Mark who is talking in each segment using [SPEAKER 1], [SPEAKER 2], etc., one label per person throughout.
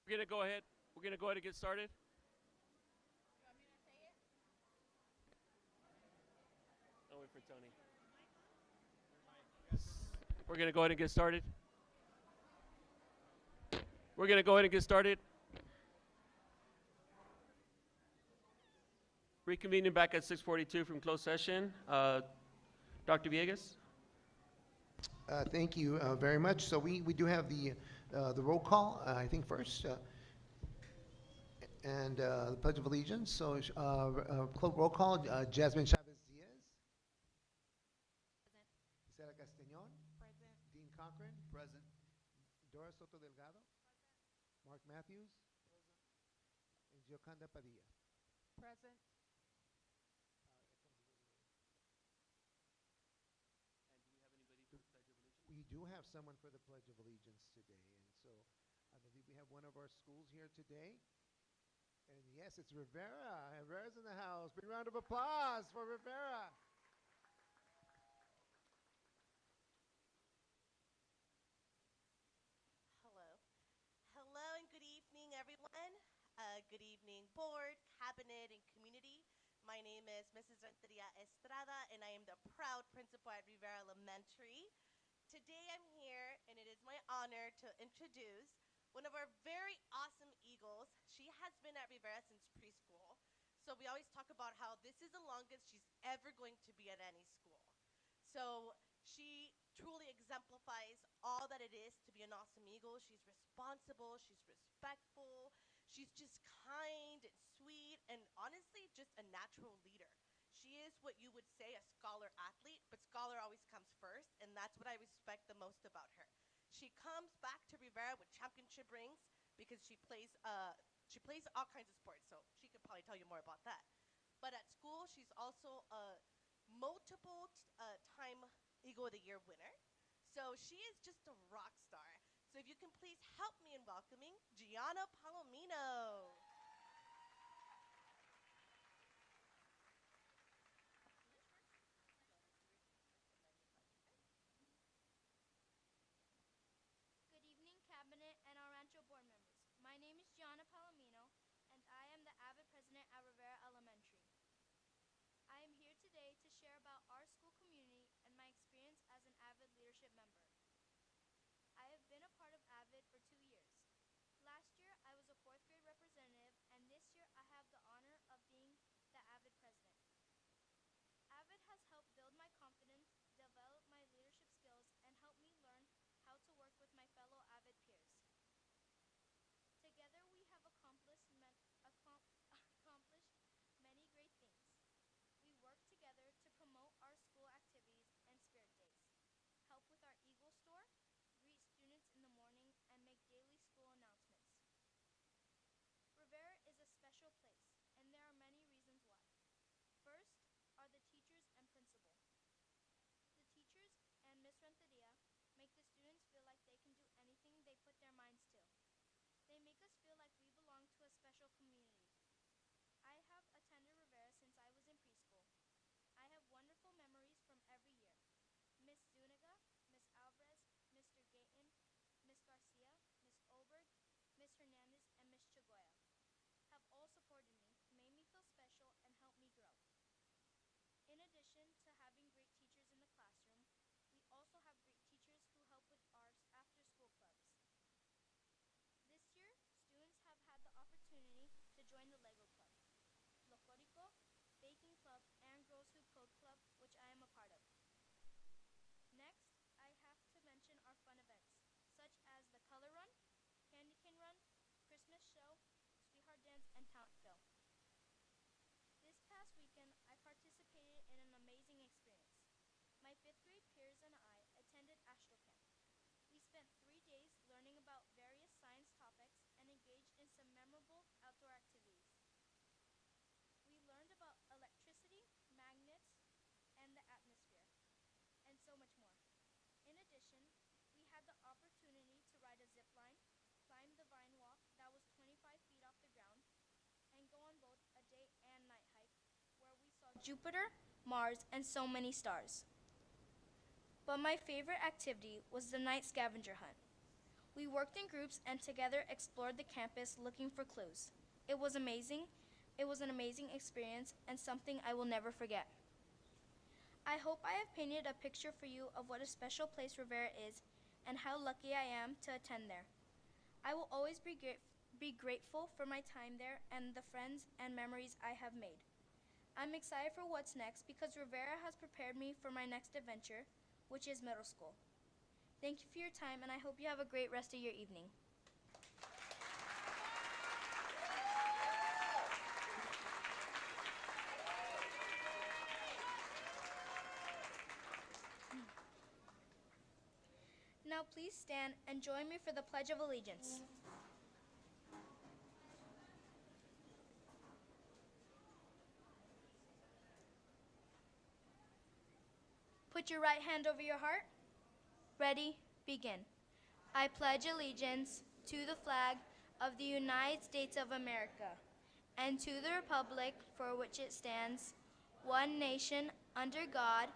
[SPEAKER 1] We're gonna go ahead. We're gonna go ahead and get started. I'll wait for Tony. We're gonna go ahead and get started. We're gonna go ahead and get started. Reconvening back at 6:42 from closed session. Dr. Villegas.
[SPEAKER 2] Thank you very much. So we do have the roll call, I think, first, and the Pledge of Allegiance. So roll call, Jasmine Chavez Diaz, Sarah Castañón, Dean Cochran,
[SPEAKER 3] Present.
[SPEAKER 2] Dora Soto Delgado, Mark Matthews, and Gioconda Padilla.
[SPEAKER 4] Present.
[SPEAKER 2] We do have someone for the Pledge of Allegiance today, and so I believe we have one of our schools here today. And yes, it's Rivera. Rivera's in the house. Big round of applause for Rivera.
[SPEAKER 5] Hello. Hello and good evening, everyone. Good evening, board, cabinet, and community. My name is Mrs. Renteria Estrada, and I am the proud principal at Rivera Elementary. Today I'm here, and it is my honor to introduce one of our very awesome Eagles. She has been at Rivera since preschool. So we always talk about how this is the longest she's ever going to be at any school. So she truly exemplifies all that it is to be an awesome Eagle. She's responsible, she's respectful, she's just kind and sweet, and honestly, just a natural leader. She is what you would say a scholar athlete, but scholar always comes first, and that's what I respect the most about her. She comes back to Rivera with championship rings because she plays all kinds of sports, so she could probably tell you more about that. But at school, she's also a multiple time Eagle of the Year winner. So she is just a rock star. So if you can please help me in welcoming Gianna Palomino.
[SPEAKER 6] Good evening, Cabinet and our Rancho board members. My name is Gianna Palomino, and I am the AVID president at Rivera Elementary. I am here today to share about our school community and my experience as an AVID leadership member. I have been a part of AVID for 2 years. Last year, I was a fourth grade representative, and this year I have the honor of being the AVID president. AVID has helped build my confidence, develop my leadership skills, and help me learn how to work with my fellow AVID peers. Together, we have accomplished many great things. We work together to promote our school activities and spirit days, help with our Eagle store, greet students in the morning, and make daily school announcements. Rivera is a special place, and there are many reasons why. First are the teachers and principal. The teachers and Miss Renteria make the students feel like they can do anything they put their minds to. They make us feel like we belong to a special community. I have attended Rivera since I was in preschool. I have wonderful memories from every year. Miss Zuniga, Miss Alvarez, Mr. Gayton, Miss Garcia, Miss Oberg, Miss Hernandez, and Miss Chagoya have all supported me, made me feel special, and helped me grow. In addition to having great teachers in the classroom, we also have great teachers who help with our after-school clubs. This year, students have had the opportunity to join the Lego Club, Locorico, Baking Club, and Girls Who Code Club, which I am a part of. Next, I have to mention our fun events, such as the Color Run, Candy Cane Run, Christmas Show, Sweetheart Dance, and Talent Show. This past weekend, I participated in an amazing experience. My fifth grade peers and I attended AstroCamp. We spent 3 days learning about various science topics and engaged in some memorable outdoor activities. We learned about electricity, magnets, and the atmosphere, and so much more. In addition, we had the opportunity to ride a zip line, climb the vine walk that was 25 feet off the ground, and go on both a day and night hike where we saw Jupiter, Mars, and so many stars. But my favorite activity was the night scavenger hunt. We worked in groups and together explored the campus looking for clues. It was amazing. It was an amazing experience and something I will never forget. I hope I have painted a picture for you of what a special place Rivera is and how lucky I am to attend there. I will always be grateful for my time there and the friends and memories I have made. I'm excited for what's next because Rivera has prepared me for my next adventure, which is middle school. Thank you for your time, and I hope you have a great rest of your evening. Now please stand and join me for the Pledge of Allegiance. Put your right hand over your heart. Ready, begin. I pledge allegiance to the flag of the United States of America and to the republic for which it stands, one nation, under God,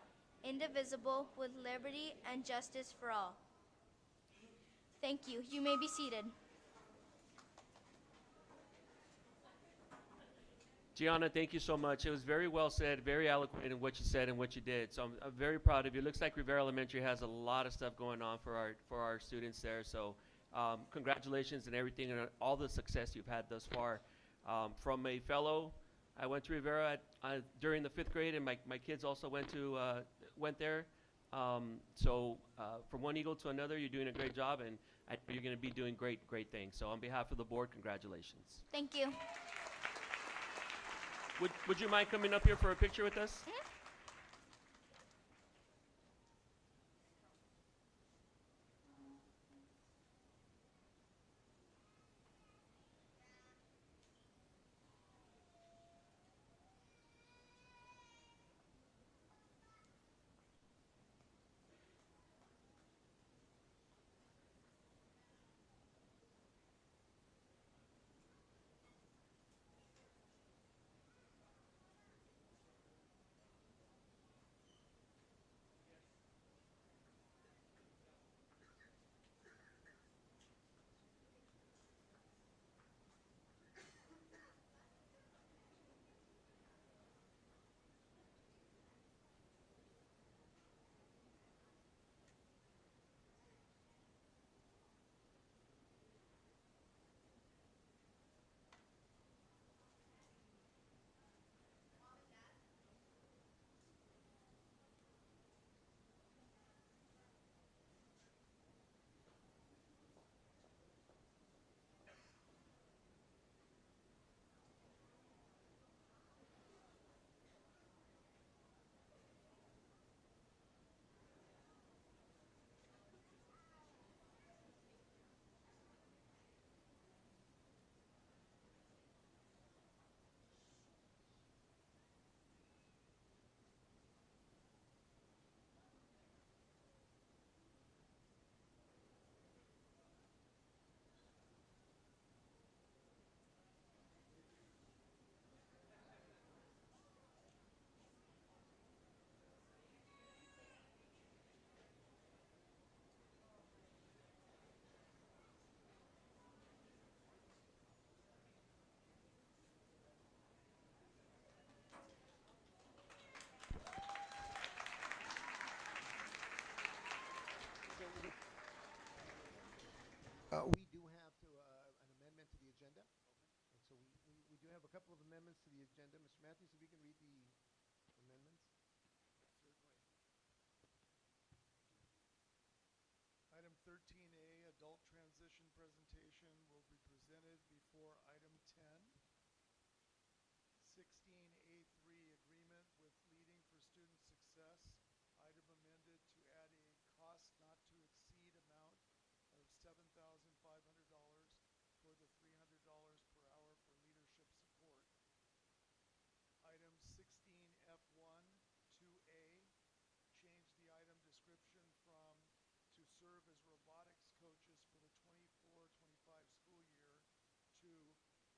[SPEAKER 6] indivisible, with liberty and justice for all. Thank you. You may be seated.
[SPEAKER 1] Gianna, thank you so much. It was very well said, very eloquent in what you said and what you did. So I'm very proud of you. It looks like Rivera Elementary has a lot of stuff going on for our students there. So congratulations and everything and all the success you've had thus far. From a fellow, I went to Rivera during the 5th grade, and my kids also went there. So from one eagle to another, you're doing a great job, and you're going to be doing great things. So on behalf of the board, congratulations.
[SPEAKER 6] Thank you.
[SPEAKER 1] Would you mind coming up here for a picture with us?
[SPEAKER 6] Mm-hmm.
[SPEAKER 2] We do have an amendment to the agenda. And so we do have a couple of amendments to the agenda. Mr. Matthews, if you can read the amendments.
[SPEAKER 3] Item 13A, adult transition presentation, will be presented before item 10. 16A3, agreement with Leading for Student Success, item amended to add a cost not to exceed amount of $7,500 for the $300 per hour for leadership support. Item 16F1, 2A, change the item description from to serve as robotics coaches for the 24-25 school year to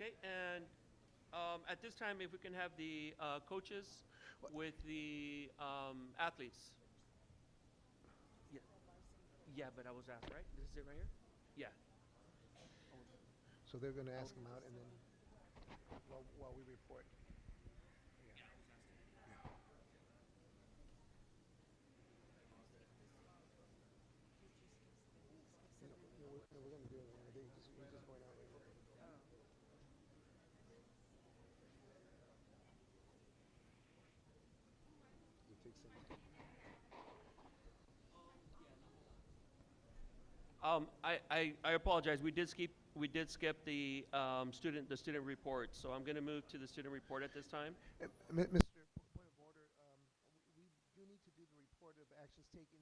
[SPEAKER 1] Okay, and at this time, if we can have the coaches with the athletes. Yeah, yeah, but I was asked, right? This is it right here? Yeah.
[SPEAKER 2] So they're going to ask him out, and then while we report. Yeah. Yeah. No, we're going to do it. We're just going out right now. You take some.
[SPEAKER 1] I apologize. We did skip the student report. So I'm going to move to the student report at this time.
[SPEAKER 2] Mr. Point of order, we do need to do the report of actions taken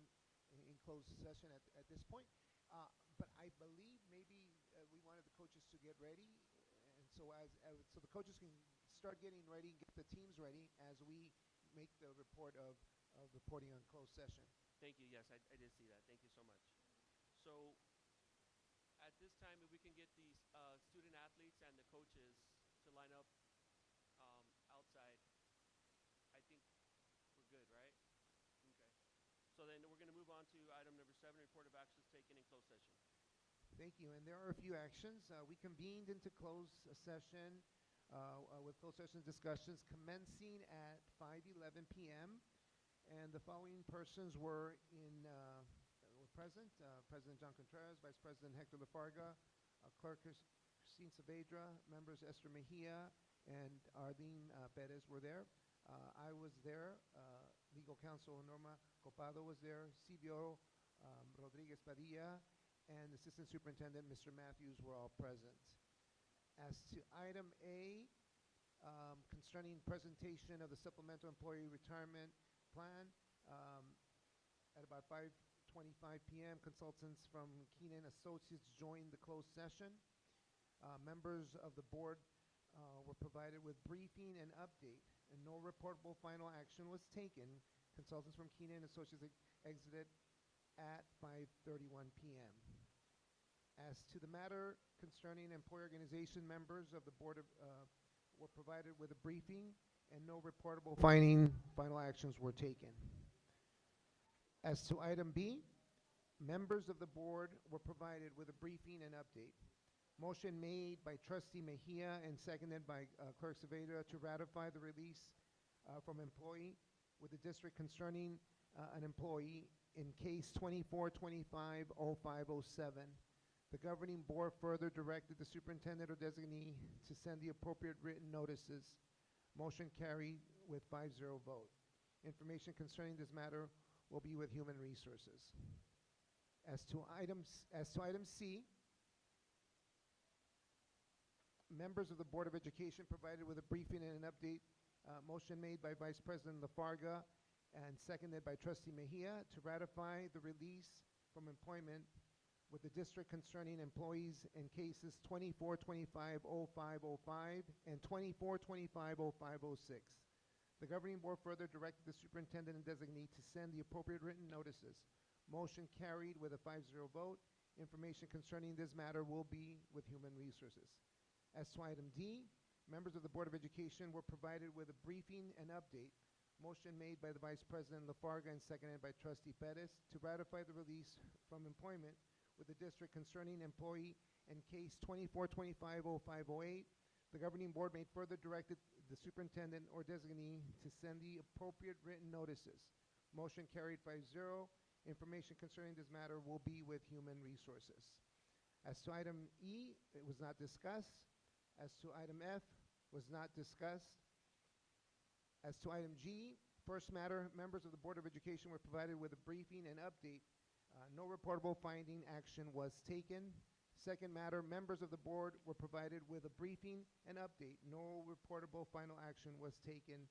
[SPEAKER 2] in closed session at this point. But I believe maybe we wanted the coaches to get ready, and so the coaches can start getting ready and get the teams ready as we make the report of reporting on closed session.
[SPEAKER 1] Thank you. Yes, I did see that. Thank you so much. So at this time, if we can get the student athletes and the coaches to line up outside, I think we're good, right? Okay. So then we're going to move on to item number 7, report of actions taken in closed session.
[SPEAKER 2] Thank you. And there are a few actions. We convened into closed session with closed session discussions commencing at 5:11 p.m. And the following persons were present: President John Contreras, Vice President Hector Lafarga, Clerk Christine Saavedra, members Esther Mejia and Arlene Perez were there. I was there. Legal Counsel Norma Copado was there. CBO Rodriguez Padilla and Assistant Superintendent Mr. Matthews were all present. As to item A, concerning presentation of the Supplemental Employee Retirement Plan, at about 5:25 p.m., consultants from Keenan Associates joined the closed session. Members of the board were provided with briefing and update, and no reportable final action was taken. Consultants from Keenan Associates exited at 5:31 p.m. As to the matter concerning employee organization, members of the board were provided with a briefing, and no reportable final actions were taken. As to item B, members of the board were provided with a briefing and update. Motion made by Trustee Mejia and seconded by Clerk Saavedra to ratify the release from employee with the district concerning an employee in case 24250507. The governing board further directed the superintendent or designee to send the appropriate written notices. Motion carried with 5-0 vote. Information concerning this matter will be with Human Resources. As to item C, members of the Board of Education provided with a briefing and an update. Motion made by Vice President Lafarga and seconded by Trustee Mejia to ratify the release from employment with the district concerning employees in cases 24250505 and 24250506. The governing board further directed the superintendent and designee to send the appropriate written notices. Motion carried with a 5-0 vote. Information concerning this matter will be with Human Resources. As to item D, members of the Board of Education were provided with a briefing and update. Motion made by the Vice President Lafarga and seconded by Trustee Perez to ratify the release from employment with the district concerning employee in case 24250508. The governing board made further directed the superintendent or designee to send the appropriate written notices. Motion carried 5-0. Information concerning this matter will be with Human Resources. As to item E, it was not discussed. As to item F, was not discussed. As to item G, first matter, members of the Board of Education were provided with a briefing and update. No reportable finding action was taken. Second matter, members of the board were provided with a briefing and update. No reportable final action was taken.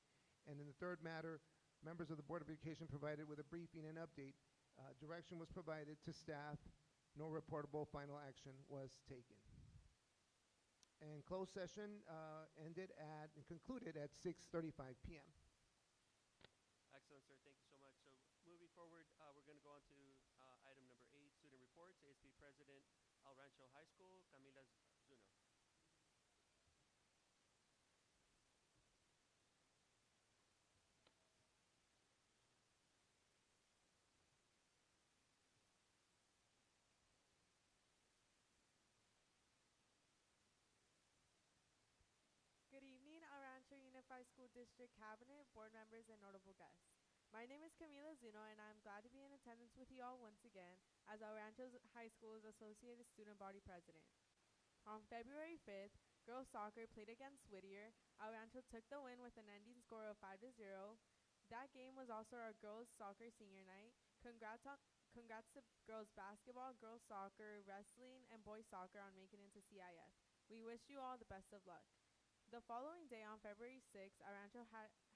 [SPEAKER 2] And in the third matter, members of the Board of Education provided with a briefing and update. Direction was provided to staff. No reportable final action was taken. And closed session concluded at 6:35 p.m.
[SPEAKER 1] Excellent, sir. Thank you so much. So moving forward, we're going to go on to item number 8, student reports. ASB President, El Rancho High School, Camila Zuno.
[SPEAKER 4] 445 School District Cabinet, board members, and notable guests. My name is Camila Zuno, and I'm glad to be in attendance with you all once again as El Rancho High School's Associated Student Body President. On February 5th, girls soccer played against Whittier. El Rancho took the win with an ending score of 5-0. That game was also our girls soccer senior night. Congrats to girls basketball, girls soccer, wrestling, and boys soccer on making it to CIF. We wish you all the best of luck. The following day, on February 6th, Arancho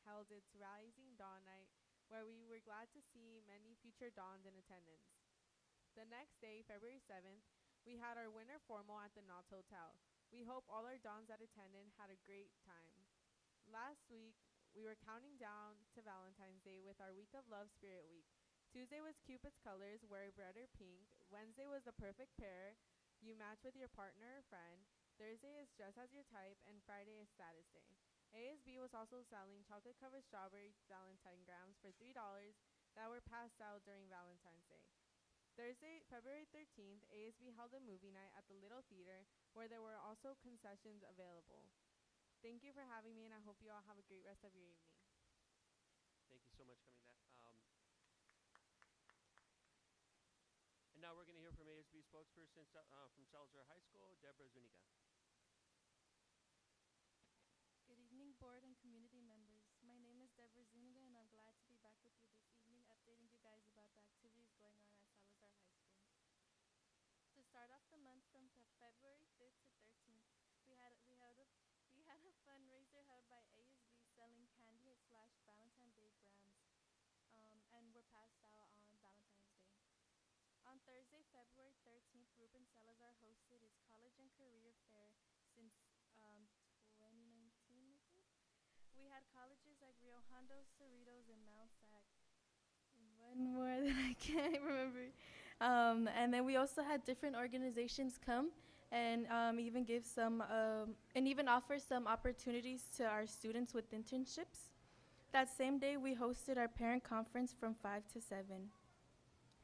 [SPEAKER 4] held its Rising Dawn Night, where we were glad to see many future dawns in attendance. The next day, February 7th, we had our winter formal at the Knott's Hotel. We hope all our dawns that attended had a great time. Last week, we were counting down to Valentine's Day with our Week of Love Spirit Week. Tuesday was Cupid's Colors, wear red or pink. Wednesday was the perfect pair, you match with your partner or friend. Thursday is dress as your type, and Friday is status day. ASB was also selling chocolate-covered strawberry Valentine grams for $3 that were passed out during Valentine's Day. Thursday, February 13th, ASB held a movie night at the Little Theater where there were also concessions available. Thank you for having me, and I hope you all have a great rest of your evening.
[SPEAKER 1] Thank you so much, Camila. And now we're going to hear from ASB spokesperson from Salazar High School, Deborah Zuniga.
[SPEAKER 7] Good evening, board and community members. My name is Deborah Zuniga, and I'm glad to be back with you this evening, updating you guys about the activities going on at Salazar High School. To start off the month from February 5th to 13th, we had a fundraiser held by ASB selling candy / Valentine's Day grams, and were passed out on Valentine's Day. On Thursday, February 13th, Ruben Salazar hosted his college and career fair since 2019, I think. We had colleges like Rio Hondo, Cerritos, and Mount Sac. One more that I can't remember. And then we also had different organizations come and even give some and even offer some opportunities to our students with internships. That same day, we hosted our parent conference from 5 to 7.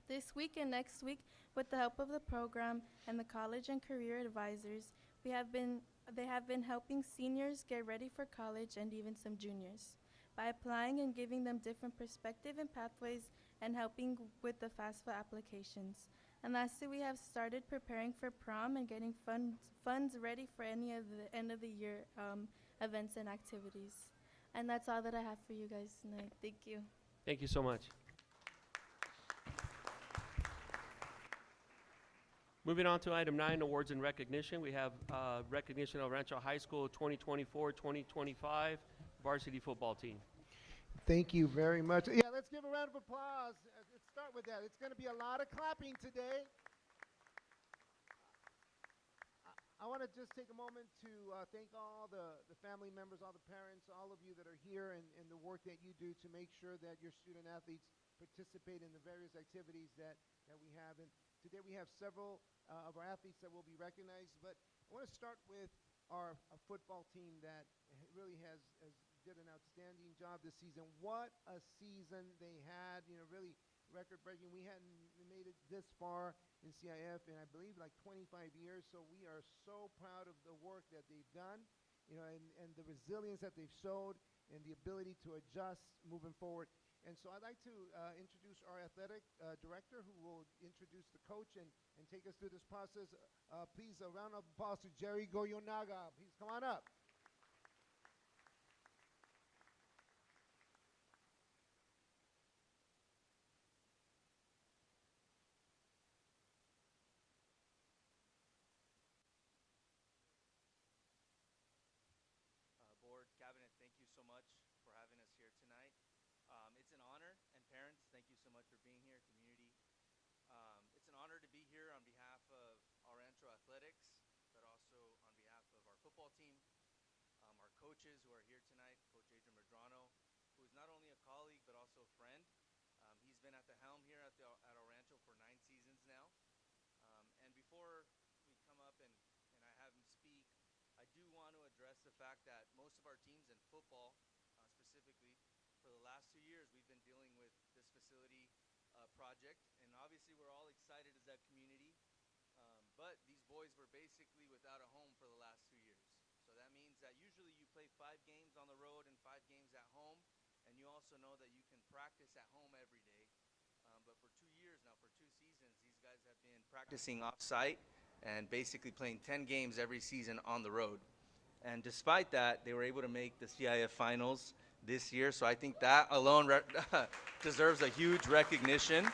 [SPEAKER 7] This week and next week, with the help of the program and the college and career advisors, they have been helping seniors get ready for college and even some juniors by applying and giving them different perspective and pathways and helping with the FAFSA applications. And lastly, we have started preparing for prom and getting funds ready for any of the end of the year events and activities. And that's all that I have for you guys tonight. Thank you.
[SPEAKER 1] Thank you so much. Moving on to item 9, awards and recognition. We have recognition of Rancho High School 2024-2025 varsity football team.
[SPEAKER 2] Thank you very much. Yeah, let's give a round of applause. Let's start with that. It's going to be a lot of clapping today. I want to just take a moment to thank all the family members, all the parents, all of you that are here and the work that you do to make sure that your student athletes participate in the various activities that we have. And today we have several of our athletes that will be recognized, but I want to start with our football team that really has did an outstanding job this season. What a season they had, really record-breaking. We hadn't made it this far in CIF in, I believe, like 25 years, so we are so proud of the work that they've done, and the resilience that they've showed and the ability to adjust moving forward. And so I'd like to introduce our athletic director, who will introduce the coach and take us through this process. Please, a round of applause to Jerry Goyonaga. Please come on up.
[SPEAKER 8] Board, Cabinet, thank you so much for having us here tonight. It's an honor, and parents, thank you so much for being here, community. It's an honor to be here on behalf of El Rancho Athletics, but also on behalf of our football team, our coaches who are here tonight, Coach Adrian Medrano, who is not only a colleague but also a friend. He's been at the helm here at El Rancho for 9 seasons now. And before we come up and I have him speak, I do want to address the fact that most of our teams in football, specifically, for the last 2 years, we've been dealing with this facility project, and obviously we're all excited as a community, but these boys were basically without a home for the last 2 years. So that means means that usually you play 5 games on the road and 5 games at home, and you also know that you can practice at home every day. But for 2 years now, for 2 seasons, these guys have been practicing off-site and basically playing 10 games every season on the road. And despite that, they were able to make the CIF finals this year. So I think that alone deserves a huge recognition.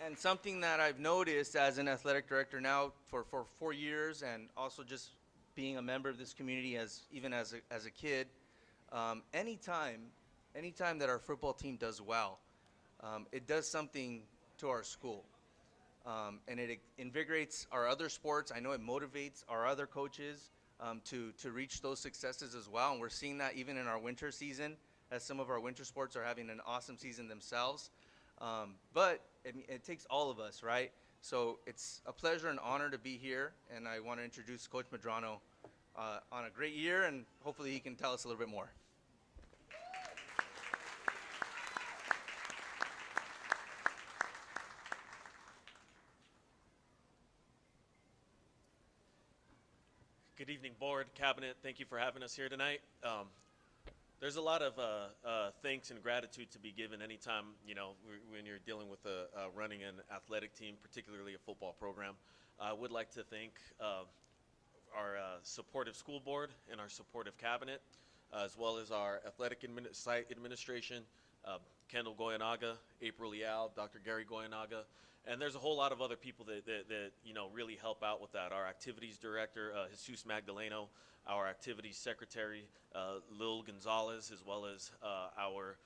[SPEAKER 8] And something that I've noticed as an athletic director now for 4 years, and also just being a member of this community even as a kid, anytime that our football team does well, it does something to our school. And it invigorates our other sports. I know it motivates our other coaches to reach those successes as well. And we're seeing that even in our winter season, as some of our winter sports are having an awesome season themselves. But it takes all of us, right? So it's a pleasure and honor to be here. And I want to introduce Coach Medrano on a great year, and hopefully he can tell us a little bit more.
[SPEAKER 9] Good evening, board, cabinet. Thank you for having us here tonight. There's a lot of thanks and gratitude to be given anytime, when you're dealing with running an athletic team, particularly a football program. I would like to thank our supportive school board and our supportive cabinet, as well as our athletic site administration, Kendall Goyanaga, April Leal, Dr. Gary Goyanaga, and there's a whole lot of other people that really help out with that. Our activities director, Jesus Magdaleno, our activities secretary, Lil Gonzalez, as well as our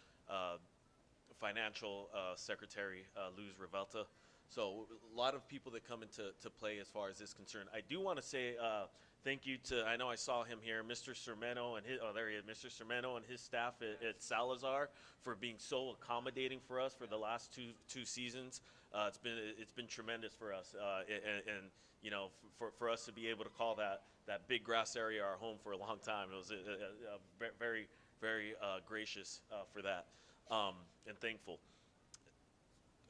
[SPEAKER 9] financial secretary, Luz Revelta. So a lot of people that come into play as far as this is concerned. I do want to say thank you to, I know I saw him here, Mr. Sermeno and there he is, Mr. Sermeno and his staff at Salazar for being so accommodating for us for the last two seasons. It's been tremendous for us, and for us to be able to call that big grass area our home for a long time. It was very, very gracious for that, and thankful.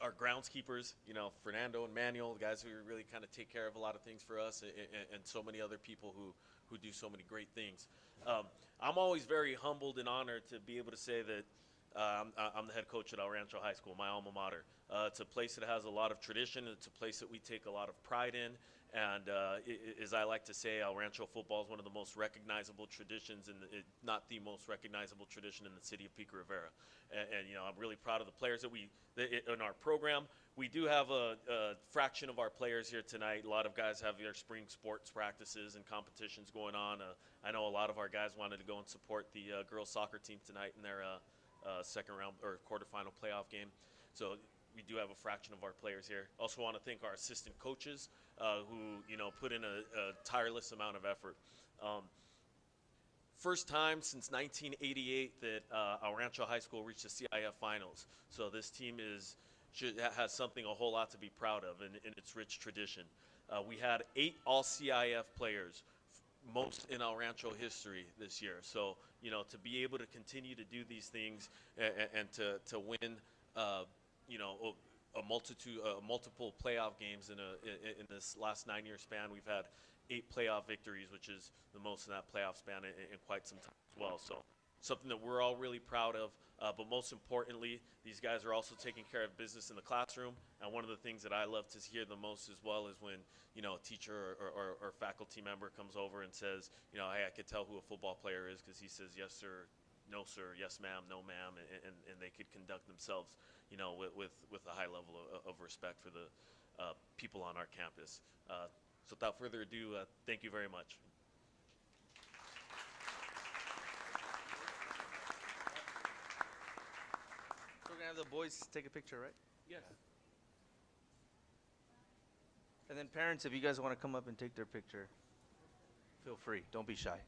[SPEAKER 9] Our groundskeepers, Fernando and Manuel, the guys who really kind of take care of a lot of things for us, and so many other people who do so many great things. I'm always very humbled and honored to be able to say that I'm the head coach at El Rancho High School, my alma mater. It's a place that has a lot of tradition. It's a place that we take a lot of pride in. And as I like to say, El Rancho football is one of the most recognizable traditions, not the most recognizable tradition in the city of Pico Rivera. And I'm really proud of the players that in our program. We do have a fraction of our players here tonight. A lot of guys have their spring sports practices and competitions going on. I know a lot of our guys wanted to go and support the girls soccer team tonight in their second round or quarterfinal playoff game. So we do have a fraction of our players here. Also want to thank our assistant coaches who put in a tireless amount of effort. First time since 1988 that El Rancho High School reached the CIF finals. So this team has something a whole lot to be proud of in its rich tradition. We had 8 all-CIF players, most in El Rancho history this year. So to be able to continue to do these things and to win multiple playoff games in this last 9-year span. We've had 8 playoff victories, which is the most in that playoff span in quite some time as well. So something that we're all really proud of. But most importantly, these guys are also taking care of business in the classroom. And one of the things that I love to hear the most as well is when a teacher or faculty member comes over and says, hey, I could tell who a football player is because he says yes sir, no sir, yes ma'am, no ma'am, and they could conduct themselves with a high level of respect for the people on our campus. So without further ado, thank you very much.
[SPEAKER 8] We're going to have the boys take a picture, right?
[SPEAKER 1] Yes.
[SPEAKER 8] And then parents, if you guys want to come up and take their picture, feel free. Don't be shy.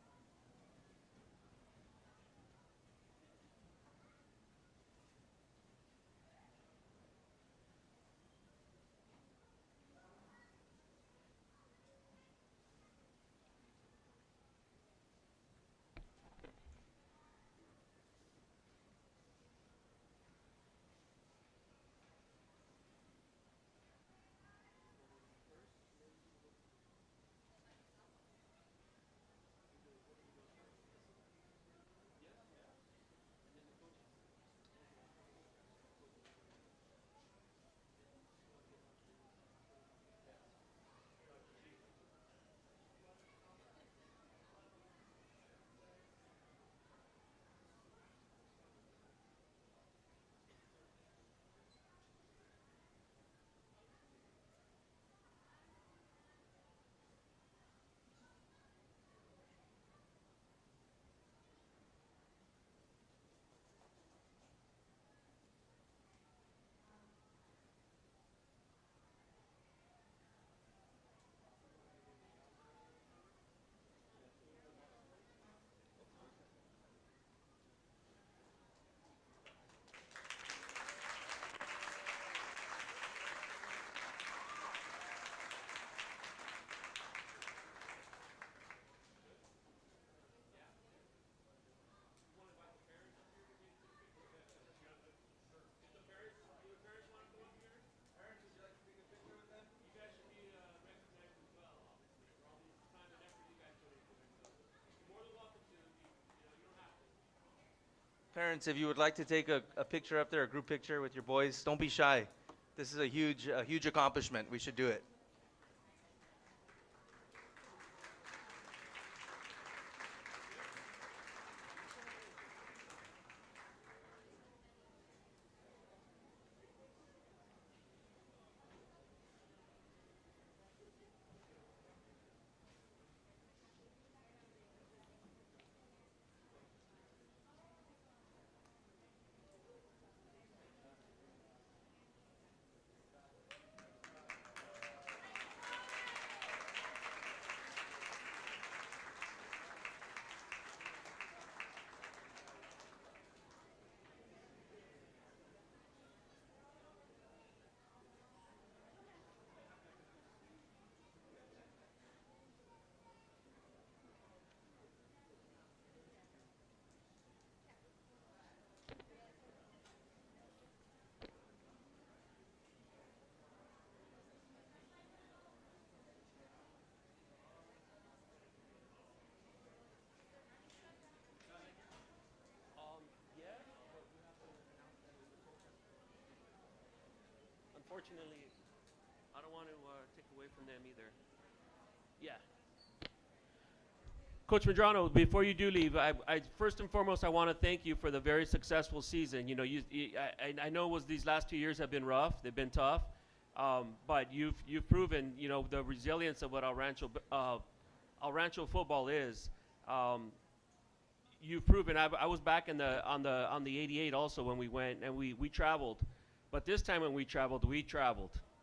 [SPEAKER 8] Parents, if you would like to take a picture up there, a group picture with your boys, don't be shy. This is a huge accomplishment. We should do it.
[SPEAKER 1] Unfortunately, I don't want to take away from them either. Yeah. Coach Medrano, before you do leave, I first and foremost I want to thank you for the very successful season. You know, I know it was these last 2 years have been rough, they've been tough, but you've proven the resilience of what El Rancho football is. You've proven. I was back in on the '88 also when we went and we traveled, but this time when we traveled.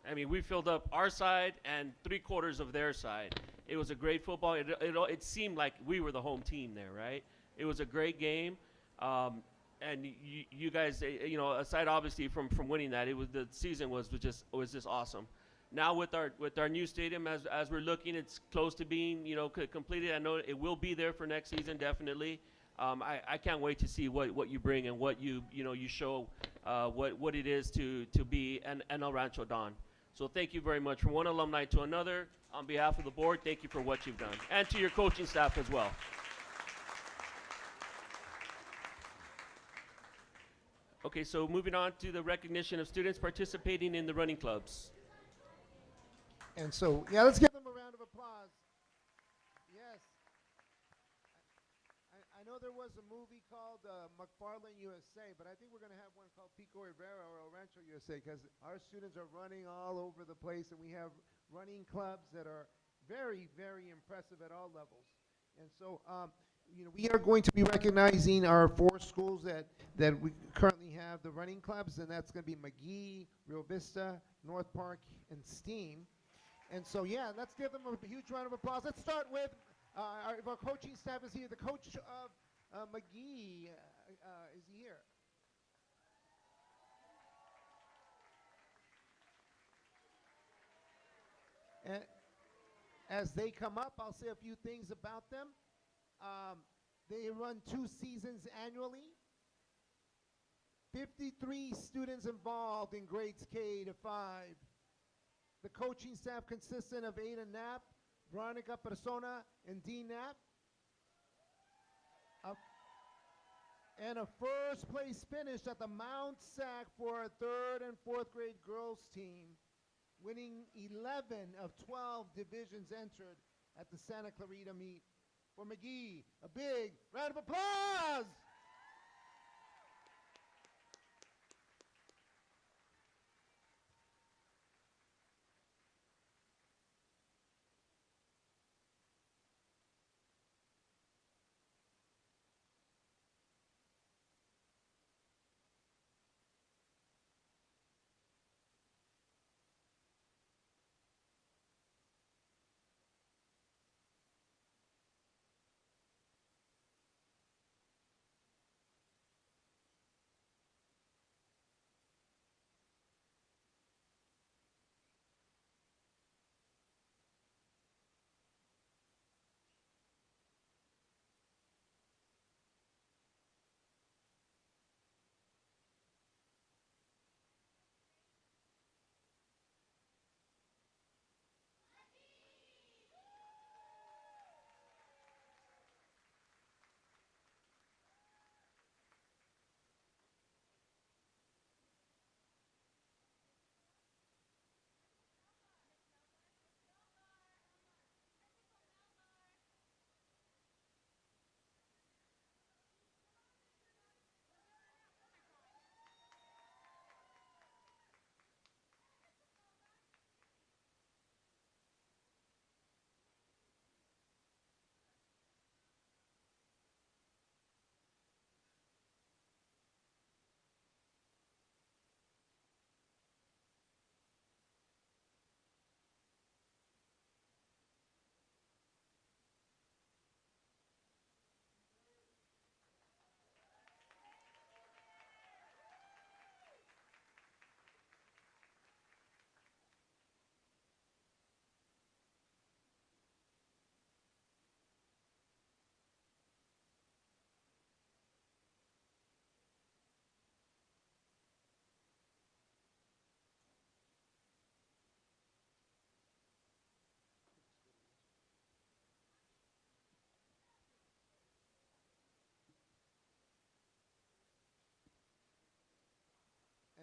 [SPEAKER 1] I mean, we filled up our side and 3/4 of their side. It was a great football. It seemed like we were the home team there, right? It was a great game, and you guys, aside obviously from winning that, the season was just awesome. Now with our new stadium, as we're looking, it's close to being completed. I know it will be there for next season definitely. I can't wait to see what you bring and what you show what it is to be an El Rancho Don. So thank you very much. From one alumni to another, on behalf of the board, thank you for what you've done. And to your coaching staff as well. Okay, so moving on to the recognition of students participating in the running clubs.
[SPEAKER 2] And so, yeah, let's give them a round of applause. Yes. I know there was a movie called McFarlane USA, but I think we're going to have one called Pico Rivera or El Rancho USA because our students are running all over the place, and we have running clubs that are very, very impressive at all levels. And so, we are going to be recognizing our 4 schools that we currently have the running clubs, and that's going to be McGee, Rio Vista, North Park, and Steam. And so, yeah, let's give them a huge round of applause. Let's start with our coaching staff is here. The coach of McGee is here. And as they come up, I'll say a few things about them. They run 2 seasons annually. 53 students involved in grades K to 5. The coaching staff consistent of Ada Knapp, Veronica Persona, and Dean Knapp. And a first place finish at the Mount Sac for a 3rd and 4th grade girls team, winning 11 of 12 divisions entered at the Santa Clarita meet. For McGee, a big round of applause!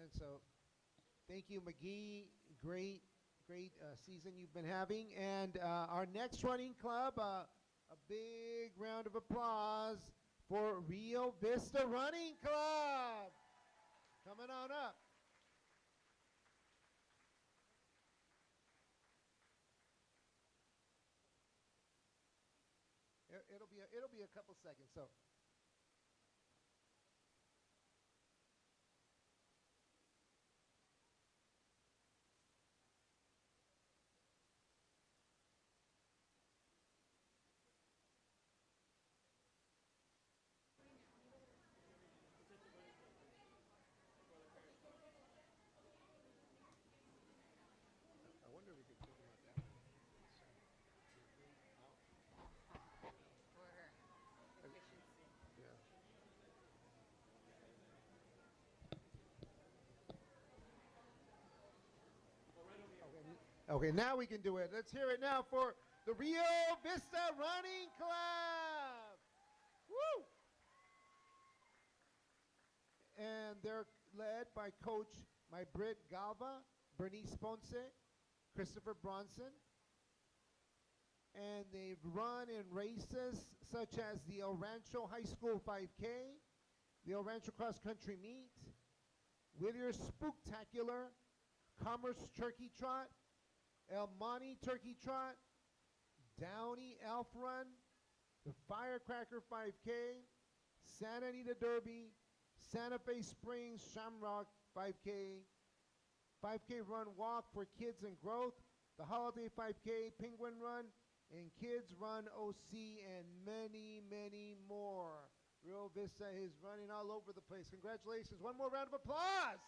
[SPEAKER 2] And so thank you, McGee. Great, great season you've been having. And our next running club, a big round of applause for Rio Vista Running Club. Coming on up. It'll be a couple seconds. So. I wonder if we could take them out that way. Yeah. Okay, now we can do it. Let's hear it now for the Rio Vista Running Club. Woo! And they're led by Coach Brit Galva, Bernice Ponce, Christopher Bronson. And they've run in races such as the El Rancho High School 5K, the El Rancho Cross Country Meet, Whittier Spooktacular, Commerce Turkey Trot, El Monte Turkey Trot, Downey Elf Run, the Firecracker 5K, Santa Anita Derby, Santa Fe Springs Shamrock 5K, 5K Run Walk for Kids and Growth, the Holiday 5K, Penguin Run, and Kids Run OC, and many, many more. Rio Vista is running all over the place. Congratulations. One more round of applause.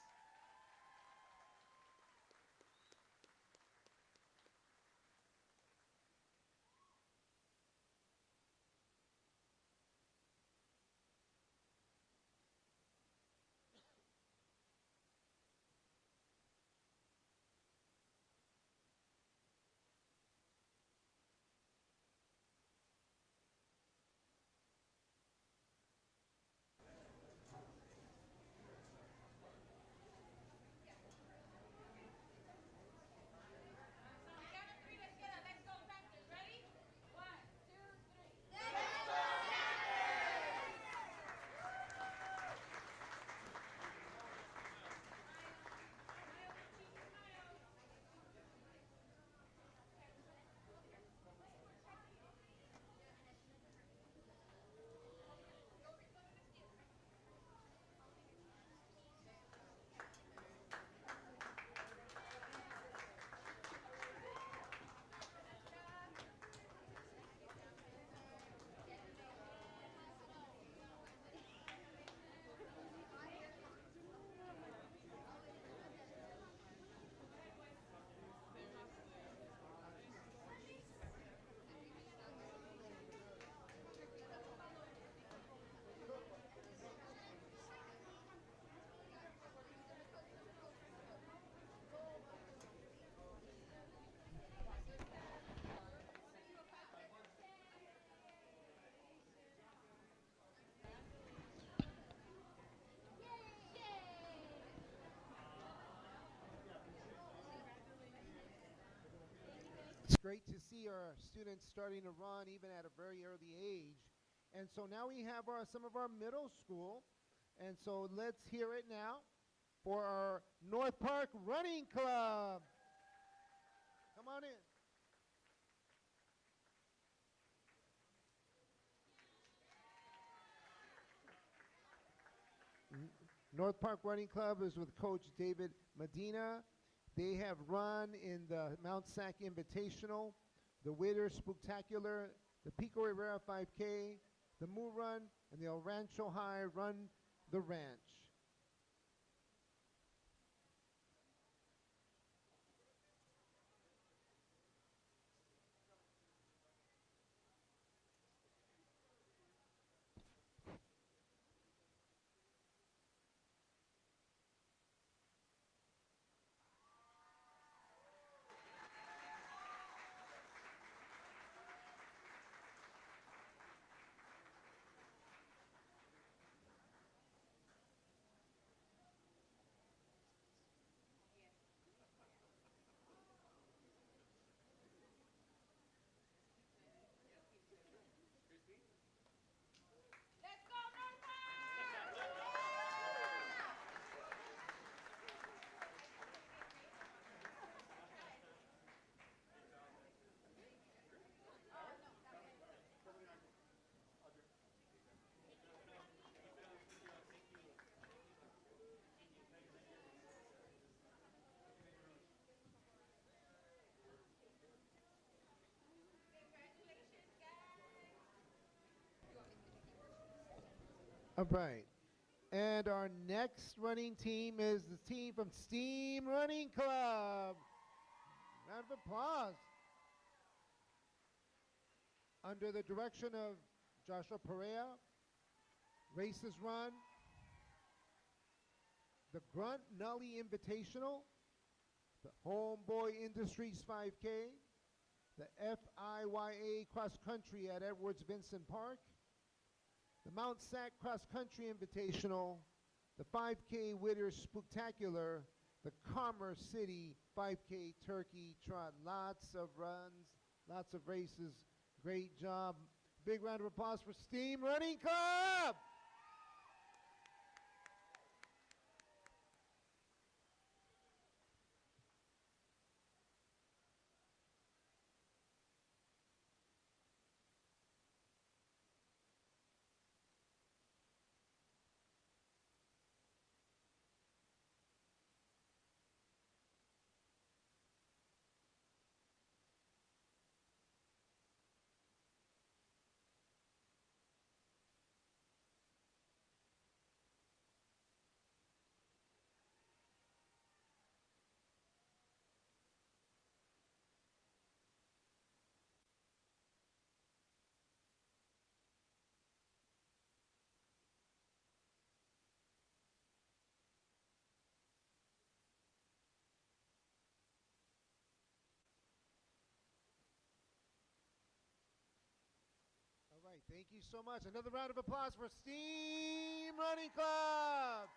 [SPEAKER 2] It's great to see our students starting to run even at a very early age. And so now we have some of our middle school. And so let's hear it now for our North Park Running Club. Come on in. North Park Running Club is with Coach David Medina. They have run in the Mount Sac Invitational, the Whittier Spooktacular, the Pico Rivera 5K, the Moo Run, and the El Rancho High Run the Ranch. All right. And our next running team is the team from Steam Running Club. Round of applause. Under the direction of Joshua Perea, races run the Grunt Nully Invitational, the Homeboy Industries 5K, the FIYA Cross Country at Edwards Vincent Park, the Mount Sac Cross Country Invitational, the 5K Whittier Spooktacular, the Commerce City 5K Turkey Trot. Lots of runs, lots of races. Great job. Big round of applause for Steam Running Club. All right, thank you so much. Another round of applause for Steam Running Club.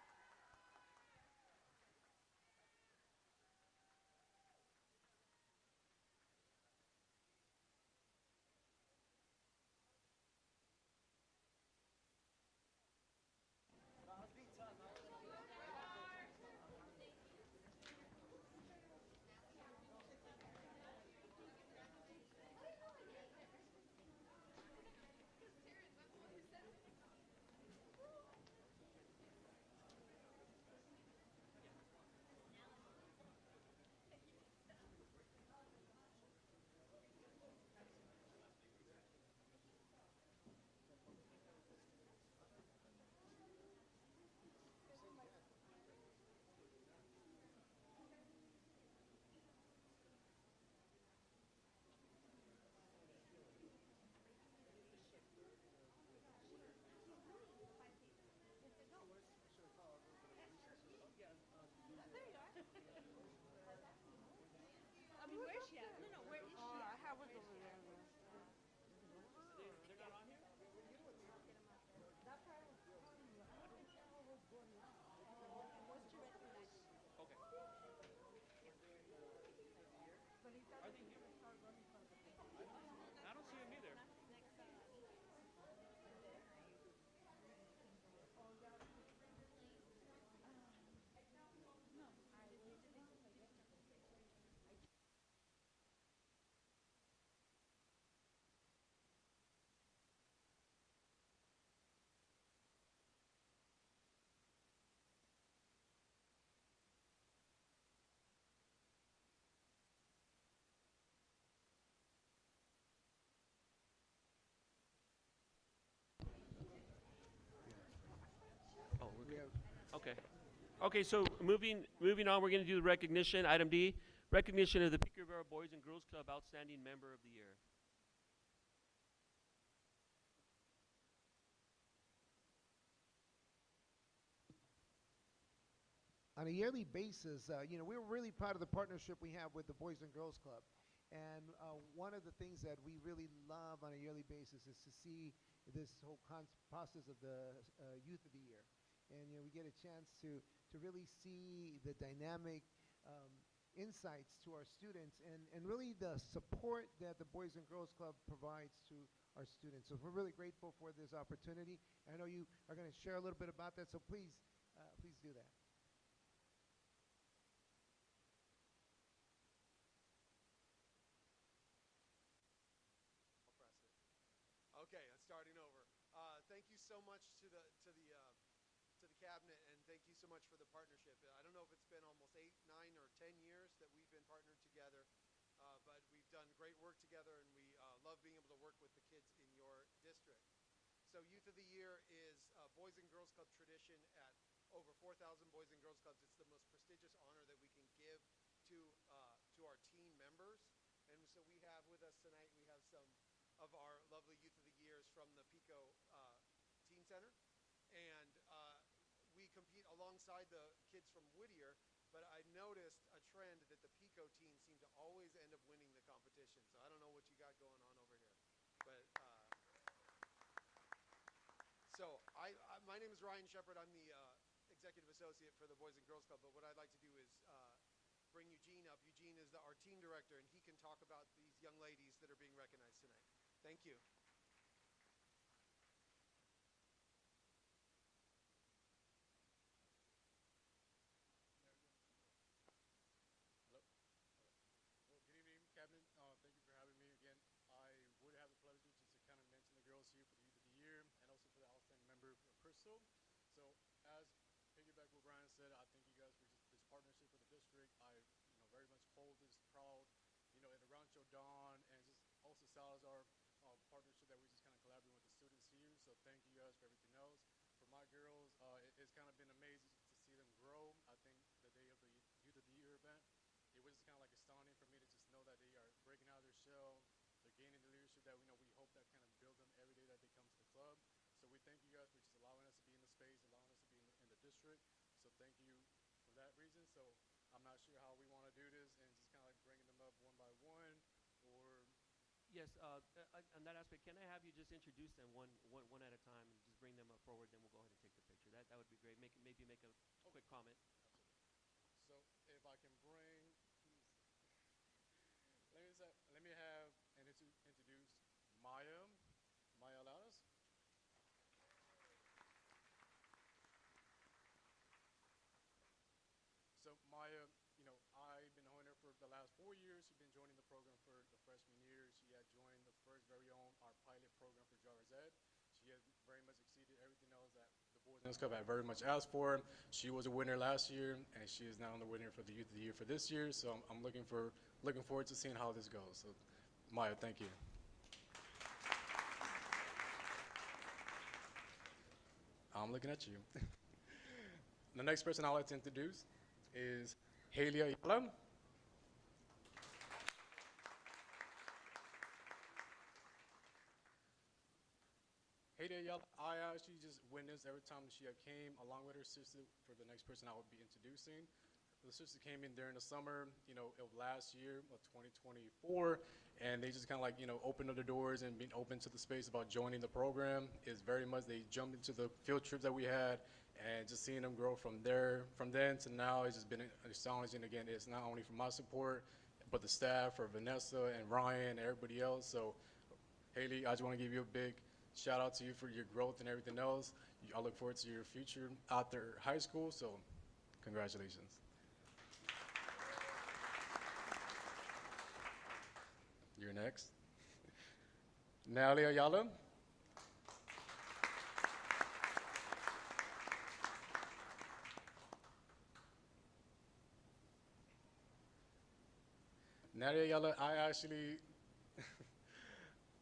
[SPEAKER 1] Oh, we're good. Okay. Okay, so moving on, we're going to do the recognition. Item D, recognition of the Pico Rivera Boys and Girls Club Outstanding Member of the Year.
[SPEAKER 2] On a yearly basis, we're really proud of the partnership we have with the Boys and Girls Club. And one of the things that we really love on a yearly basis is to see this whole process of the Youth of the Year. And we get a chance to really see the dynamic insights to our students and really the support that the Boys and Girls Club provides to our students. So we're really grateful for this opportunity. I know you are going to share a little bit about that, so please do that.
[SPEAKER 10] Okay, starting over. Thank you so much to the cabinet, and thank you so much for the partnership. I don't know if it's been almost 8, 9, or 10 years that we've been partnered together, but we've done great work together, and we love being able to work with the kids in your district. So Youth of the Year is Boys and Girls Club tradition at over 4,000 Boys and Girls Clubs. It's the most prestigious honor that we can give to our teen members. And so we have with us tonight, we have some of our lovely Youth of the Years from the Pico Teen Center. And we compete alongside the kids from Whittier, but I noticed a trend that the Pico teens seem to always end up winning the competition. So I don't know what you got going on over here. But my name is Ryan Shepard. I'm the executive associate for the Boys and Girls Club. But what I'd like to do is bring Eugene up. Eugene is our team director, and he can talk about these young ladies that are being recognized tonight. Thank you.
[SPEAKER 11] Hello. Well, good evening, Cabinet. Thank you for having me again. I would have the pleasure just to kind of mention the girls here for the Youth of the Year and also for the outstanding member, Crystal. So, as piggyback what Brian said, I thank you guys for just this partnership with the district. I, very much hold this proud, at the Rancho Dawn and just also Salazar partnership that we just kind of collaborate with the students here. So, thank you guys for everything else. For my girls, it's kind of been amazing to see them grow. I think the day of the Youth of the Year event, it was just kind of like astounding for me to just know that they are breaking out of their shell. They're gaining the leadership that we hope that kind of build them every day that they come to the club. So we thank you guys for just allowing us to be in the space, allowing us to be in the district. So thank you for that reason. So I'm not sure how we want to do this and just kind of like bringing them up one by one or.
[SPEAKER 1] Yes, on that aspect, can I have you just introduce them one at a time and just bring them up forward, then we'll go ahead and take the picture. That would be great. Maybe make a quick comment.
[SPEAKER 11] Absolutely. So if I can bring, let me have and introduce Maya Ladas. So Maya, I've been knowing her for the last 4 years. She's been joining the program for the freshman year. She had joined the first very own our pilot program for driver's ed. She has very much exceeded everything else that the Boys and Girls Club had very much asked for. She was a winner last year, and she is now the winner for the Youth of the Year for this year. So I'm looking forward to seeing how this goes. So Maya, thank you. I'm looking at you. The next person I'd like to introduce is Haley Ayala. Haley Ayala, I actually just witnessed every time she came along with her sister for the next person I would be introducing. The sister came in during the summer, of last year, of 2024, and they just kind of like, opened up the doors and being open to the space about joining the program. Is very much, they jumped into the field trips that we had, and just seeing them grow from then to now, it's just been astonishing. Again, it's not only for my support, but the staff, for Vanessa and Ryan and everybody else. So, Haley, I just want to give you a big shout out to you for your growth and everything else. I look forward to your future after high school, so congratulations. You're next. Natalie Ayala. Natalie Ayala, I actually,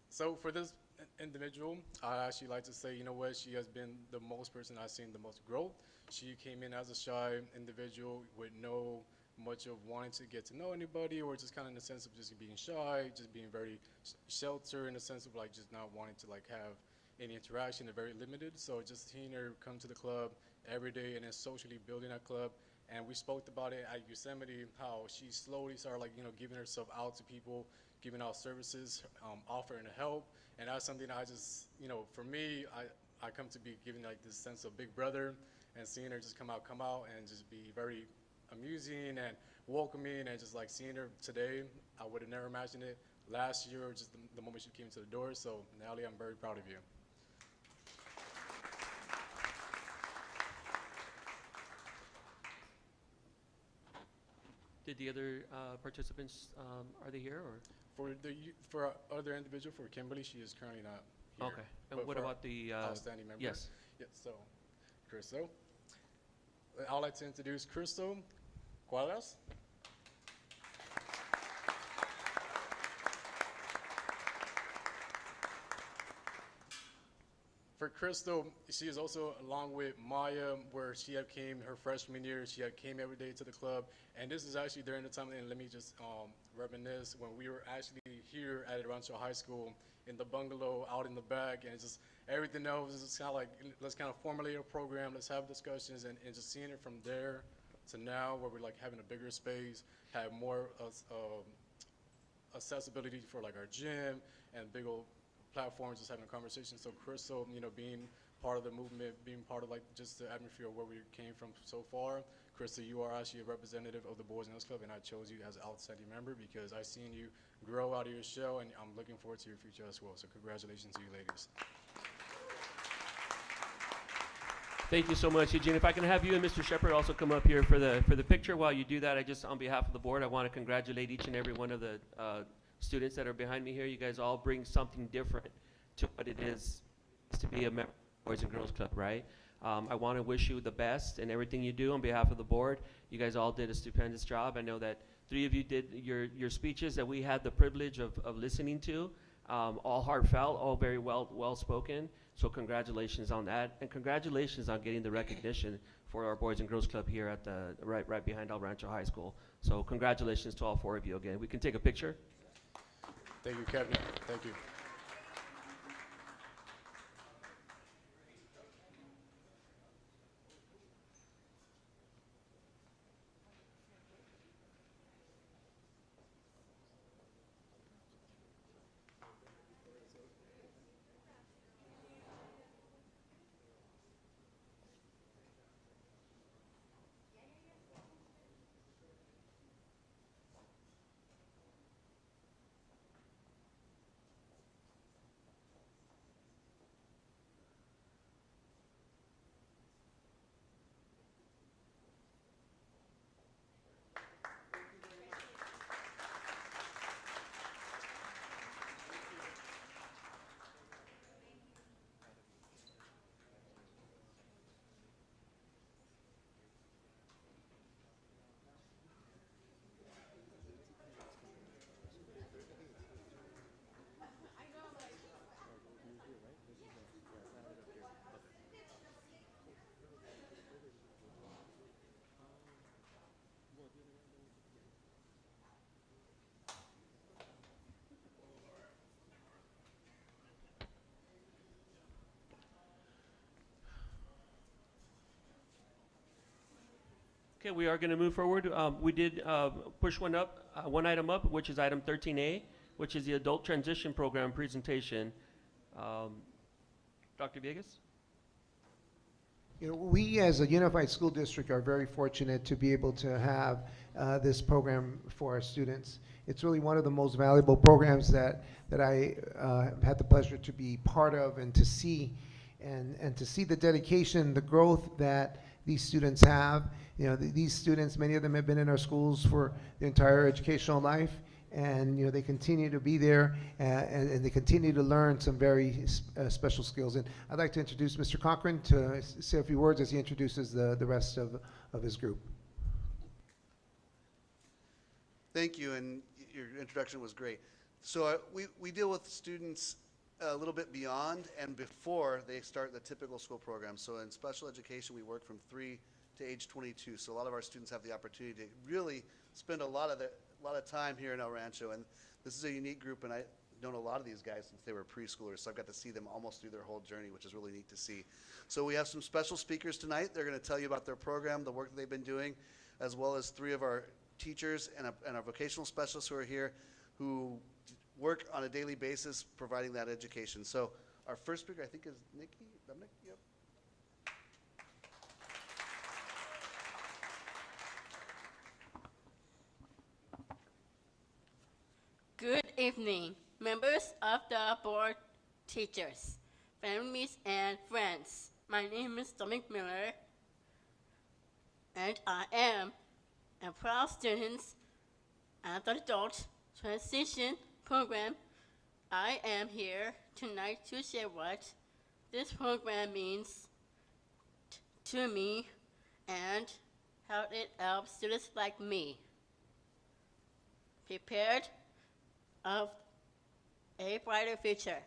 [SPEAKER 11] so for this individual, I actually like to say, she has been the most person I've seen the most growth. She came in as a shy individual with no much of wanting to get to know anybody, or just kind of in the sense of just being shy, just being very sheltered in the sense of like just not wanting to like have any interaction, they're very limited. So just seeing her come to the club every day and then socially building that club. And we spoke about it at Yosemite, how she slowly started like, giving herself out to people, giving out services, offering to help. And that's something I just, for me, I come to be giving like this sense of big brother, and seeing her just come out and just be very amusing and welcoming, and just like seeing her today, I would have never imagined it last year, or just the moment she came to the door. So Natalie, I'm very proud of you.
[SPEAKER 1] Did the other participants, are they here or?
[SPEAKER 11] For our other individual, for Kimberly, she is currently not here.
[SPEAKER 1] Okay. And
[SPEAKER 11] But
[SPEAKER 1] what
[SPEAKER 11] for
[SPEAKER 1] about the?
[SPEAKER 11] outstanding member?
[SPEAKER 1] Yes.
[SPEAKER 11] Yes. So, Crystal. I'd like to introduce Crystal Cuadras. For Crystal, she is also along with Maya, where she had came her freshman year. She had came every day to the club, and this is actually during the time. And let me just reminisce when we were actually here at Rancho High School in the bungalow out in the back, and just everything else is kind of like, let's kind of formulate a program, let's have discussions, and just seeing it from there to now, where we're like having a bigger space, have more accessibility for like our gym and big old platforms, just having a conversation. So Crystal, being part of the movement, being part of like just the atmosphere of where we came from so far. Crystal, you are actually a representative of the Boys and Girls Club, and I chose you as an outstanding member because I've seen you grow out of your shell, and I'm looking forward to your future as well. So congratulations to you ladies.
[SPEAKER 1] Thank you so much, Eugene. If I can have you and Mr. Shepard also come up here for the picture. While you do that, I just, on behalf of the board, I want to congratulate each and every one of the students that are behind me here. You guys all bring something different to what it is to be a member of the Boys and Girls Club, right? I want to wish you the best in everything you do on behalf of the board. You guys all did a stupendous job. I know that 3 of you did your speeches that we had the privilege of listening to, all heartfelt, all very well spoken. So congratulations on that, and congratulations on getting the recognition for our Boys and Girls Club here at the right behind El Rancho High School. So congratulations to all 4 of you again. We can take a picture.
[SPEAKER 11] Thank you, Kevin. Thank you.
[SPEAKER 1] Okay, we are going to move forward. We did push one item up, which is item 13A, which is the Adult Transition Program presentation. Dr. Villegas?
[SPEAKER 2] We as a unified school district are very fortunate to be able to have this program for our students. It's really one of the most valuable programs that I had the pleasure to be part of and to see, and to see the dedication, the growth that these students have. These students, many of them have been in our schools for their entire educational life, and they continue to be there, and they continue to learn some very special skills. And I'd like to introduce Mr. Cochran to say a few words as he introduces the rest of his group.
[SPEAKER 10] Thank you, and your introduction was great. So we deal with students a little bit beyond and before they start the typical school program. So in special education, we work from 3 to age 22. So a lot of our students have the opportunity to really spend a lot of time here in El Rancho. And this is a unique group, and I've known a lot of these guys since they were preschoolers. So I've got to see them almost through their whole journey, which is really neat to see. So we have some special speakers tonight. They're going to tell you about their program, the work that they've been doing, as well as 3 of our teachers and our vocational specialists who are here, who work on a daily basis providing that education. So our first speaker, I think, is Nikki. Dominic? Yep.
[SPEAKER 12] Good evening, members of the board, teachers, families, and friends. My name is Dominic Miller, and I am a proud student at the Adult Transition Program. I am here tonight to share what this program means to me and how it helps students like me prepared of a brighter future.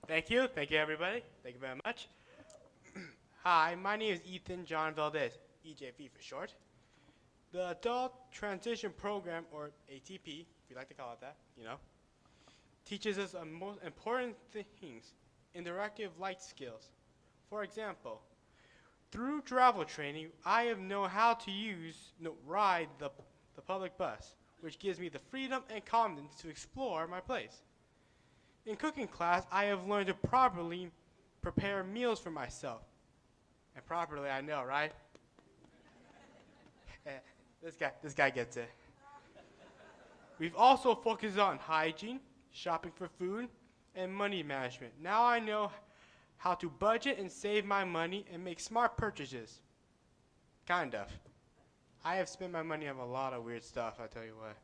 [SPEAKER 13] Thank you. Thank you, everybody. Thank you very much. Hi, my name is Ethan John Valdez, EJV for short. The Adult Transition Program, or ATP, if you like to call it that, teaches us the most important things, interactive life skills. For example, through travel training, I have known how to ride the public bus, which gives me the freedom and confidence to explore my place. In cooking class, I have learned to properly prepare meals for myself. And properly, I know, right? This guy gets it. We've also focused on hygiene, shopping for food, and money management. Now I know how to budget and save my money and make smart purchases. Kind of. I have spent my money on a lot of weird stuff, I tell you what.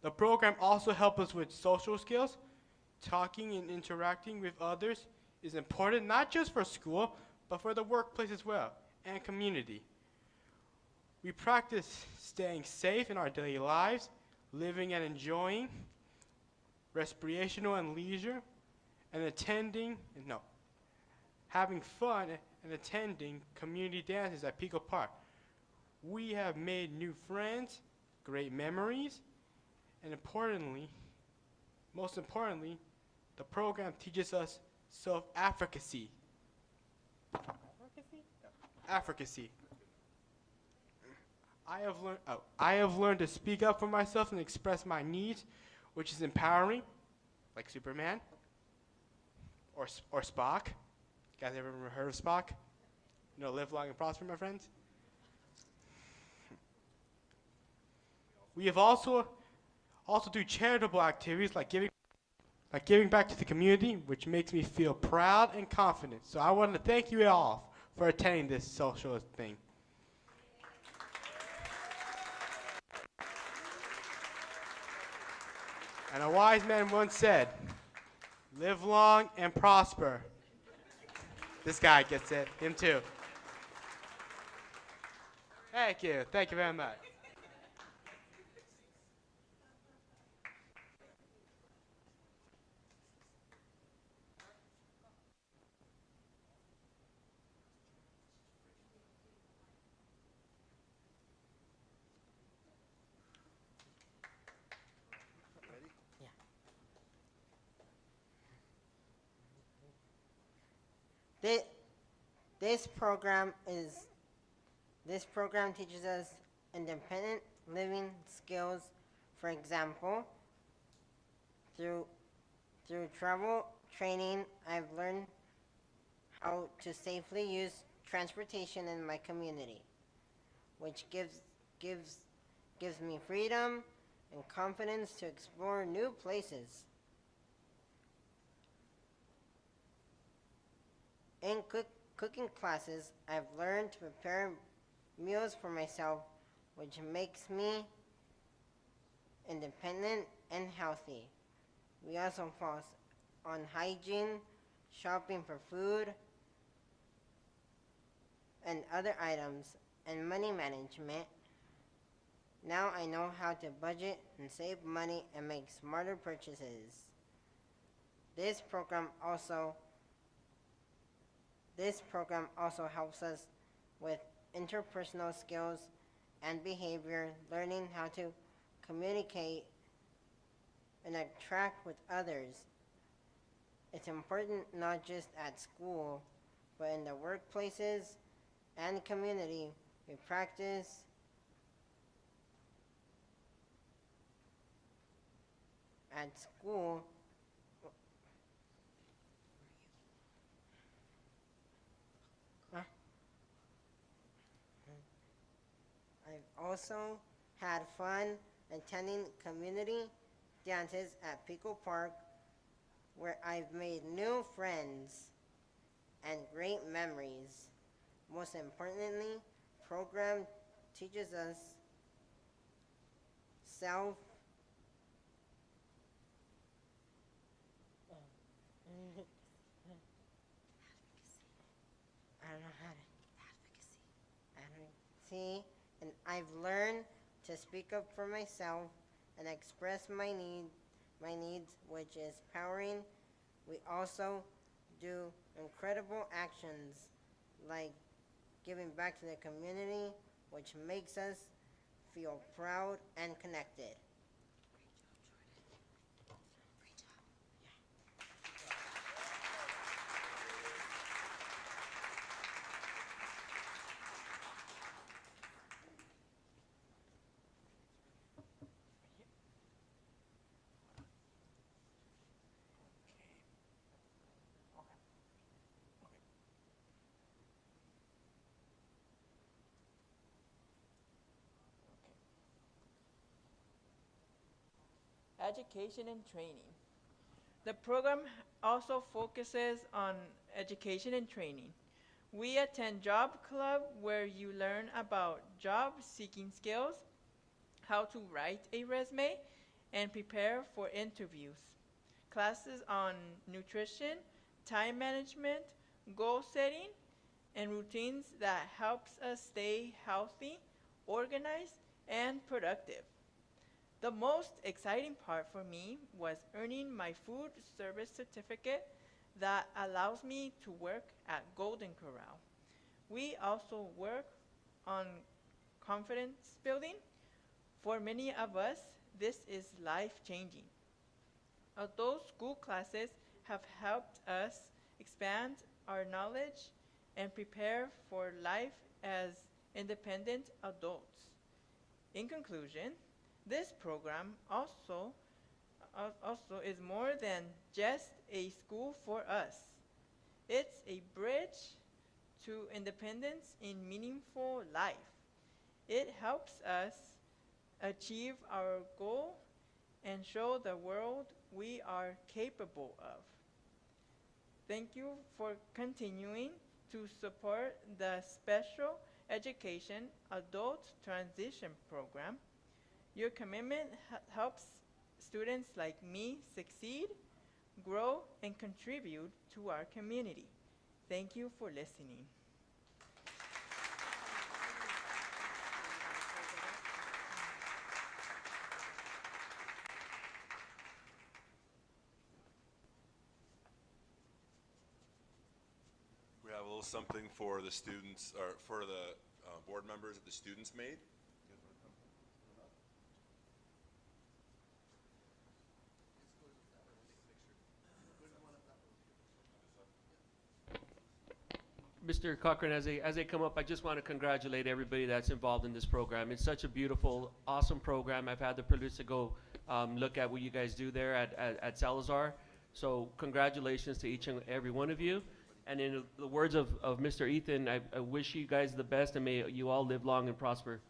[SPEAKER 13] The program also helps us with social skills. Talking and interacting with others is important not just for school, but for the workplace as well, and community. We practice staying safe in our daily lives, living and enjoying, recreational and leisure, and having fun and attending community dances at Pico Park. We have made new friends, great memories, and most importantly, the program teaches us self-advocacy. Advocacy. I have learned to speak up for myself and express my needs, which is empowering, like Superman or Spock. You guys ever heard of Spock? Live long and prosper, my friends. We have also do charitable activities like giving back to the community, which makes me feel proud and confident. So I want to thank you all for attending this social thing. And a wise man once said, live long and prosper. This guy gets it. Him too. Thank you. Thank you very much.
[SPEAKER 14] This program teaches us independent living skills. For example, through travel training, I've learned how to safely use transportation in my community, which gives me freedom and confidence to explore new places. In cooking classes, I've learned to prepare meals for myself, which makes me independent and healthy. We also focus on hygiene, shopping for food and other items, and money management. Now I know how to budget and save money and make smarter purchases. This program also helps us with interpersonal skills and behavior, learning how to communicate and interact with others. It's important not just at school, but in the workplaces and community. We practice at school. I've also had fun attending community dances at Pico Park, where I've made new friends and great memories. Most importantly, program teaches us self advocacy, and I've learned to speak up for myself and express my needs my needs, which is powering. We also do incredible actions like giving back to the community, which makes us feel proud and connected.
[SPEAKER 15] Education and training. The program also focuses on education and training. We attend Job Club where you learn about job seeking skills, how to write a resume, and prepare for interviews. Classes on nutrition, time management, goal setting, and routines that helps us stay healthy, organized, and productive. The most exciting part for me was earning my food service certificate that allows me to work at Golden Corral. We also work on confidence building. For many of us, this is life changing. Although school classes have helped us expand our knowledge and prepare for life as independent adults. In conclusion, this program also is more than just a school for us. It's a bridge to independence in meaningful life. It helps us achieve our goal and show the world we are capable of. Thank you for continuing to support the Special Education Adult Transition Program. Your commitment helps students like me succeed, grow, and contribute to our community. Thank you for listening.
[SPEAKER 16] We have a little something for the students, or for the board members that the students made.
[SPEAKER 1] Mr. Cochran, as they come up, I just want to congratulate everybody that's involved in this program. It's such a beautiful, awesome program. I've had the privilege to go look at what you guys do there at Salazar. So congratulations to each and every one of you. And in the words of Mr. Ethan, I wish you guys the best and may you all live long and prosper.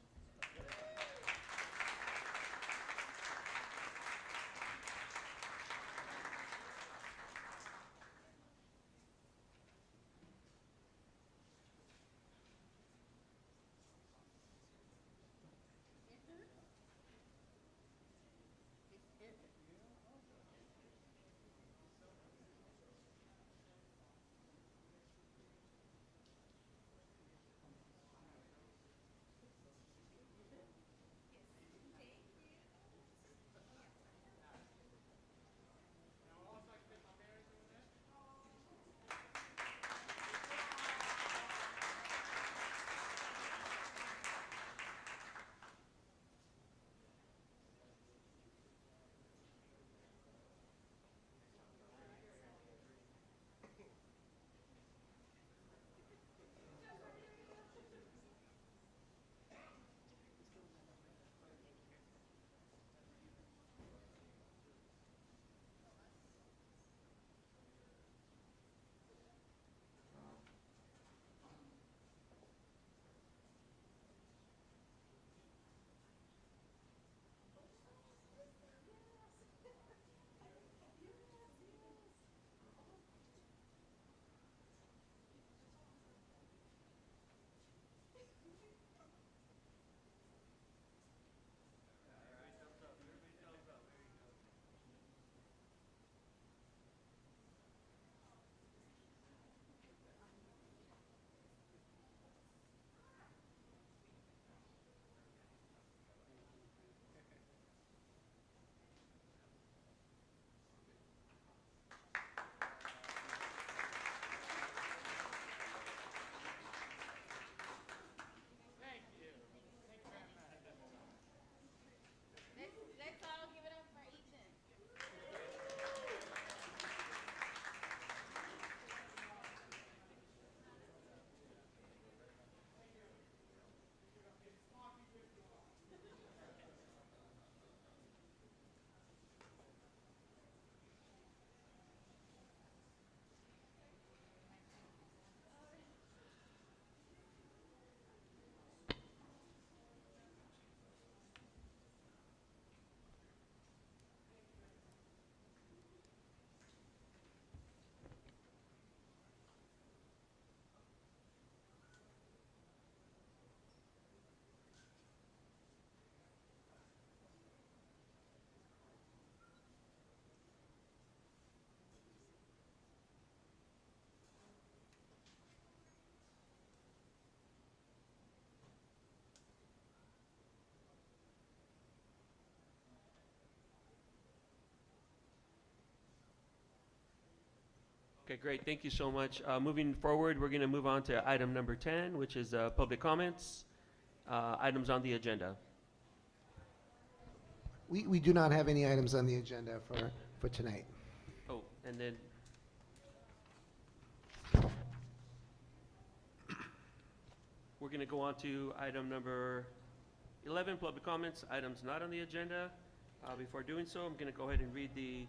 [SPEAKER 1] Okay, great. Thank you so much. Moving forward, we're going to move on to item number 10, which is public comments, items on the agenda.
[SPEAKER 2] We do not have any items on the agenda for tonight.
[SPEAKER 1] Oh, and then we're going to go on to item number 11, public comments, items not on the agenda. Before doing so, I'm going to go ahead and read the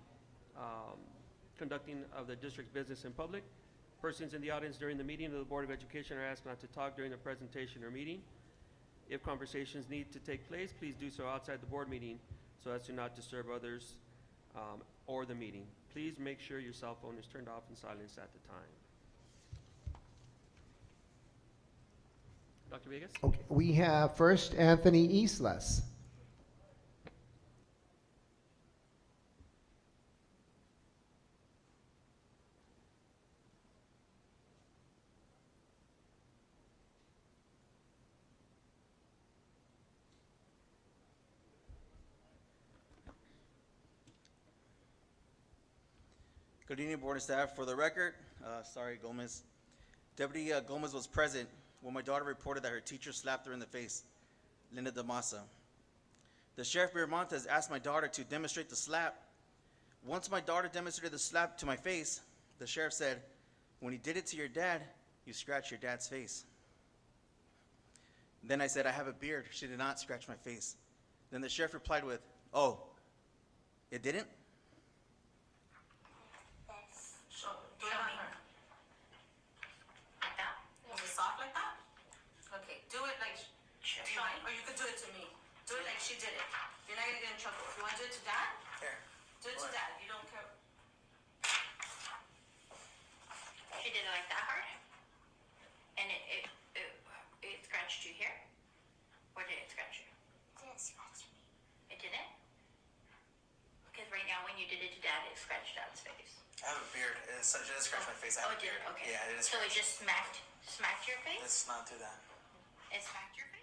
[SPEAKER 1] conducting of the district's business in public. Persons in the audience during the meeting of the Board of Education are asked not to talk during the presentation or meeting. If conversations need to take place, please do so outside the board meeting so as to not disturb others or the meeting. Please make sure your cell phone is turned off and silenced at the time. Dr. Vegas?
[SPEAKER 2] Okay, we have first Anthony Islas.
[SPEAKER 17] Good evening, board and staff. For the record, sorry, Gomez. Deputy Gomez was present when my daughter reported that her teacher slapped her in the face, Linda Damasa. The Sheriff Miramontes asked my daughter to demonstrate the slap. Once my daughter demonstrated the slap to my face, the sheriff said, "When he did it to your dad, you scratched your dad's face." Then I said, "I have a beard." She did not scratch my face. Then the sheriff replied with, "Oh, it didn't?"
[SPEAKER 18] So, do it on her. Like that? Was it soft like that? Okay, do it like try, or you could do it to me. Do it like she did it. You're not gonna get in trouble. If you want to do it to dad,
[SPEAKER 17] Here.
[SPEAKER 18] do it to dad. You don't care.
[SPEAKER 19] She did it like that hard? And it scratched you here? Or did it scratch you? It didn't scratch me. It didn't? Because right now when you did it to dad, it scratched dad's face.
[SPEAKER 17] I have a beard. It didn't scratch my face. I have
[SPEAKER 19] Oh,
[SPEAKER 17] a
[SPEAKER 19] it did
[SPEAKER 17] beard.
[SPEAKER 19] it? Okay.
[SPEAKER 17] Yeah, it didn't
[SPEAKER 19] So it
[SPEAKER 17] scratch.
[SPEAKER 19] just smacked your face?
[SPEAKER 17] Let's not do that.
[SPEAKER 19] It smacked your face?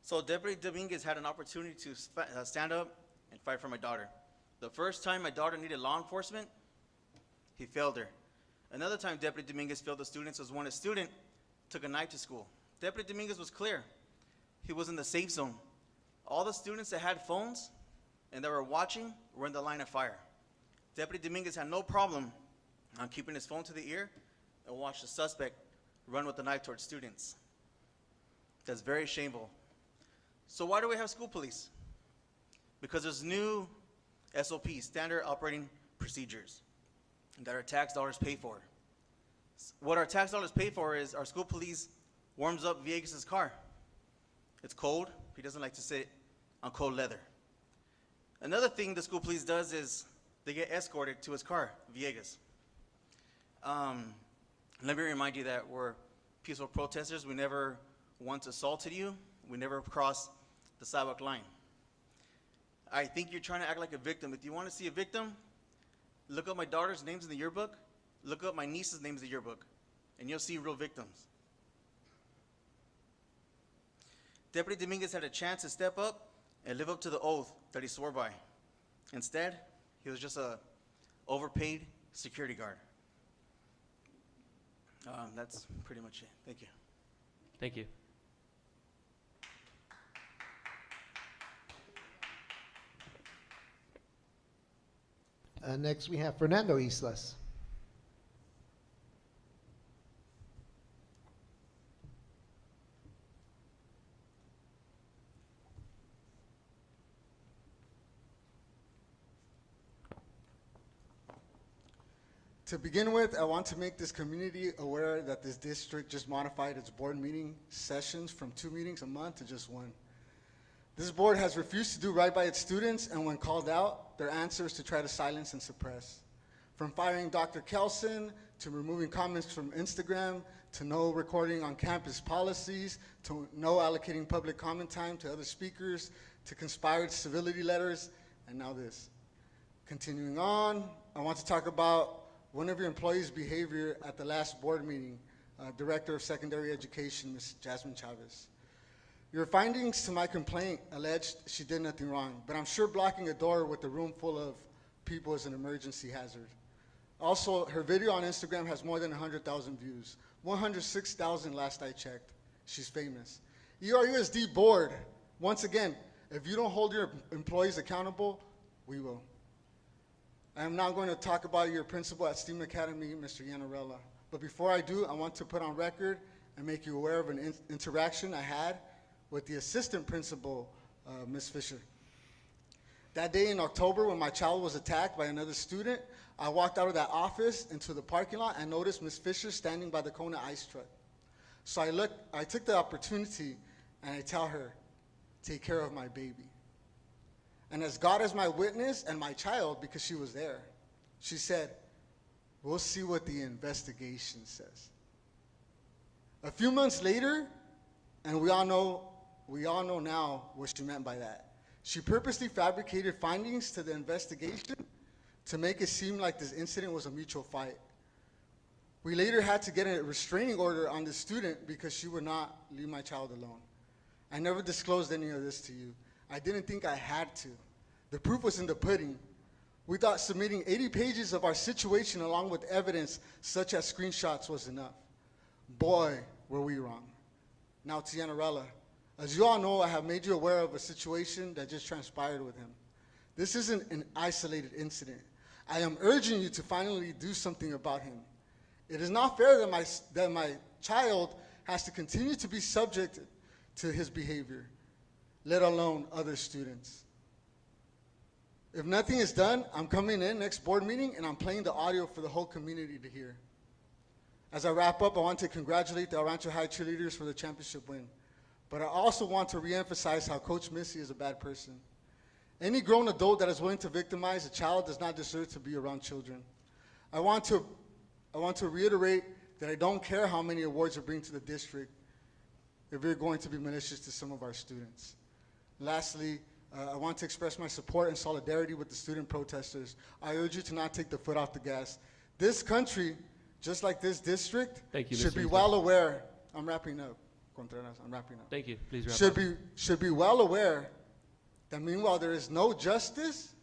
[SPEAKER 17] So Deputy Dominguez had an opportunity to stand up and fight for my daughter. The first time my daughter needed law enforcement, he failed her. Another time Deputy Dominguez failed the students was when a student took a knife to school. Deputy Dominguez was clear. He was in the safe zone. All the students that had phones and that were watching were in the line of fire. Deputy Dominguez had no problem on keeping his phone to the ear and watched the suspect run with the knife towards students. That's very shameful. So why do we have school police? Because there's new SOPs, standard operating procedures, that our tax dollars pay for. What our tax dollars pay for is our school police warms up Villegas' car. It's cold. He doesn't like to sit on cold leather. Another thing the school police does is they get escorted to his car, Villegas. Let me remind you that we're peaceful protesters. We never once assaulted you. We never crossed the sidewalk line. I think you're trying to act like a victim. If you want to see a victim, look up my daughter's names in the yearbook, look up my niece's names in the yearbook, and you'll see real victims. Deputy Dominguez had a chance to step up and live up to the oath that he swore by. Instead, he was just a overpaid security guard. That's pretty much it. Thank you.
[SPEAKER 1] Thank you.
[SPEAKER 2] Next, we have Fernando Islas.
[SPEAKER 20] To begin with, I want to make this community aware that this district just modified its board meeting sessions from 2 meetings a month to just 1. This board has refused to do right by its students, and when called out, their answer is to try to silence and suppress. From firing Dr. Kelson, to removing comments from Instagram, to no recording on campus policies, to no allocating public comment time to other speakers, to conspired civility letters, and now this. Continuing on, I want to talk about one of your employees' behavior at the last board meeting, Director of Secondary Education, Ms. Jasmine Chavez. Your findings to my complaint alleged she did nothing wrong, but I'm sure blocking a door with a room full of people is an emergency hazard. Also, her video on Instagram has more than 100,000 views. 106,000 last I checked. She's famous. ERUSD board, once again, if you don't hold your employees accountable, we will. I am now going to talk about your principal at STEAM Academy, Mr. Yanarella. But before I do, I want to put on record and make you aware of an interaction I had with the assistant principal, Ms. Fisher. That day in October when my child was attacked by another student, I walked out of that office into the parking lot and noticed Ms. Fisher standing by the Kona ice truck. So I took the opportunity and I tell her, take care of my baby. And as God is my witness and my child, because she was there, she said, we'll see what the investigation says. A few months later, and we all know now what she meant by that. She purposely fabricated findings to the investigation to make it seem like this incident was a mutual fight. We later had to get a restraining order on the student because she would not leave my child alone. I never disclosed any of this to you. I didn't think I had to. The proof was in the pudding. We thought submitting 80 pages of our situation along with evidence such as screenshots was enough. Boy, were we wrong. Now to Yanarella. As you all know, I have made you aware of a situation that just transpired with him. This isn't an isolated incident. I am urging you to finally do something about him. It is not fair that my child has to continue to be subject to his behavior, let alone other students. If nothing is done, I'm coming in next board meeting and I'm playing the audio for the whole community to hear. As I wrap up, I want to congratulate the El Rancho High cheerleaders for the championship win. But I also want to reemphasize how Coach Missy is a bad person. Any grown adult that is willing to victimize a child does not deserve to be around children. I want to reiterate that I don't care how many awards you bring to the district if you're going to be malicious to some of our students. Lastly, I want to express my support and solidarity with the student protesters. I urge you to not take the foot off the gas. This country, just like this district, should be well aware. I'm wrapping up, Contreras. I'm wrapping up.
[SPEAKER 1] Thank you. Please wrap up.
[SPEAKER 20] Should be well aware that meanwhile there is no justice,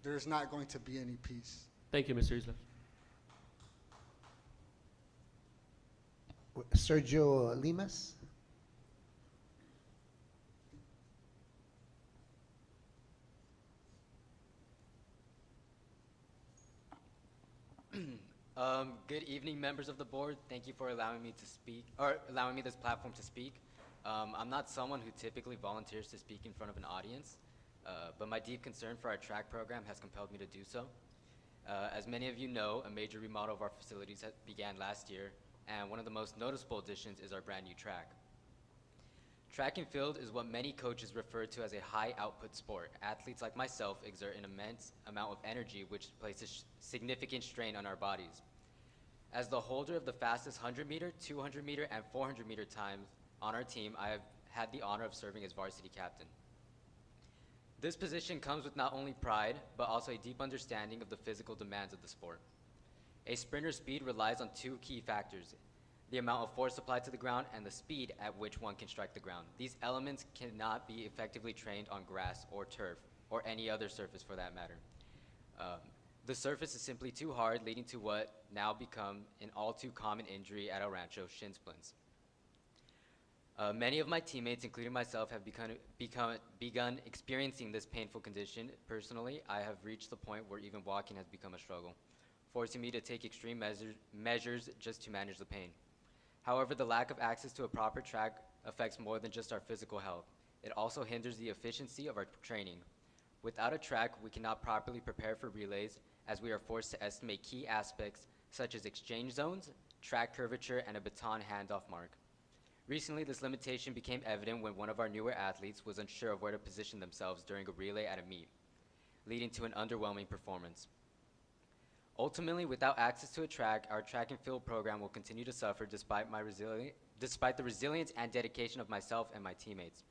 [SPEAKER 20] there is not going to be any peace.
[SPEAKER 1] Thank you, Mr. Isla.
[SPEAKER 2] Sergio Limas.
[SPEAKER 21] Good evening, members of the board. Thank you for allowing me to speak, or allowing me this platform to speak. I'm not someone who typically volunteers to speak in front of an audience, but my deep concern for our track program has compelled me to do so. As many of you know, a major remodel of our facilities began last year, and one of the most noticeable additions is our brand new track. Track and field is what many coaches refer to as a high-output sport. Athletes like myself exert an immense amount of energy, which places significant strain on our bodies. As the holder of the fastest 100-meter, 200-meter, and 400-meter times on our team, I have had the honor of serving as varsity captain. This position comes with not only pride, but also a deep understanding of the physical demands of the sport. A sprinter's speed relies on two key factors: the amount of force applied to the ground and the speed at which one can strike the ground. These elements cannot be effectively trained on grass or turf, or any other surface for that matter. The surface is simply too hard, leading to what now become an all too common injury at El Rancho, shin splints. Many of my teammates, including myself, have begun experiencing this painful condition. Personally, I have reached the point where even walking has become a struggle, forcing me to take extreme measures just to manage the pain. However, the lack of access to a proper track affects more than just our physical health. It also hinders the efficiency of our training. Without a track, we cannot properly prepare for relays, as we are forced to estimate key aspects such as exchange zones, track curvature, and a baton handoff mark. Recently, this limitation became evident when one of our newer athletes was unsure of where to position themselves during a relay at a meet, leading to an underwhelming performance. Ultimately, without access to a track, our track and field program will continue to suffer despite the resilience and dedication of myself and my teammates.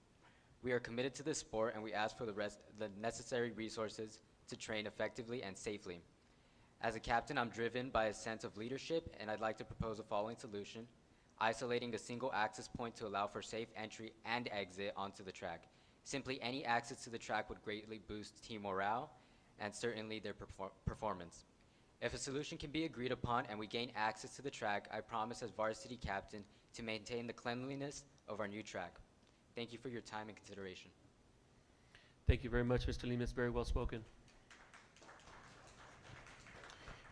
[SPEAKER 21] We are committed to this sport, and we ask for the necessary resources to train effectively and safely. As a captain, I'm driven by a sense of leadership, and I'd like to propose the following solution: isolating a single access point to allow for safe entry and exit onto the track. Simply any access to the track would greatly boost team morale and certainly their performance. If a solution can be agreed upon and we gain access to the track, I promise as varsity captain to maintain the cleanliness of our new track. Thank you for your time and consideration.
[SPEAKER 1] Thank you very much, Mr. Lima. It's very well spoken.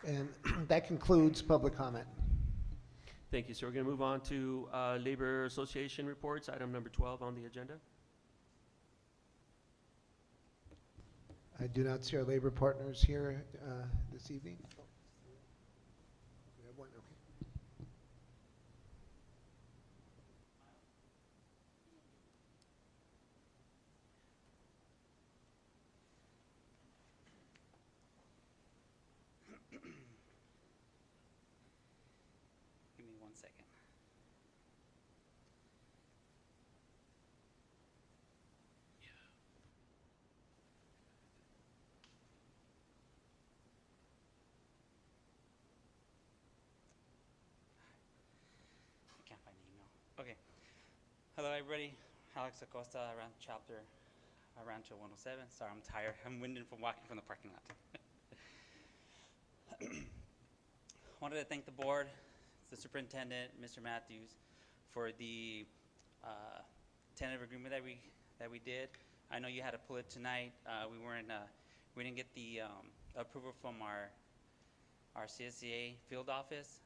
[SPEAKER 2] And that concludes public comment.
[SPEAKER 1] Thank you, sir. We're going to move on to Labor Association reports, item number 12 on the agenda.
[SPEAKER 2] I do not see our labor partners here this evening. We have one, okay.
[SPEAKER 5] Give me 1 second. I can't find the email. Okay. Hello, everybody. Alex Acosta, Rancho 107. Sorry, I'm tired. I'm winded from walking from the parking lot. Wanted to thank the board, the superintendent, Mr. Matthews, for the tentative agreement that we did. I know you had to pull it tonight. We didn't get the approval from our CSCA field office.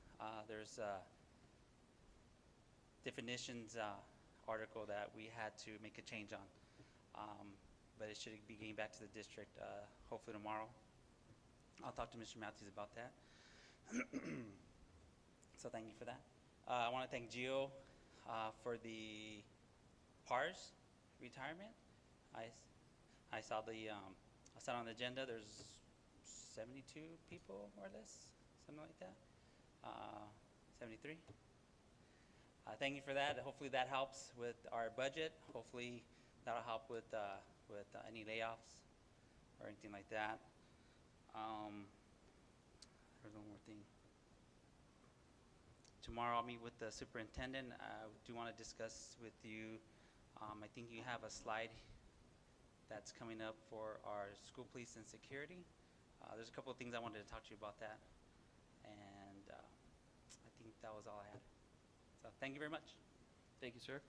[SPEAKER 5] There's a definitions article that we had to make a change on, but it should be getting back to the district hopefully tomorrow. I'll talk to Mr. Matthews about that. So thank you for that. I want to thank Gio for the PARS retirement. I saw on the agenda. There's 72 people or less, something like that. 73. Thank you for that. Hopefully that helps with our budget. Hopefully that'll help with any layoffs or anything like that. There's one more thing. Tomorrow I'll meet with the superintendent. I do want to discuss with you, I think you have a slide that's coming up for our school police and security. There's a couple of things I wanted to talk to you about that. And I think that was all I had. So thank you very much.
[SPEAKER 1] Thank you, sir.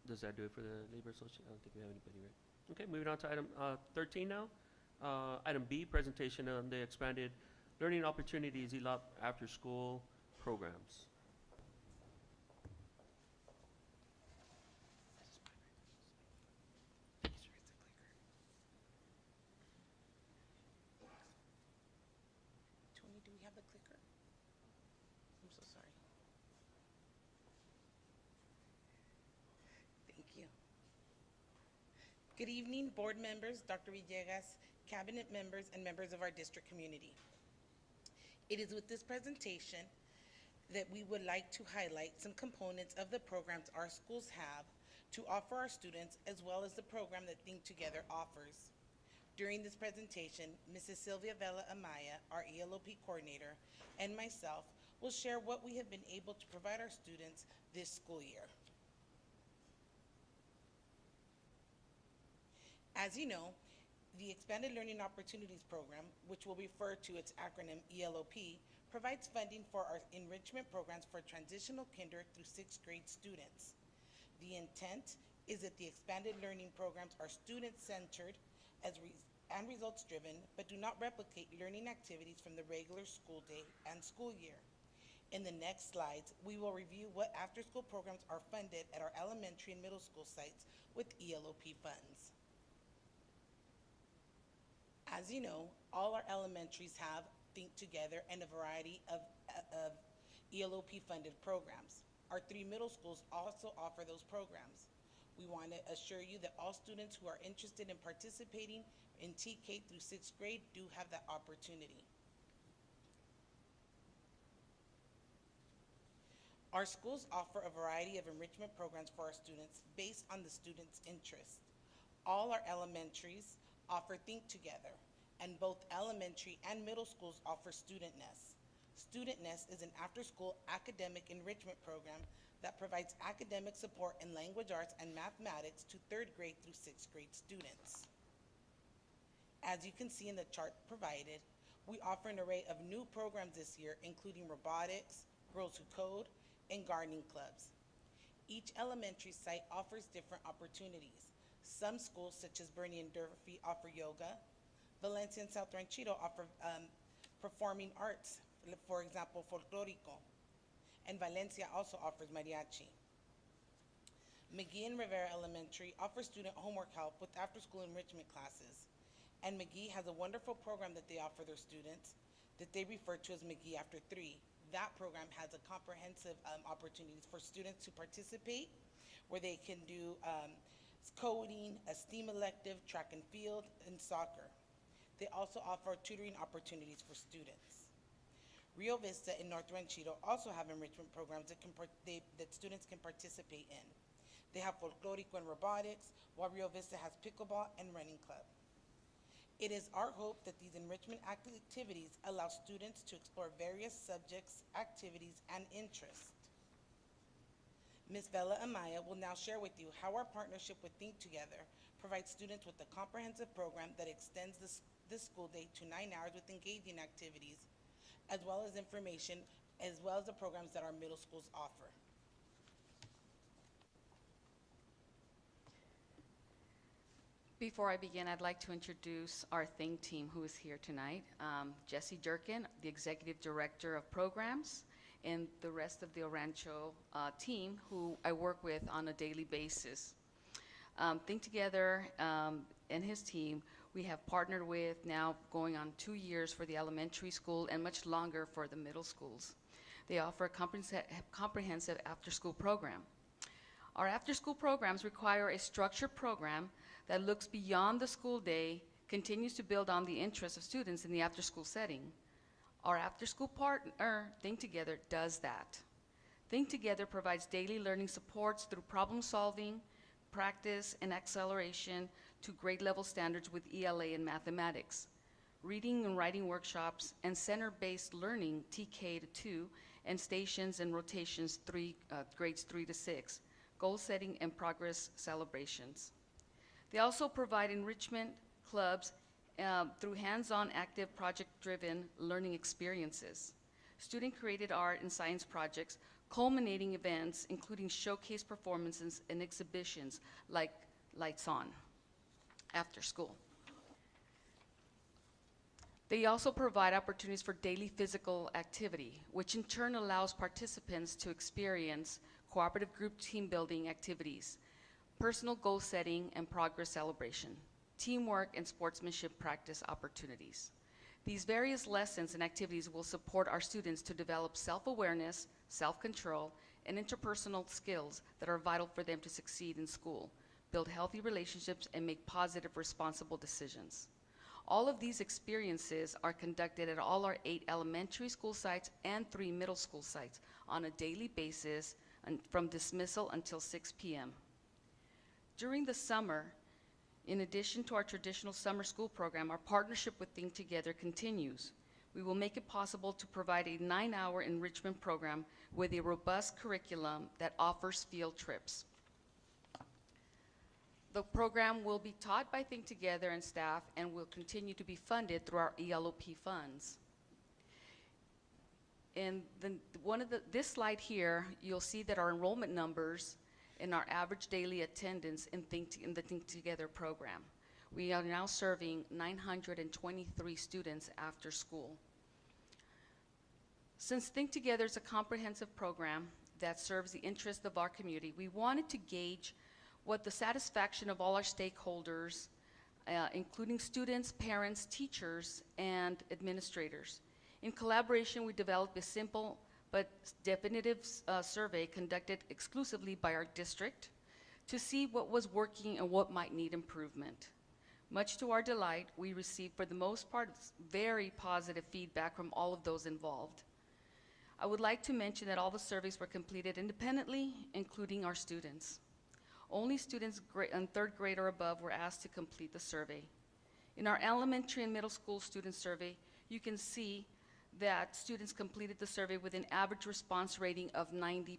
[SPEAKER 1] Does that do it for the Labor Association? I don't think we have anybody, right? Okay, moving on to item 13 now. Item B, presentation on the expanded learning opportunities ELOP after school programs.
[SPEAKER 22] Tony, do we have the clicker? I'm so sorry. Thank you. Good evening, board members, Dr. Villegas, cabinet members, and members of our district community. It is with this presentation that we would like to highlight some components of the programs our schools have to offer our students, as well as the program that Think Together offers. During this presentation, Mrs. Sylvia Vela Amaya, our ELOP coordinator, and myself will share what we have been able to provide our students this school year. As you know, the Expanded Learning Opportunities Program, which will refer to its acronym ELOP, provides funding for our enrichment programs for transitional kinder through 6th grade students. The intent is that the expanded learning programs are student-centered and results-driven, but do not replicate learning activities from the regular school day and school year. In the next slides, we will review what after-school programs are funded at our elementary and middle school sites with ELOP funds. As you know, all our elementaries have Think Together and a variety of ELOP-funded programs. Our 3 middle schools also offer those programs. We want to assure you that all students who are interested in participating in TK through 6th grade do have that opportunity. Our schools offer a variety of enrichment programs for our students based on the students' interests. All our elementaries offer Think Together, and both elementary and middle schools offer Student Nest. Student Nest is an after-school academic enrichment program that provides academic support in language arts and mathematics to 3rd grade through 6th grade students. As you can see in the chart provided, we offer an array of new programs this year, including robotics, Girls Who Code, and gardening clubs. Each elementary site offers different opportunities. Some schools, such as Bernie and Durfee, offer yoga. Valencia and South Ranchito offer performing arts, for example, folclorico. And Valencia also offers mariachi. McGee and Rivera Elementary offers student homework help with after-school enrichment classes. And McGee has a wonderful program that they offer their students that they refer to as McGee After 3. That program has a comprehensive opportunities for students to participate, where they can do coding, a STEAM elective, track and field, and soccer. They also offer tutoring opportunities for students. Rio Vista and North Ranchito also have enrichment programs that students can participate in. They have folclorico and robotics, while Rio Vista has pickleball and running club. It is our hope that these enrichment activities allow students to explore various subjects, activities, and interests. Ms. Bella Amaya will now share with you how our partnership with Think Together provides students with a comprehensive program that extends this school day to 9 hours with engaging activities, as well as information, as well as the programs that our middle schools offer.
[SPEAKER 3] Before I begin, I'd like to introduce our Think team who is here tonight. Jesse Durkin, the Executive Director of Programs, and the rest of the Orancho team who I work with on a daily basis. Think Together and his team, we have partnered with now going on 2 years for the elementary school and much longer for the middle schools. They offer a comprehensive after-school program. Our after-school programs require a structured program that looks beyond the school day, continues to build on the interests of students in the after-school setting. Our after-school partner, Think Together, does that. Think Together provides daily learning supports through problem solving, practice, and acceleration to grade level standards with ELA and mathematics, reading and writing workshops, and center-based learning, TK to 2, and stations and rotations, grades 3 to 6, goal setting and progress celebrations. They also provide enrichment clubs through hands-on active project-driven learning experiences, student-created art and science projects, culminating events including showcase performances and exhibitions like Lights On after school. They also provide opportunities for daily physical activity, which in turn allows participants to experience cooperative group team building activities, personal goal setting and progress celebration, teamwork and sportsmanship practice opportunities. These various lessons and activities will support our students to develop self-awareness, self-control, and interpersonal skills that are vital for them to succeed in school, build healthy relationships, and make positive, responsible decisions. All of these experiences are conducted at all our 8 elementary school sites and 3 middle school sites on a daily basis from dismissal until 6 p.m. During the summer, in addition to our traditional summer school program, our partnership with Think Together continues. We will make it possible to provide a 9-hour enrichment program with a robust curriculum that offers field trips. The program will be taught by Think Together and staff and will continue to be funded through our ELOP funds. And this slide here, you'll see that our enrollment numbers and our average daily attendance in the Think Together program. We are now serving 923 students after school. Since Think Together is a comprehensive program that serves the interests of our community, we wanted to gauge what the satisfaction of all our stakeholders, including students, parents, teachers, and administrators. In collaboration, we developed a simple but definitive survey conducted exclusively by our district to see what was working and what might need improvement. Much to our delight, we received, for the most part, very positive feedback from all of those involved. I would like to mention that all the surveys were completed independently, including our students. Only students in 3rd grade or above were asked to complete the survey. In our elementary and middle school student survey, you can see that students completed the survey with an average response rating of 90%.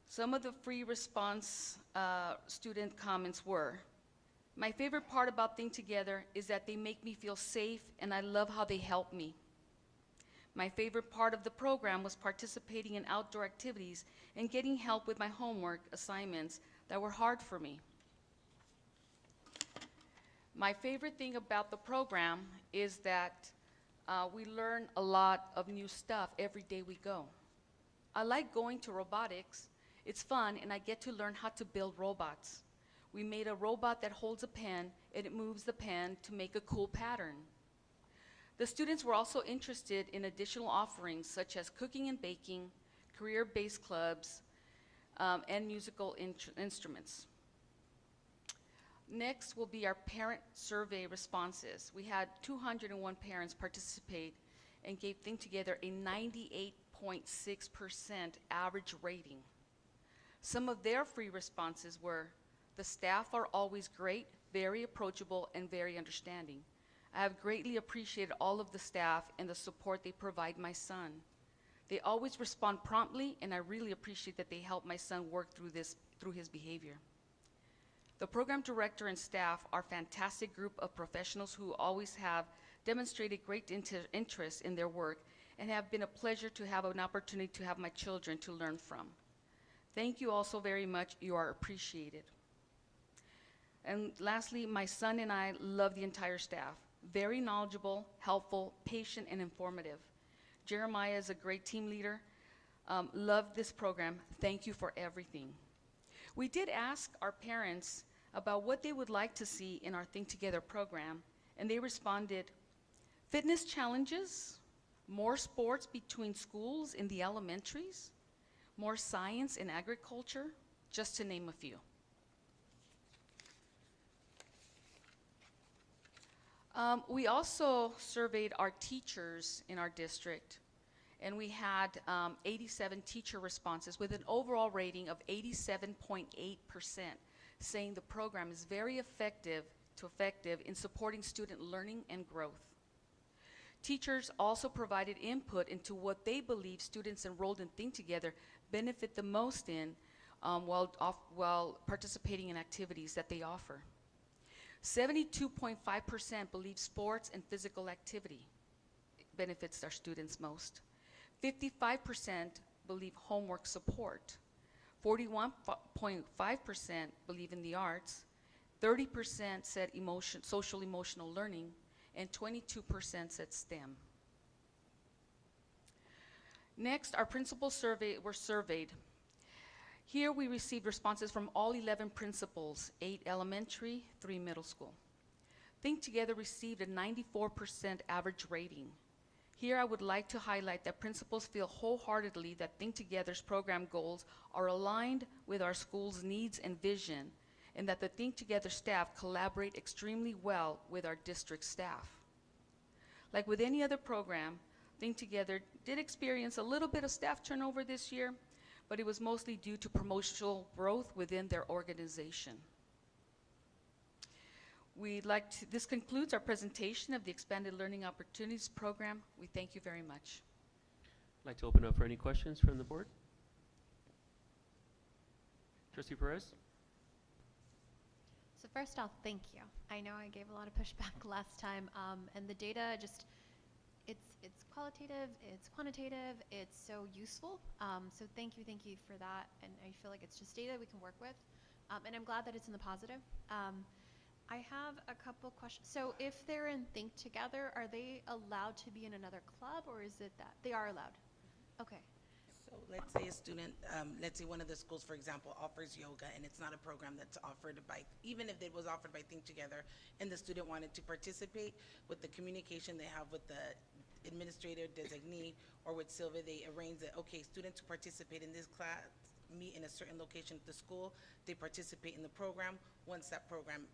[SPEAKER 3] Some of the free response student comments were, my favorite part about Think Together is that they make me feel safe and I love how they help me. My favorite part of the program was participating in outdoor activities and getting help with my homework assignments that were hard for me. My favorite thing about the program is that we learn a lot of new stuff every day we go. I like going to robotics. It's fun and I get to learn how to build robots. We made a robot that holds a pen and it moves the pen to make a cool pattern. The students were also interested in additional offerings such as cooking and baking, career-based clubs, and musical instruments. Next will be our parent survey responses. We had 201 parents participate and gave Think Together a 98.6% average rating. Some of their free responses were, the staff are always great, very approachable, and very understanding. I have greatly appreciated all of the staff and the support they provide my son. They always respond promptly, and I really appreciate that they help my son work through his behavior. The program director and staff are a fantastic group of professionals who always have demonstrated great interest in their work and have been a pleasure to have an opportunity to have my children to learn from. Thank you all so very much. You are appreciated. And lastly, my son and I love the entire staff. Very knowledgeable, helpful, patient, and informative. Jeremiah is a great team leader. Love this program. Thank you for everything. We did ask our parents about what they would like to see in our Think Together program, and they responded, fitness challenges, more sports between schools in the elementaries, more science and agriculture, just to name a few. We also surveyed our teachers in our district, and we had 87 teacher responses with an overall rating of 87.8%, saying the program is very effective in supporting student learning and growth. Teachers also provided input into what they believe students enrolled in Think Together benefit the most in while participating in activities that they offer. 72.5% believe sports and physical activity benefits our students most. 55% believe homework support. 41.5% believe in the arts. 30% said social emotional learning, and 22% said STEM. Next, our principals were surveyed. Here we received responses from all 11 principals, 8 elementary, 3 middle school. Think Together received a 94% average rating. Here I would like to highlight that principals feel wholeheartedly that Think Together's program goals are aligned with our school's needs and vision, and that the Think Together staff collaborate extremely well with our district staff. Like with any other program, Think Together did experience a little bit of staff turnover this year, but it was mostly due to promotional growth within their organization. This concludes our presentation of the Expanded Learning Opportunities Program. We thank you very much.
[SPEAKER 1] I'd like to open up for any questions from the board. Trustee Perez?
[SPEAKER 4] So first off, thank you. I know I gave a lot of pushback last time, and the data just, it's qualitative, it's quantitative, it's so useful. So thank you for that. And I feel like it's just data we can work with. And I'm glad that it's in the positive. I have a couple questions. So if they're in Think Together, are they allowed to be in another club, or is it that they are allowed? Okay.
[SPEAKER 22] So let's say a student, let's say one of the schools, for example, offers yoga, and it's not a program that's offered by, even if it was offered by Think Together, and the student wanted to participate, with the communication they have with the administrator designee or with Sylvia, they arrange that, okay, students who participate in this class meet in a certain location at the school, they participate in the program. Once that program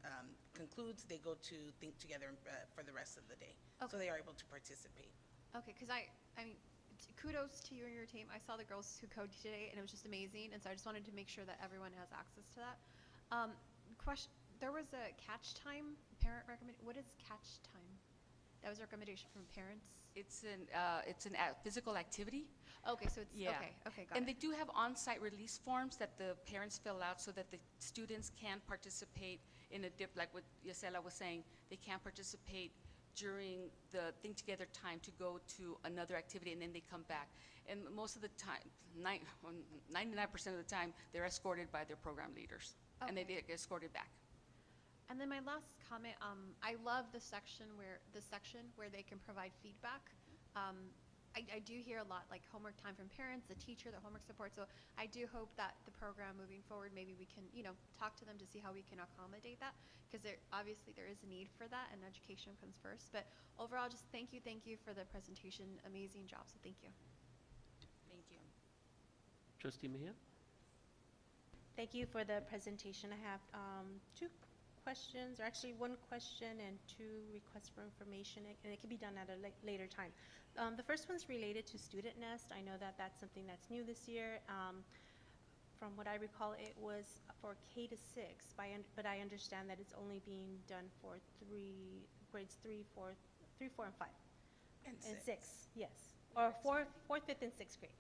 [SPEAKER 22] concludes, they go to Think Together for the rest of the day.
[SPEAKER 4] Okay.
[SPEAKER 22] So they are able to participate.
[SPEAKER 4] Okay, because I mean, kudos to you and your team. I saw the girls who coded today, and it was just amazing. And so I just wanted to make sure that everyone has access to that. Question: there was a catch time parent recommend. What is catch time? That was a recommendation from parents?
[SPEAKER 3] It's an physical activity.
[SPEAKER 4] Okay, so it's,
[SPEAKER 3] Yeah.
[SPEAKER 4] okay, got
[SPEAKER 3] And
[SPEAKER 4] it.
[SPEAKER 3] they do have on-site release forms that the parents fill out so that the students can participate in a like what Yasela was saying, they can participate during the Think Together time to go to another activity, and then they come back. And most of the time, 99% of the time, they're escorted by their program leaders, and they
[SPEAKER 4] Okay.
[SPEAKER 3] get escorted back.
[SPEAKER 4] And then my last comment, I love the section where they can provide feedback. I do hear a lot, like homework time from parents, the teacher, the homework support. So I do hope that the program moving forward, maybe we can, talk to them to see how we can accommodate that, because obviously there is a need for that, and education comes first. But overall, just thank you for the presentation. Amazing job. So thank you.
[SPEAKER 3] Thank you.
[SPEAKER 1] Trustee Mejia?
[SPEAKER 6] Thank you for the presentation. I have two questions, or actually one question and two requests for information, and it can be done at a later time. The first one's related to Student Nest. I know that that's something that's new this year. From what I recall, it was for K to 6, but I understand that it's only being done for grades 3, 4, and 5.
[SPEAKER 22] And
[SPEAKER 6] six, yes. Or fourth, fifth, and sixth grade.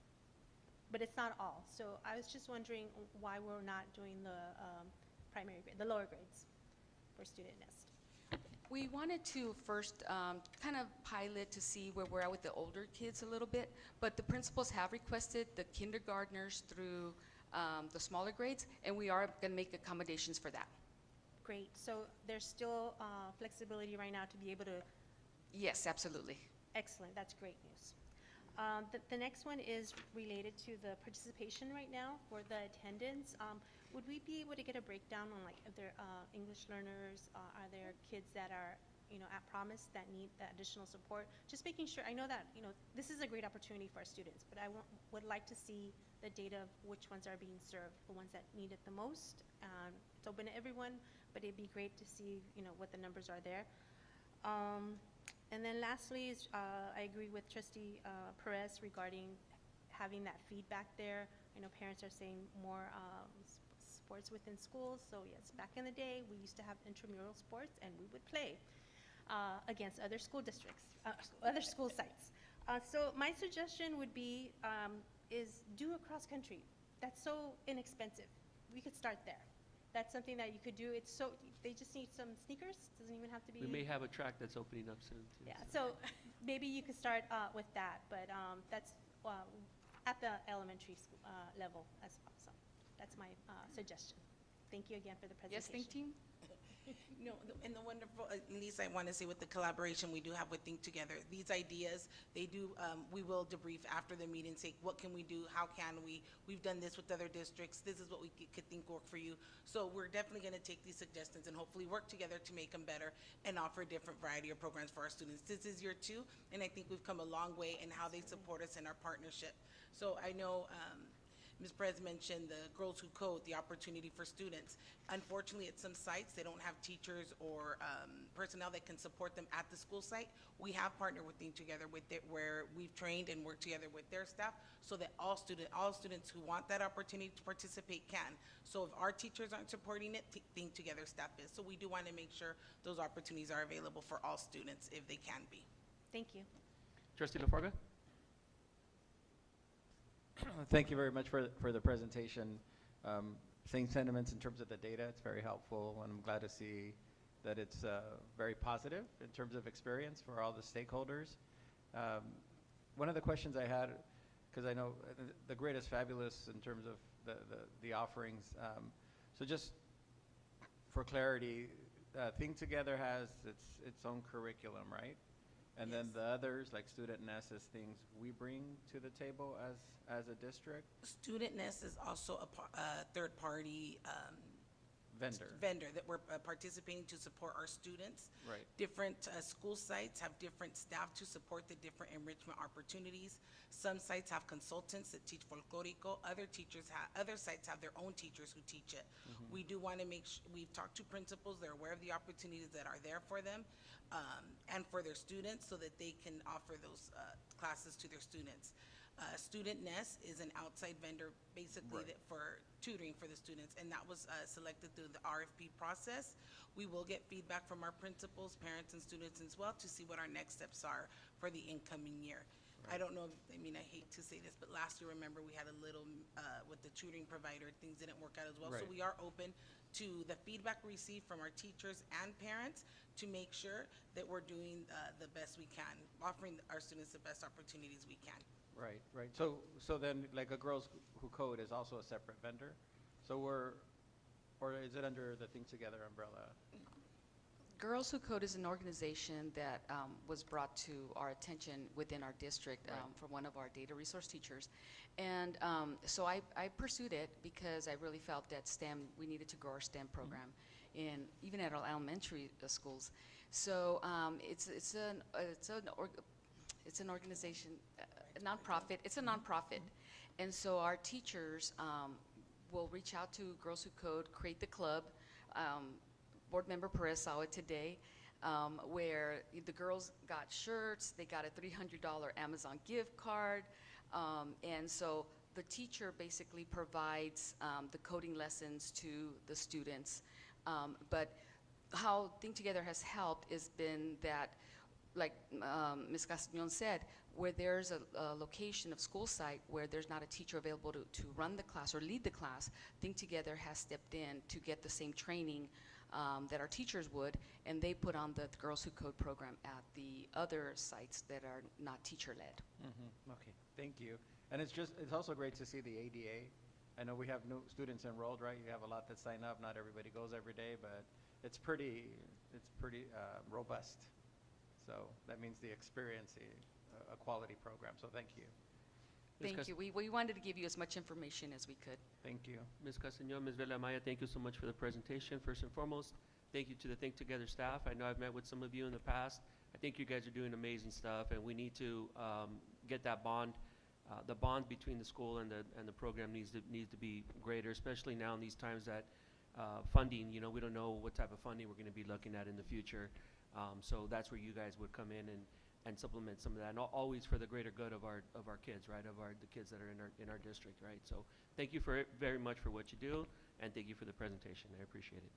[SPEAKER 6] But it's not all. So I was just wondering why we're not doing the primary grade, the lower grades for Student Nest.
[SPEAKER 3] We wanted to first kind of pilot to see where we're at with the older kids a little bit, but the principals have requested the kindergartners through the smaller grades, and we are going to make accommodations for that.
[SPEAKER 6] Great. So there's still flexibility right now to be able to.
[SPEAKER 3] Yes, absolutely.
[SPEAKER 6] Excellent. That's great news. The next one is related to the participation right now for the attendance. Would we be able to get a breakdown on, like, if there are English learners, are there kids that are, at Promise that need that additional support? Just making sure, I know that, this is a great opportunity for our students, but I would like to see the data of which ones are being served, the ones that need it the most. It's open to everyone, but it'd be great to see, what the numbers are there. And then lastly is, I agree with Trustee Perez regarding having that feedback there. I know parents are saying more sports within schools. So yes, back in the day, we used to have intramural sports, and we would play against other school districts, other school sites. So my suggestion would be is do a cross country. That's so inexpensive. We could start there. That's something that you could do. It's so, they just need some sneakers. Doesn't even have to be.
[SPEAKER 1] We may have a track that's opening up soon, too.
[SPEAKER 6] Yeah, so maybe you could start with that, but that's at the elementary school level as well. So that's my suggestion. Thank you again for the
[SPEAKER 3] Yes,
[SPEAKER 6] presentation.
[SPEAKER 3] Think Team?
[SPEAKER 22] No, and the wonderful, at least I want to say with the collaboration we do have with Think Together, these ideas, they do, we will debrief after the meeting, say, what can we do, how can we, we've done this with other districts, this is what we could think work for you. So we're definitely going to take these suggestions and hopefully work together to make them better and offer a different variety of programs for our students. This is year 2, and I think we've come a long way in how they support us in our partnership. So I know, Ms. Perez mentioned the Girls Who Code, the opportunity for students. Unfortunately, at some sites, they don't have teachers or personnel that can support them at the school site. We have partnered with Think Together with it, where we've trained and worked together with their staff so that all students who want that opportunity to participate can. So if our teachers aren't supporting it, Think Together staff is. So we do want to make sure those opportunities are available for all students if they can be.
[SPEAKER 6] Thank you.
[SPEAKER 1] Trustee LaForga?
[SPEAKER 7] Thank you very much for the presentation. Same sentiments in terms of the data. It's very helpful, and I'm glad to see that it's very positive in terms of experience for all the stakeholders. One of the questions I had, because I know the grid is fabulous in terms of the offerings. So just for clarity, Think Together has its own curriculum, right? And then the others, like Student Nest, is things we bring to the table as a district?
[SPEAKER 22] Student Nest is also a third-party
[SPEAKER 7] vendor
[SPEAKER 22] that we're participating to support our students.
[SPEAKER 7] Right.
[SPEAKER 22] Different school sites have different staff to support the different enrichment opportunities. Some sites have consultants that teach folklorico. Other sites have their own teachers who teach it. We do want to make sure, we've talked to principals, they're aware of the opportunities that are there for them and for their students so that they can offer those classes to their students. Student Nest is an outside vendor, basically,
[SPEAKER 7] Right.
[SPEAKER 22] for tutoring for the students, and that was selected through the RFP process. We will get feedback from our principals, parents, and students as well to see what our next steps are for the incoming year. I don't know, I mean, I hate to say this, but last year, remember, we had a little, with the tutoring provider, things didn't work out as well. So
[SPEAKER 7] Right.
[SPEAKER 22] we are open to the feedback we receive from our teachers and parents to make sure that we're doing the best we can, offering our students the best opportunities we can.
[SPEAKER 7] Right, right. So then, like, a Girls Who Code is also a separate vendor? So or is it under the Think Together umbrella?
[SPEAKER 3] Girls Who Code is an organization that was brought to our attention within our district
[SPEAKER 7] Right.
[SPEAKER 3] from one of our data resource teachers. And so I pursued it because I really felt that STEM, we needed to grow our STEM program even at our elementary schools. So it's an organization, a nonprofit. It's a nonprofit. And so our teachers will reach out to Girls Who Code, create the club. Board Member Perez saw it today, where the girls got shirts, they got a $300 Amazon gift card, and so the teacher basically provides the coding lessons to the students. But how Think Together has helped has been that, like Ms. Castañon said, where there's a location of school site where there's not a teacher available to run the class or lead the class, Think Together has stepped in to get the same training that our teachers would, and they put on the Girls Who Code program at the other sites that are not teacher-led.
[SPEAKER 7] Okay, thank you. And it's also great to see the ADA. I know we have new students enrolled, right? You have a lot that sign up. Not everybody goes every day, but it's pretty robust. So that means the experience, a quality program. So thank you.
[SPEAKER 3] Thank you. We wanted to give you as much information as we could.
[SPEAKER 7] Thank you.
[SPEAKER 1] Ms. Castañon, Ms. Villamaya, thank you so much for the presentation, first and foremost. Thank you to the Think Together staff. I know I've met with some of you in the past. I think you guys are doing amazing stuff, and we need to get that bond. The bond between the school and the program needs to be greater, especially now in these times that funding, we don't know what type of funding we're going to be looking at in the future. So that's where you guys would come in and supplement some of that, and always for the greater good of our kids, right? The kids that are in our district, right? So thank you very much for what you do, and thank you for the presentation. I appreciate it.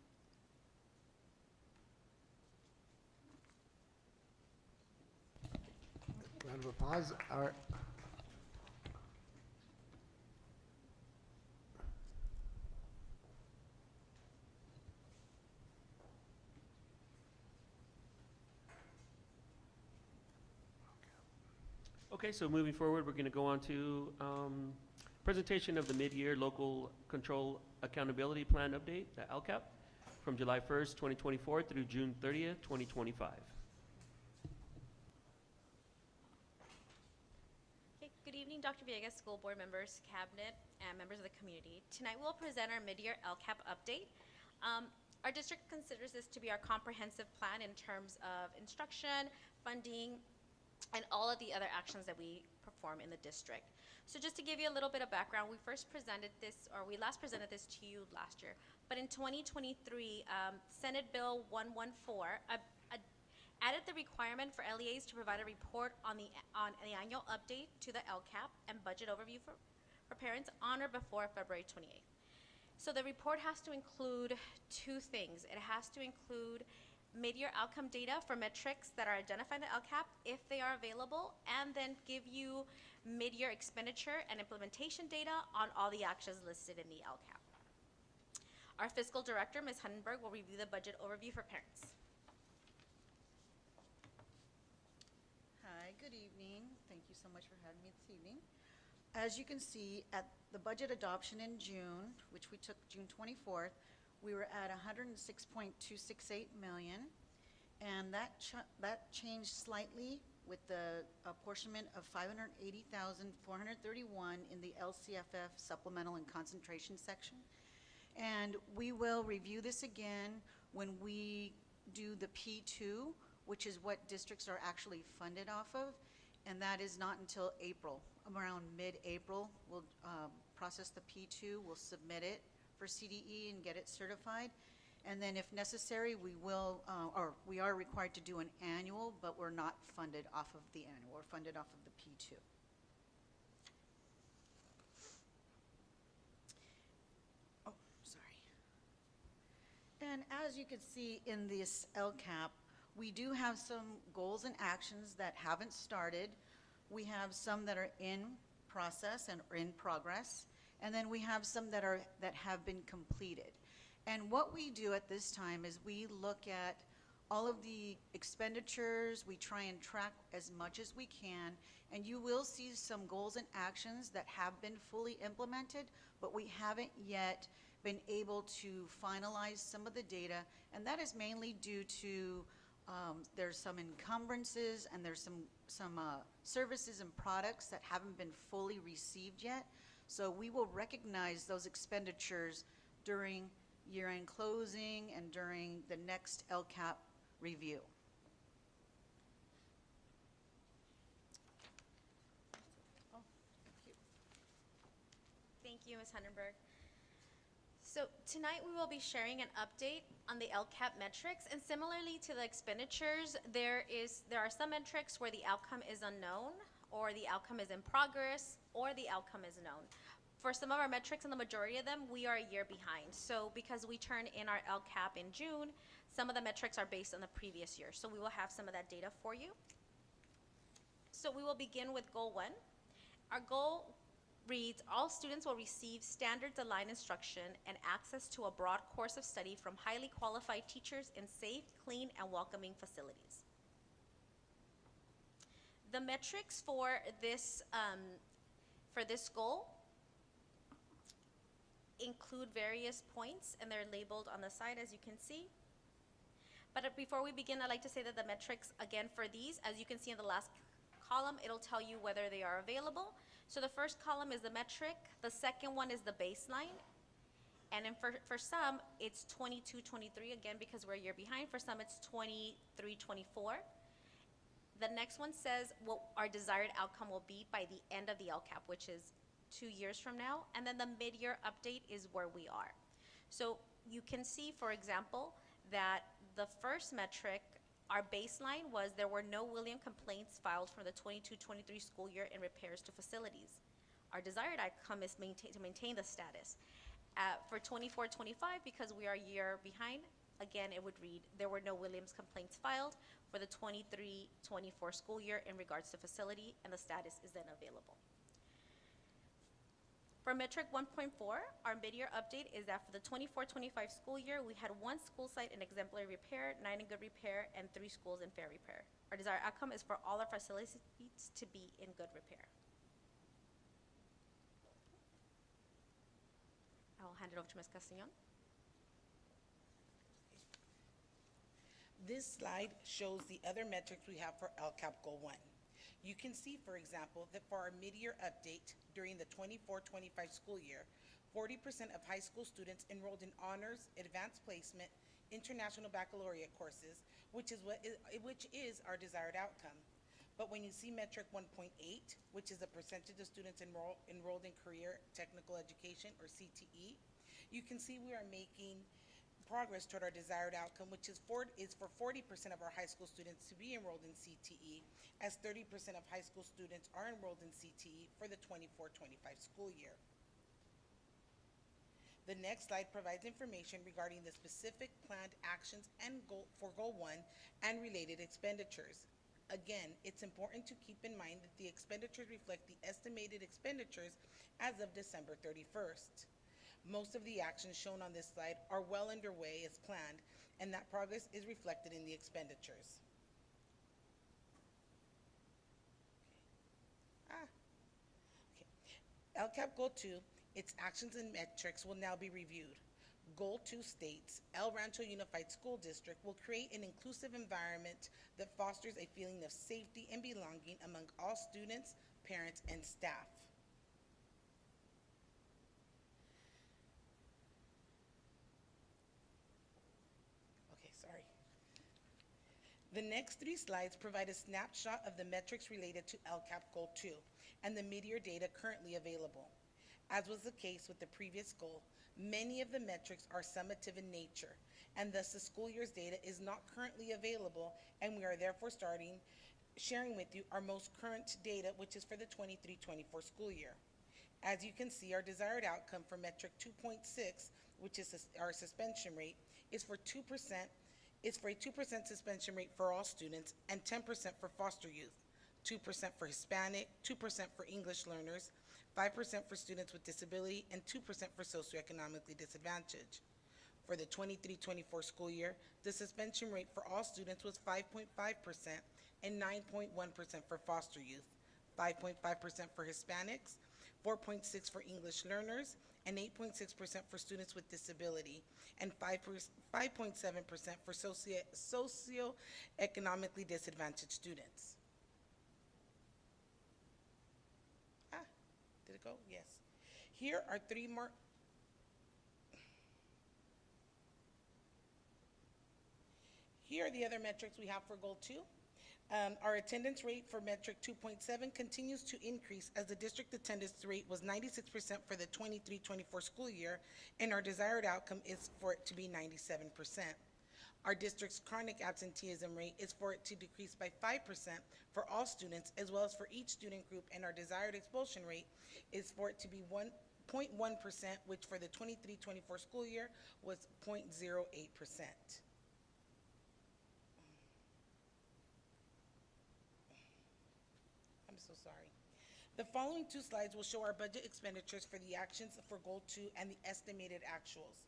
[SPEAKER 2] Round of applause.
[SPEAKER 1] Okay, so moving forward, we're going to go on to presentation of the mid-year local control accountability plan update, the LCAP, from July 1st, 2024 through June 30th, 2025.
[SPEAKER 8] Okay, good evening, Dr. Villegas, school board members, cabinet, and members of the community. Tonight we'll present our mid-year LCAP update. Our district considers this to be our comprehensive plan in terms of instruction, funding, and all of the other actions that we perform in the district. So just to give you a little bit of background, we last presented this to you last year. But in 2023, Senate Bill 114 added the requirement for LEAs to provide a report on the annual update to the LCAP and budget overview for parents on or before February 28th. So the report has to include two things. It has to include mid-year outcome data for metrics that are identified in the LCAP if they are available, and then give you mid-year expenditure and implementation data on all the actions listed in the LCAP. Our fiscal director, Ms. Hundenberg, will review the budget overview for parents.
[SPEAKER 9] Hi, good evening. Thank you so much for having me this evening. As you can see, at the budget adoption in June, which we took June 24th, we were at 106.268 million, and that changed slightly with the apportionment of 580,431 in the LCFF supplemental and concentration section. And we will review this again when we do the P2, which is what districts are actually funded off of, and that is not until April. Around mid-April, we'll process the P2, we'll submit it for CDE and get it certified. And then if necessary, we will, or we are required to do an annual, but we're not funded off of the annual. We're funded off of the P2. as you can see in this LCAP, we do have some goals and actions that haven't started. We have some that are in process and are in progress, and then we have some that have been completed. And what we do at this time is we look at all of the expenditures, we try and track as much as we can, and you will see some goals and actions that have been fully implemented, but we haven't yet been able to finalize some of the data, and that is mainly due to there's some encumbrances and there's some services and products that haven't been fully received yet. So we will recognize those expenditures during year-end closing and during the next LCAP review.
[SPEAKER 8] Oh, thank you, Ms. Hundenberg. So tonight we will be sharing an update on the LCAP metrics, and similarly to the expenditures, there are some metrics where the outcome is unknown, or the outcome is in progress, or the outcome is known. For some of our metrics, and the majority of them, we are a year behind. So because we turn in our LCAP in June, some of the metrics are based on the previous year. So we will have some of that data for you. So we will begin with goal 1. Our goal reads, all students will receive standards-aligned instruction and access to a broad course of study from highly qualified teachers in safe, clean, and welcoming facilities. The metrics for this goal include various points, and they're labeled on the side, as you can see. But before we begin, I'd like to say that the metrics, again, for these, as you can see in the last column, it'll tell you whether they are available. So the first column is the metric, the second one is the baseline, and then for some, it's 22-23, again, because we're a year behind. For some, it's 23-24. The next one says what our desired outcome will be by the end of the LCAP, which is 2 years from now, and then the mid-year update is where we are. So you can see, for example, that the first metric, our baseline was there were no William complaints filed for the 22-23 school year in repairs to facilities. Our desired outcome is to maintain the status. For 24-25, because we are a year behind, again, it would read there were no Williams complaints filed for the 23-24 school year in regards to facility, and the status is then available. For metric 1.4, our mid-year update is that for the 24-25 school year, we had 1 school site in exemplary repair, 9 in good repair, and 3 schools in fair repair. Our desired outcome is for all our facilities to be in good repair. I'll hand it over to Ms. Castellon.
[SPEAKER 22] This slide shows the other metrics we have for LCAP Goal 1. You can see, for example, that for our mid-year update during the 24-25 school year, 40% of high school students enrolled in honors, advanced placement, international baccalaureate courses, which is our desired outcome. But when you see metric 1.8, which is the percentage of students enrolled in career technical education, or CTE, you can see we are making progress toward our desired outcome, which is for 40% of our high school students to be enrolled in CTE, as 30% of high school students are enrolled in CTE for the 24-25 school year. The next slide provides information regarding the specific planned actions and for Goal 1 and related expenditures. Again, it's important to keep in mind that the expenditures reflect the estimated expenditures as of December 31st. Most of the actions shown on this slide are well underway as planned, and that progress is reflected in the expenditures. LCAP Goal 2, its actions and metrics will now be reviewed. Goal 2 states, El Rancho Unified School District will create an inclusive environment that fosters a feeling of safety and belonging among all students, parents, and staff. The next 3 slides provide a snapshot of the metrics related to LCAP Goal 2 and the mid-year data currently available. As was the case with the previous goal, many of the metrics are summative in nature, and thus the school year's data is not currently available, and we are therefore sharing with you our most current data, which is for the 23-24 school year. As you can see, our desired outcome for metric 2.6, which is our suspension rate, is for 2%, is for a 2% suspension rate for all students and 10% for foster youth, 2% for Hispanic, 2% for English learners, 5% for students with disability, and 2% for socioeconomically disadvantaged. For the 23-24 school year, the suspension rate for all students was 5.5% and 9.1% for foster youth, 5.5% for Hispanics, 4.6% for English learners, and 8.6% for students with disability, and 5.7% for socioeconomically disadvantaged students. Did it go? Yes. Here are three more. Here are the other metrics we have for Goal 2. Our attendance rate for metric 2.7 continues to increase as the district attendance rate was 96% for the 23-24 school year, and our desired outcome is for it to be 97%. Our district's chronic absenteeism rate is for it to decrease by 5% for all students as well as for each student group, and our desired expulsion rate is for it to be 1.1%, which for the 23-24 school year was 0.08%. I'm so sorry. The following two slides will show our budget expenditures for the actions for Goal 2 and the estimated actuals.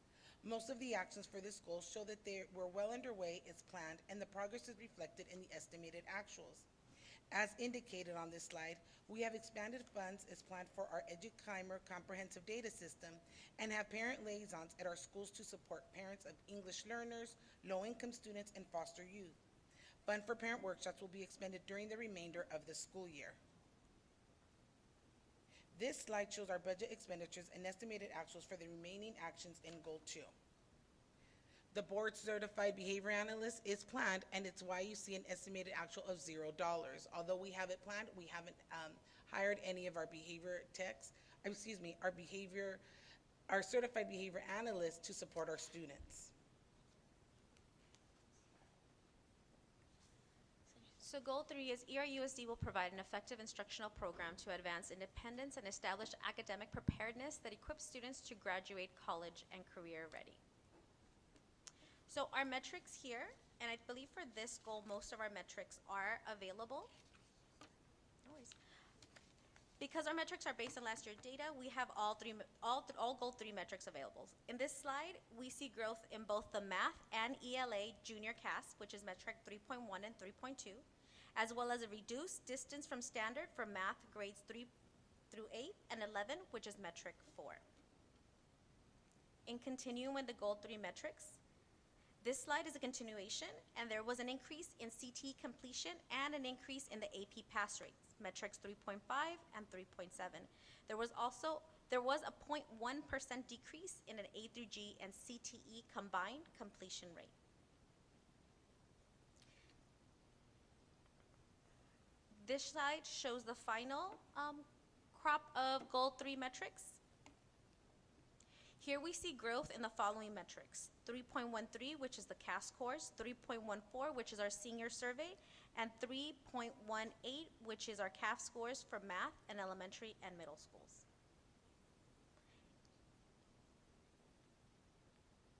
[SPEAKER 22] Most of the actions for this goal show that they were well underway as planned, and the progress is reflected in the estimated actuals. As indicated on this slide, we have expanded funds as planned for our EduClimer comprehensive data system and have parent liaisons at our schools to support parents of English learners, low-income students, and foster youth. Fund for parent workshops will be expended during the remainder of the school year. This slide shows our budget expenditures and estimated actuals for the remaining actions in Goal 2. The board certified behavior analyst is planned, and it's why you see an estimated actual of $0. Although we have it planned, we haven't hired any of our behavior techs, our certified behavior analysts to support our students.
[SPEAKER 8] So Goal 3 is ERUSD will provide an effective instructional program to advance independence and establish academic preparedness that equips students to graduate college and career ready. So our metrics here, and I believe for this goal, most of our metrics are available. No worries. Because our metrics are based on last year's data, we have all Goal 3 metrics available. In this slide, we see growth in both the math and ELA junior CAS, which is metric 3.1 and 3.2, as well as a reduced distance from standard for math grades 3 through 8 and 11, which is metric 4. In continuing with the Goal 3 metrics, this slide is a continuation, and there was an increase in CT completion and an increase in the AP pass rates, metrics 3.5 and 3.7. There was a 0.1% decrease in an A through G and CTE combined completion rate. This slide shows the final crop of Goal 3 metrics. Here we see growth in the following metrics: 3.13, which is the CAS scores, 3.14, which is our senior survey, and 3.18, which is our CAF scores for math and elementary and middle schools.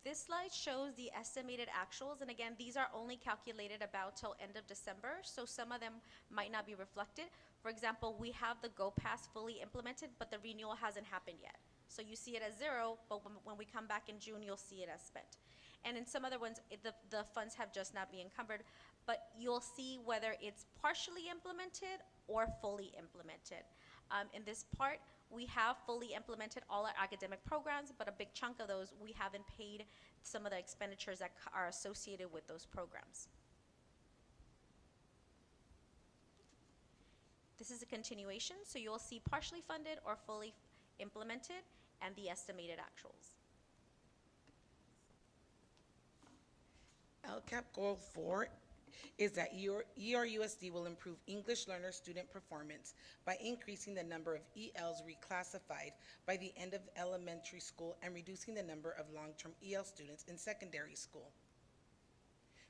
[SPEAKER 8] This slide shows the estimated actuals, and again, these are only calculated about till end of December, so some of them might not be reflected. For example, we have the Go Pass fully implemented, but the renewal hasn't happened yet. So you see it as 0, but when we come back in June, you'll see it as spent. And in some other ones, the funds have just not been encumbered, but you'll see whether it's partially implemented or fully implemented. In this part, we have fully implemented all our academic programs, but a big chunk of those, we haven't paid some of the expenditures that are associated with those programs. This is a continuation, so you'll see partially funded or fully implemented and the estimated actuals.
[SPEAKER 22] LCAP Goal 4 is that ERUSD will improve English learner student performance by increasing the number of ELs reclassified by the end of elementary school and reducing the number of long-term EL students in secondary school.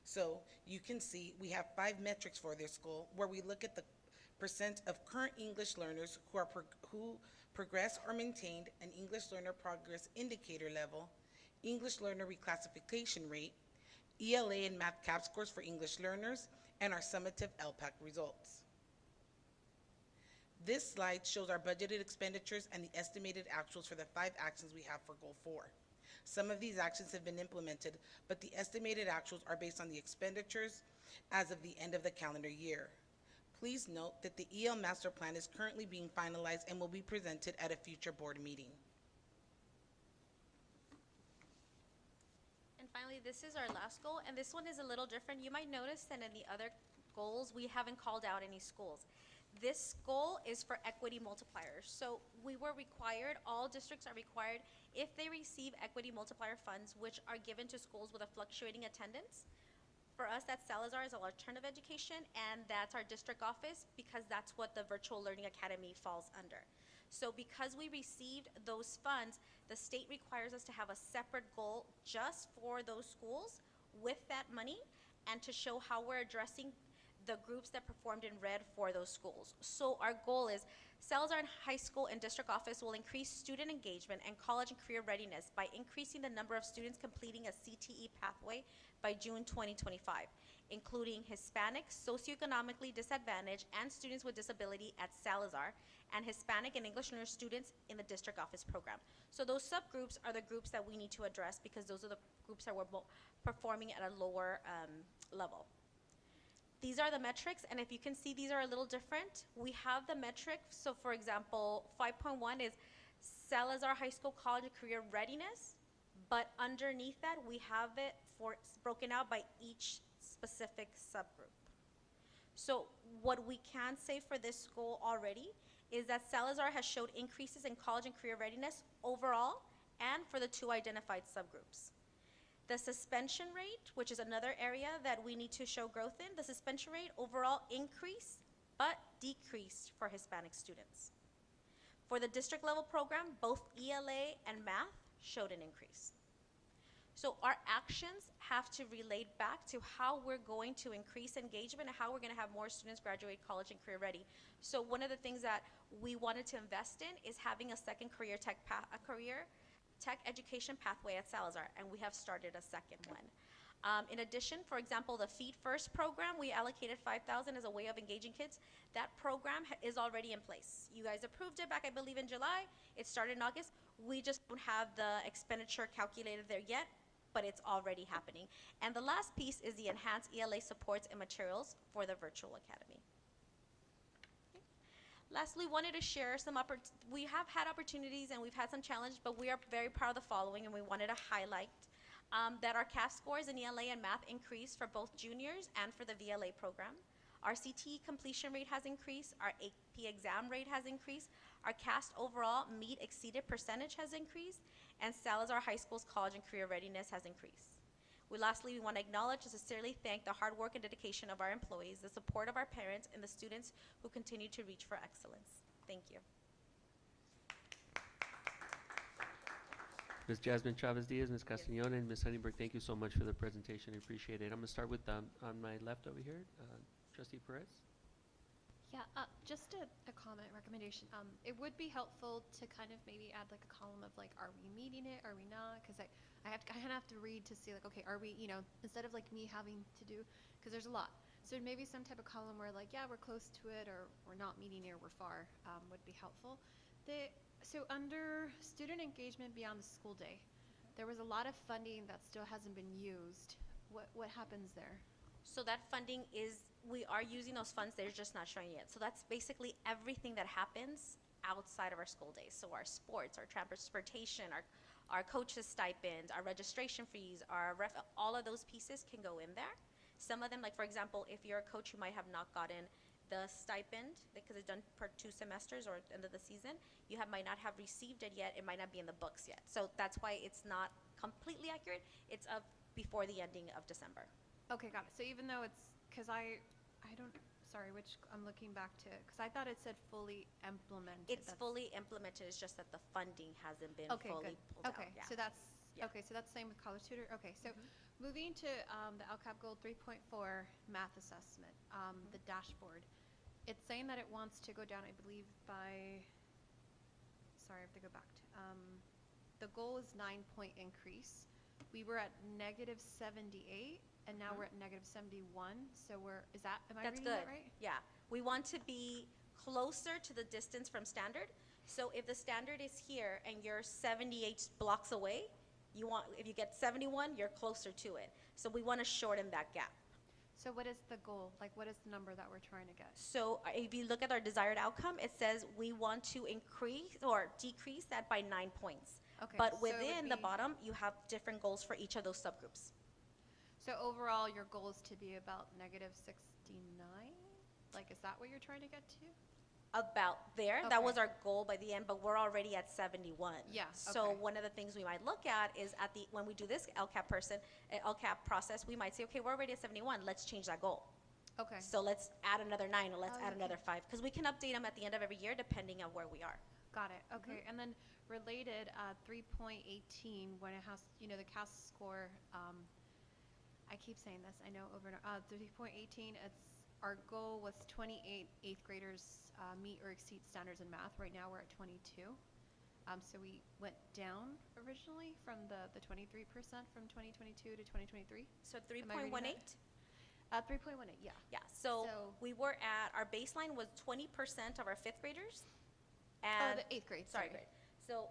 [SPEAKER 22] So you can see we have 5 metrics for this goal where we look at the percent of current English learners who progress or maintained an English learner progress indicator level, English learner reclassification rate, ELA and math CAP scores for English learners, and our summative LPAC results. This slide shows our budgeted expenditures and the estimated actuals for the 5 actions we have for Goal 4. Some of these actions have been implemented, but the estimated actuals are based on the expenditures as of the end of the calendar year. Please note that the EL Master Plan is currently being finalized and will be presented at a future board meeting.
[SPEAKER 8] And finally, this is our last goal, and this one is a little different. You might notice that in the other goals, we haven't called out any schools. This goal is for equity multipliers. So we were required, all districts are required, if they receive equity multiplier funds, which are given to schools with a fluctuating attendance. For us, that's Salazar as alternative education, and that's our district office, because that's what the Virtual Learning Academy falls under. So because we received those funds, the state requires us to have a separate goal just for those schools with that money, and to show how we're addressing the groups that performed in red for those schools. So our goal is Salazar High School and district office will increase student engagement and college and career readiness by increasing the number of students completing a CTE pathway by June 2025, including Hispanic, socioeconomically disadvantaged, and students with disability at Salazar, and Hispanic and English learner students in the district office program. So those subgroups are the groups that we need to address, because those are the groups that were performing at a lower level. These are the metrics, and if you can see, these are a little different. We have the metrics, so for example, 5.1 is Salazar High School College and Career Readiness, but underneath that, we have it broken out by each specific subgroup. So what we can say for this goal already is that Salazar has showed increases in college and career readiness overall and for the 2 identified subgroups. The suspension rate, which is another area that we need to show growth in, the suspension rate overall increased but decreased for Hispanic students. For the district level program, both ELA and math showed an increase. So our actions have to relate back to how we're going to increase engagement and how we're going to have more students graduate college and career ready. So one of the things that we wanted to invest in is having a second career tech education pathway at Salazar, and we have started a second one. In addition, for example, the Feed First program, we allocated $5,000 as a way of engaging kids. That program is already in place. You guys approved it back, I believe, in July. It started in August. We just don't have the expenditure calculated there yet, but it's already happening. And the last piece is the enhanced ELA supports and materials for the virtual academy. Okay. Lastly, wanted to share some we have had opportunities and we've had some challenges, but we are very proud of the following, and we wanted to highlight that our CAF scores in ELA and math increased for both juniors and for the VLA program. Our CTE completion rate has increased, our AP exam rate has increased, our CAST overall meet exceeded percentage has increased, and Salazar High School's college and career readiness has increased. Lastly, we want to acknowledge and sincerely thank the hard work and dedication of our employees, the support of our parents, and the students who continue to reach for excellence. Thank you.
[SPEAKER 1] Ms. Jasmine Chavez Diaz, Ms. Castañón, and Ms. Honeyberg, thank you so much for the presentation. I appreciate it. I'm going to start with on my left over here, Trustee Perez.
[SPEAKER 4] Yeah, just a comment, recommendation. It would be helpful to kind of maybe add like a column of like, are we meeting it, are we not? Because I kind of have to read to see like, okay, are we, instead of like me having to do, because there's a lot. So maybe some type of column where like, yeah, we're close to it, or we're not meeting it, or we're far, would be helpful. So under student engagement beyond the school day, there was a lot of funding that still hasn't been used. What happens there?
[SPEAKER 8] So that funding we are using those funds, they're just not showing yet. So that's basically everything that happens outside of our school days. So our sports, our transportation, our coaches' stipends, our registration fees, all of those pieces can go in there. Some of them, like for example, if you're a coach, you might have not gotten the stipend because it's done per 2 semesters or end of the season. You might not have received it yet. It might not be in the books yet. So that's why it's not completely accurate. It's before the ending of December.
[SPEAKER 4] Okay, got it. So even though it's, because I don't, sorry, which I'm looking back to, because I thought it said fully implemented.
[SPEAKER 8] It's fully implemented. It's just that the funding hasn't been
[SPEAKER 4] okay,
[SPEAKER 8] fully
[SPEAKER 4] good.
[SPEAKER 8] pulled
[SPEAKER 4] Okay,
[SPEAKER 8] out. Yeah.
[SPEAKER 4] so that's okay. So that's the same with college tutor. Okay, so moving to the LCAP goal 3.4 math assessment, the dashboard. It's saying that it wants to go down, I believe, by. Sorry, I have to go back to. the goal is 9-point increase. We were at -78, and now we're at -71. So am I
[SPEAKER 8] That's
[SPEAKER 4] reading
[SPEAKER 8] good.
[SPEAKER 4] that right?
[SPEAKER 8] Yeah. We want to be closer to the distance from standard. So if the standard is here and you're 78 blocks away, if you get 71, you're closer to it. So we want to shorten that gap.
[SPEAKER 4] So what is the goal? Like, what is the number that we're trying to get?
[SPEAKER 8] So if you look at our desired outcome, it says we want to increase or decrease that by 9 points.
[SPEAKER 4] Okay,
[SPEAKER 8] But
[SPEAKER 4] so it would
[SPEAKER 8] within the
[SPEAKER 4] be-
[SPEAKER 8] bottom, you have different goals for each of those subgroups.
[SPEAKER 4] So overall, your goal is to be about -69? Like, is that what you're trying to get to?
[SPEAKER 8] About there, that was
[SPEAKER 4] Okay.
[SPEAKER 8] our goal by the end, but we're already at 71.
[SPEAKER 4] Yeah,
[SPEAKER 8] So
[SPEAKER 4] okay.
[SPEAKER 8] one of the things we might look at is when we do this LCAP process, we might say, okay, we're already at 71, let's change that goal.
[SPEAKER 4] Okay.
[SPEAKER 8] So let's add another 9 or let's
[SPEAKER 4] Oh,
[SPEAKER 8] add
[SPEAKER 4] okay.
[SPEAKER 8] another 5, because we can update them at the end of every year depending on where we are.
[SPEAKER 4] Got it. Okay. And then related, 3.18, when it has, the CAS score, I keep saying this, I know over and over, 3.18, our goal was 28 eighth graders meet or exceed standards in math. Right now we're at 22. So we went down originally from the 23% from 2022 to 2023.
[SPEAKER 8] So
[SPEAKER 4] Am I reading
[SPEAKER 8] 3.18?
[SPEAKER 4] that? 3.18, yeah.
[SPEAKER 8] Yeah, so we were our baseline was 20% of our 5th graders. And
[SPEAKER 4] the 8th grade,
[SPEAKER 8] Sorry,
[SPEAKER 4] sorry.
[SPEAKER 8] grade. So,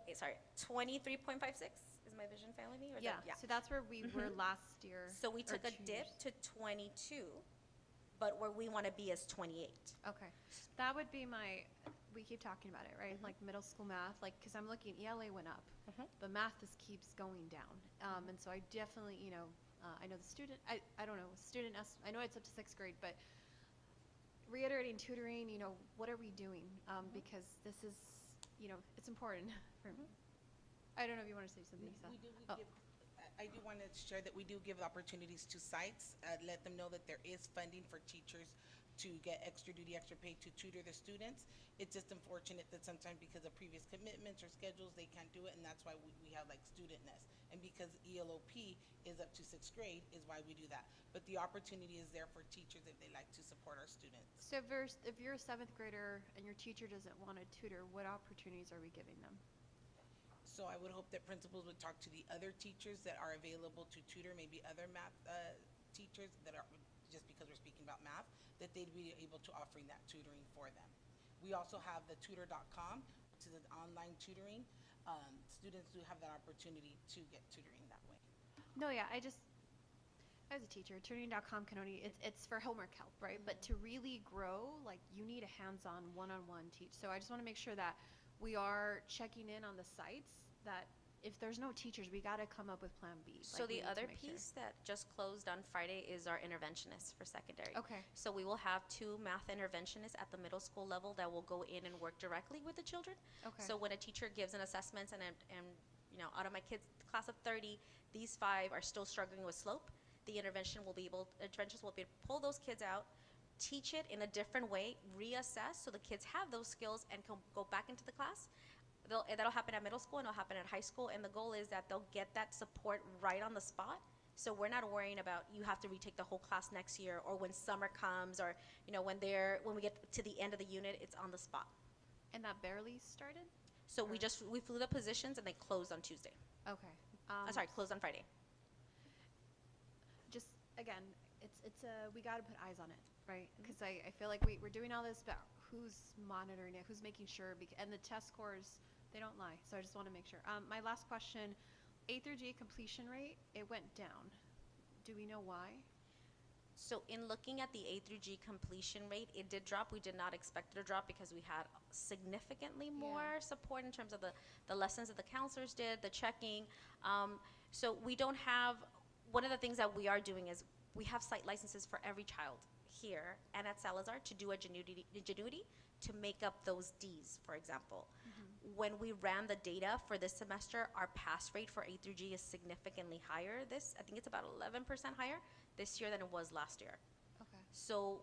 [SPEAKER 8] 23.56, is my vision failing me? Or is
[SPEAKER 4] Yeah,
[SPEAKER 8] that-
[SPEAKER 4] so that's where we were
[SPEAKER 8] Mhm.
[SPEAKER 4] last year.
[SPEAKER 8] So we
[SPEAKER 4] or
[SPEAKER 8] took a
[SPEAKER 4] 2
[SPEAKER 8] dip
[SPEAKER 4] years.
[SPEAKER 8] to 22, but where we want to be is 28.
[SPEAKER 4] Okay, that would be we keep talking about it, right? Like middle school math, like, because I'm looking, ELA went up, but math just keeps going down. And so I definitely, I know the student, I don't know, I know it's up to 6th grade, but reiterating tutoring, what are we doing? Because this is, it's important for me. I don't know if you want to say something, Lisa.
[SPEAKER 22] I do want to share that we do give opportunities to sites, let them know that there is funding for teachers to get extra duty, extra pay to tutor the students. It's just unfortunate that sometimes because of previous commitments or schedules, they can't do it, and that's why we have like student nest. And because ELOP is up to 6th grade is why we do that. But the opportunity is there for teachers if they like to support our students.
[SPEAKER 4] So if you're a 7th grader and your teacher doesn't want to tutor, what opportunities are we giving them?
[SPEAKER 22] So I would hope that principals would talk to the other teachers that are available to tutor, maybe other math teachers that are, just because we're speaking about math, that they'd be able to offering that tutoring for them. We also have the tutor.com, which is an online tutoring. Students do have that opportunity to get tutoring that way.
[SPEAKER 4] No, yeah, I was a teacher, tutoring.com can only, it's for homework help, right? But to really grow, like, you need a hands-on, one-on-one teach. So I just want to make sure that we are checking in on the sites, that if there's no teachers, we got to come up with plan B.
[SPEAKER 8] So
[SPEAKER 4] Like, we
[SPEAKER 8] the
[SPEAKER 4] need to
[SPEAKER 8] other
[SPEAKER 4] make sure.
[SPEAKER 8] piece that just closed on Friday is our interventionists for secondary.
[SPEAKER 4] Okay.
[SPEAKER 8] So we will have 2 math interventionists at the middle school level that will go in and work directly with the children.
[SPEAKER 4] Okay.
[SPEAKER 8] So when a teacher gives an assessment and out of my kids' class of 30, these 5 are still struggling with slope, the interventionists will be able to pull those kids out, teach it in a different way, reassess so the kids have those skills and can go back into the class. That'll happen at middle school and it'll happen at high school, and the goal is that they'll get that support right on the spot. So we're not worrying about you have to retake the whole class next year, or when summer comes, or when we get to the end of the unit, it's on the spot.
[SPEAKER 4] And that barely started?
[SPEAKER 8] So we flew the positions and they closed on Tuesday.
[SPEAKER 4] Okay.
[SPEAKER 8] Closed on Friday.
[SPEAKER 4] Just, again, we got to put eyes on it, right? Because I feel like we're doing all this, but who's monitoring it? Who's making sure? And the test scores, they don't lie. So I just want to make sure. My last question, A through G completion rate, it went down. Do we know why?
[SPEAKER 8] So in looking at the A through G completion rate, it did drop. We did not expect it to drop because we had significantly more support in terms of the lessons that the counselors did, the checking. So we don't have, one of the things that we are doing is we have site licenses for every child here and at Salazar to do ingenuity to make up those Ds, for example. When we ran the data for this semester, our pass rate for A through G is significantly higher. I think it's about 11% higher this year than it was last year.
[SPEAKER 4] Okay.
[SPEAKER 8] So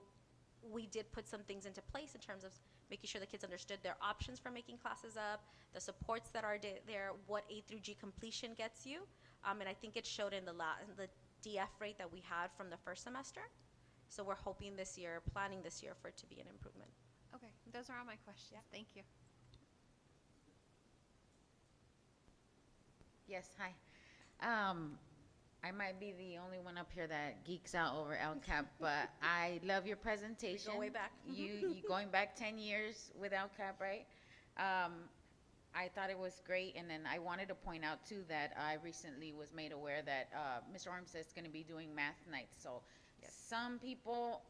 [SPEAKER 8] we did put some things into place in terms of making sure the kids understood their options for making classes up, the supports that are there, what A through G completion gets you. And I think it showed in the DF rate that we had from the first semester. So we're hoping this year, planning this year for it to be an improvement.
[SPEAKER 4] Okay, those are all my questions. Thank you.
[SPEAKER 10] Yes, hi. Um, I might be the only one up here that geeks out over LCAP, but I love your presentation.
[SPEAKER 8] way back.
[SPEAKER 10] You going back 10 years with LCAP, right? Um, I thought it was great, and then I wanted to point out too that I recently was made aware that Mr. Armstead's going to be doing math nights. So some people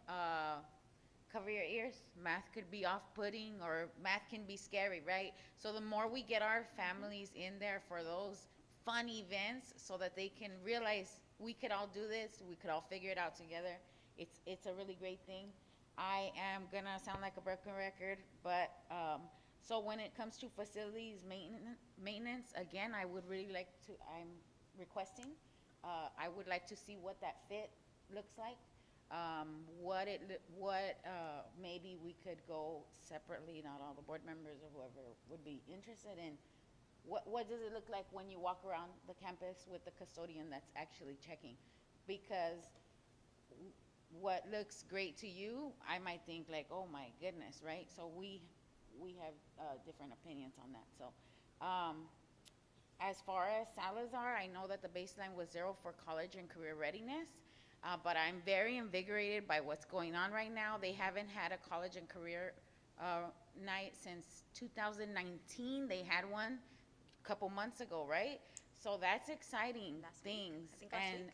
[SPEAKER 10] cover your ears. Math could be off-putting, or math can be scary, right? So the more we get our families in there for those fun events, so that they can realize we could all do this, we could all figure it out together. It's a really great thing. I am gonna sound like a broken record, but so when it comes to facilities maintenance, again, I would really like to. I'm requesting. I would like to see what that fit looks like. Maybe we could go separately. Not all the board members or whoever would be interested in. What does it look like when you walk around the campus with the custodian that's actually checking? Because what looks great to you, I might think like, oh my goodness, right? So we have different opinions on that. So as far as Salazar, I know that the baseline was 0 for college and career readiness, but I'm very invigorated by what's going on right now. They haven't had a college and career night since 2019. They had one couple months ago, right? So that's exciting things. And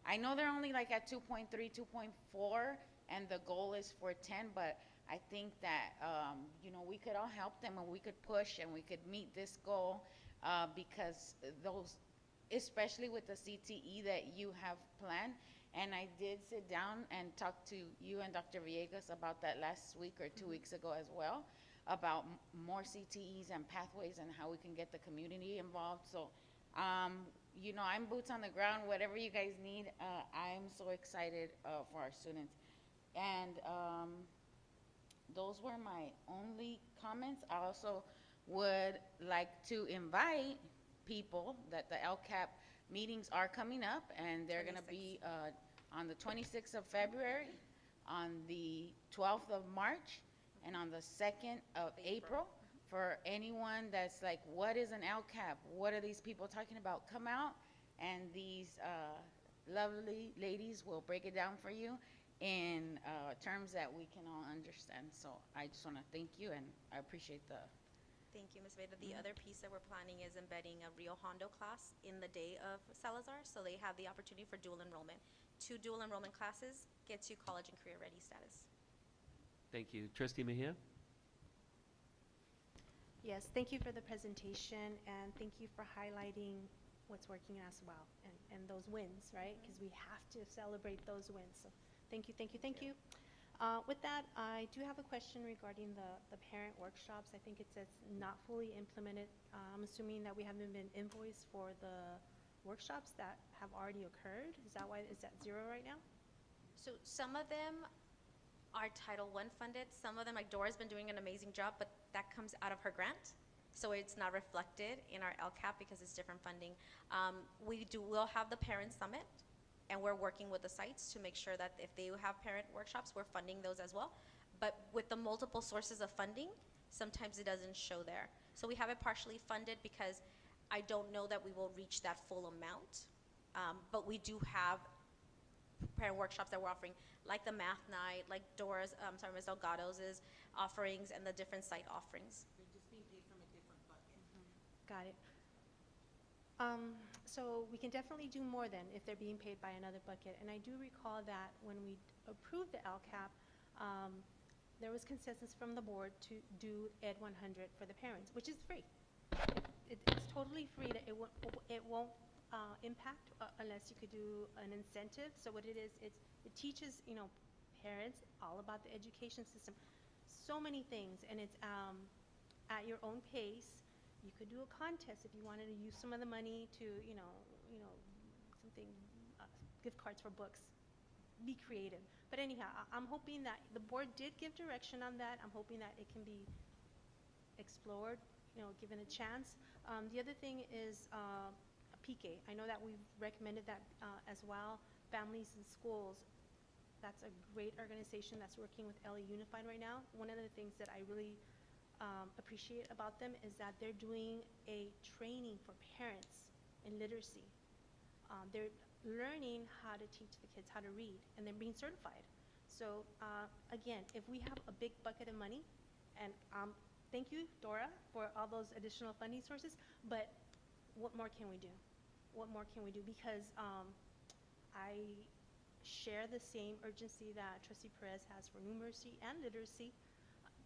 [SPEAKER 10] I know they're only like at 2.3, 2.4, and the goal is for 10, but I think that, we could all help them, and we could push, and we could meet this goal, because those, especially with the CTE that you have planned, and I did sit down and talk to you and Dr. Villegas about that last week or 2 weeks ago as well, about more CTEs and pathways and how we can get the community involved. So, I'm boots on the ground, whatever you guys need. I'm so excited for our students. And those were my only comments. I also would like to invite people that the LCAP meetings are coming up, and they're going to be on the 26th of February, on the 12th of March, and on the 2nd of April. For anyone that's like, what is an LCAP? What are these people talking about? Come out, and these lovely ladies will break it down for you in terms that we can all understand. So I just want to thank you, and I appreciate the.
[SPEAKER 8] Thank you, Ms. Veda. The other piece that we're planning is embedding a Rio Hondo class in the day of Salazar, so they have the opportunity for dual enrollment. 2 dual enrollment classes gets you college and career ready status.
[SPEAKER 1] Thank you. Trustee Mejia?
[SPEAKER 6] Yes, thank you for the presentation, and thank you for highlighting what's working as well, and those wins, right? Because we have to celebrate those wins. So thank you, thank you, thank you. With that, I do have a question regarding the parent workshops. I think it says not fully implemented. I'm assuming that we haven't been invoiced for the workshops that have already occurred. Is that 0 right now?
[SPEAKER 8] So some of them are Title I funded. Some of them, like Dora's been doing an amazing job, but that comes out of her grant. So it's not reflected in our LCAP because it's different funding. We'll have the parent summit, and we're working with the sites to make sure that if they have parent workshops, we're funding those as well. But with the multiple sources of funding, sometimes it doesn't show there. So we have it partially funded because I don't know that we will reach that full amount. But we do have parent workshops that we're offering, like the math night, like Ms. Delgado's offerings, and the different site offerings.
[SPEAKER 22] They're just being paid from a different bucket.
[SPEAKER 6] Got it. So we can definitely do more then if they're being paid by another bucket. And I do recall that when we approved the LCAP, there was consensus from the board to do Ed 100 for the parents, which is free. It's totally free. That it won't impact unless you could do an incentive. So what it is, it teaches parents all about the education system, so many things, and it's at your own pace. You could do a contest if you wanted to use some of the money to something, gift cards for books. Be creative. But anyhow, I'm hoping that the board did give direction on that. I'm hoping that it can be explored, given a chance. The other thing is PK. I know that we've recommended that as well. Families and Schools, that's a great organization that's working with LA Unified right now. One of the things that I really appreciate about them is that they're doing a training for parents in literacy. They're learning how to teach the kids how to read, and they're being certified. So again, if we have a big bucket of money, and thank you, Dora, for all those additional funding sources, but what more can we do? What more can we do? Because I share the same urgency that Trustee Perez has for numeracy and literacy.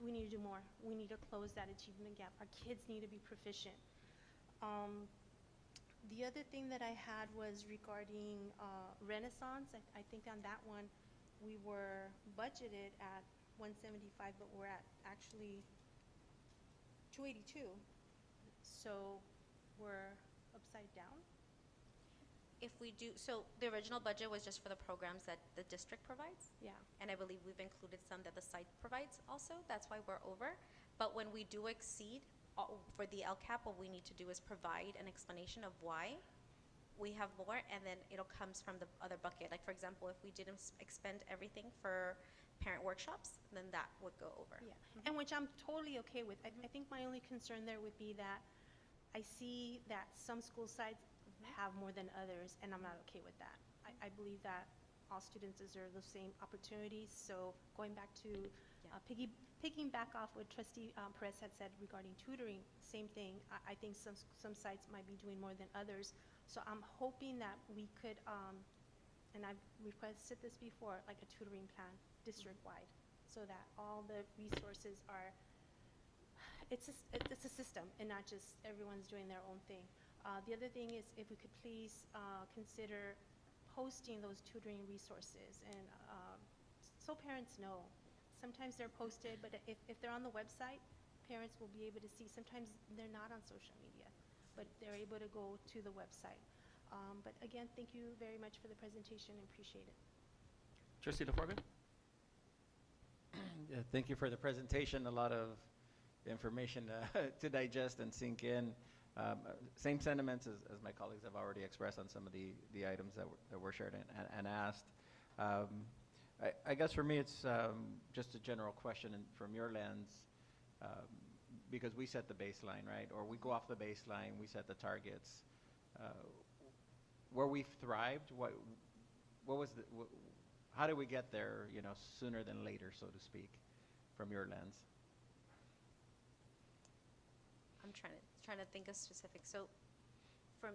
[SPEAKER 6] We need to do more. We need to close that achievement gap. Our kids need to be proficient. The other thing that I had was regarding Renaissance. I think on that one, we were budgeted at 175, but we're at actually 282. So we're upside down.
[SPEAKER 8] If we do, so the original budget was just for the programs that the district provides?
[SPEAKER 6] Yeah.
[SPEAKER 8] And I believe we've included some that the site provides also. That's why we're over. But when we do exceed, for the LCAP, what we need to do is provide an explanation of why we have more, and then it'll comes from the other bucket. Like, for example, if we didn't expend everything for parent workshops, then that would go over.
[SPEAKER 6] Yeah, and which I'm totally okay with. I think my only concern there would be that I see that some school sites have more than others, and I'm not okay with that. I believe that all students deserve the same opportunities. So going back to picking back off what Trustee Perez had said regarding tutoring, same thing. I think some sites might be doing more than others. So I'm hoping that we could, and I've requested this before, like a tutoring plan district-wide, so that all the resources are, it's a system and not just everyone's doing their own thing. The other thing is if we could please consider posting those tutoring resources, and so parents know. Sometimes they're posted, but if they're on the website, parents will be able to see. Sometimes they're not on social media, but they're able to go to the website. But again, thank you very much for the presentation. I appreciate it.
[SPEAKER 1] Trustee DeForga?
[SPEAKER 7] Yeah, thank you for the presentation. A lot of information to digest and sink in. Same sentiments as my colleagues have already expressed on some of the items that were shared and asked. I guess for me it's just a general question from your lens, because we set the baseline, right? Or we go off the baseline, we set the targets. Where we've thrived, what was how did we get there, sooner than later, so to speak, from your lens?
[SPEAKER 8] I'm trying to think of specifics. So from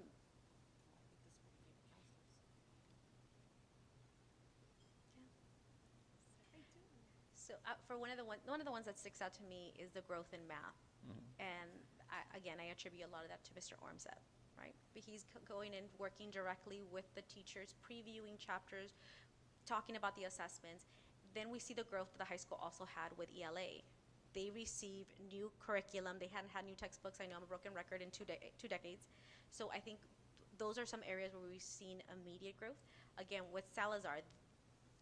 [SPEAKER 8] So for one of the ones that sticks out to me is the growth in math. And I attribute a lot of that to Mr. Ormsett, right? But he's going and working directly with the teachers, previewing chapters, talking about the assessments. Then we see the growth that the high school also had with ELA. They received new curriculum. They hadn't had new textbooks. I know I'm a broken record in two decades. So I think those are some areas where we've seen immediate growth. Again, with Salazar,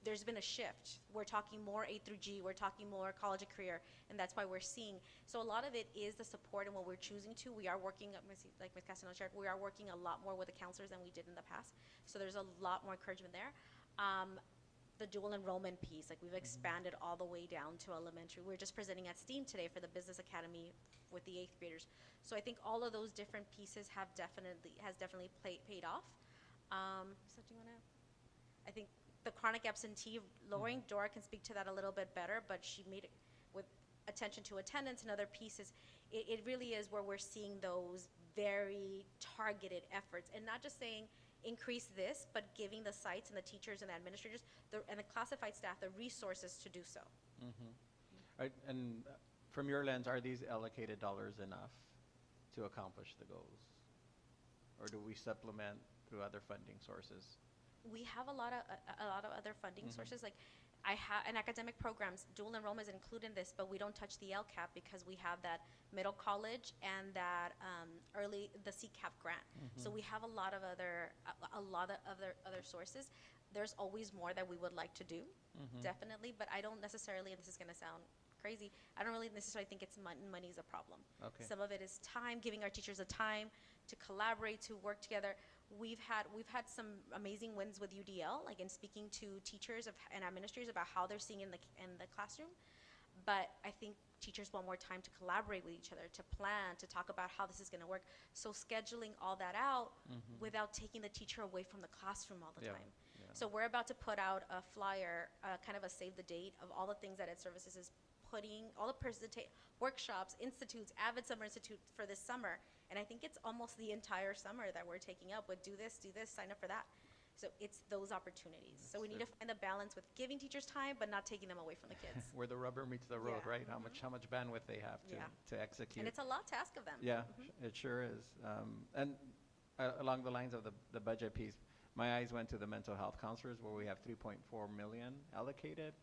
[SPEAKER 8] there's been a shift. We're talking more A through G, we're talking more college and career, and that's why we're seeing. So a lot of it is the support and what we're choosing to. We are working, like Ms. Castellano shared, we are working a lot more with the counselors than we did in the past. So there's a lot more encouragement there. The dual enrollment piece, like we've expanded all the way down to elementary. We're just presenting at STEAM today for the Business Academy with the 8th graders. So I think all of those different pieces has definitely paid off. So do you wanna, I think the chronic absentee lowering, Dora can speak to that a little bit better, but she made it with attention to attendance and other pieces. It really is where we're seeing those very targeted efforts, and not just saying increase this, but giving the sites and the teachers and the administrators and the classified staff the resources to do so.
[SPEAKER 7] Right, and from your lens, are these allocated dollars enough to accomplish the goals? Or do we supplement through other funding sources?
[SPEAKER 8] We have a lot of other funding sources. Like I have in academic programs, dual enrollment is included in this, but we don't touch the LCAP because we have that middle college and that the CCAP grant. So we have a lot of other sources. There's always more that we would like to do, definitely, but I don't necessarily, and this is going to sound crazy, I don't really necessarily think it's money is a problem.
[SPEAKER 7] Okay.
[SPEAKER 8] Some of it is time, giving our teachers the time to collaborate, to work together. We've had some amazing wins with UDL, like in speaking to teachers and administrators about how they're seeing in the classroom. But I think teachers want more time to collaborate with each other, to plan, to talk about how this is going to work. So scheduling all that out without taking the teacher away from the classroom all the
[SPEAKER 7] Yeah,
[SPEAKER 8] time.
[SPEAKER 7] yeah.
[SPEAKER 8] So we're about to put out a flyer, kind of a save the date of all the things that Ed Services is putting, all the workshops, institutes, Avid Summer Institute for this summer. And I think it's almost the entire summer that we're taking up with do this, sign up for that. So it's those opportunities. So we need to find the balance with giving teachers time, but not taking them away from the kids.
[SPEAKER 7] Where the rubber meets the road,
[SPEAKER 8] Yeah.
[SPEAKER 7] right? How much bandwidth they have
[SPEAKER 8] Yeah.
[SPEAKER 7] to execute.
[SPEAKER 8] And it's a lot to ask of them.
[SPEAKER 7] Yeah, it sure is. And along the lines of the budget piece, my eyes went to the mental health counselors where we have 3.4 million allocated,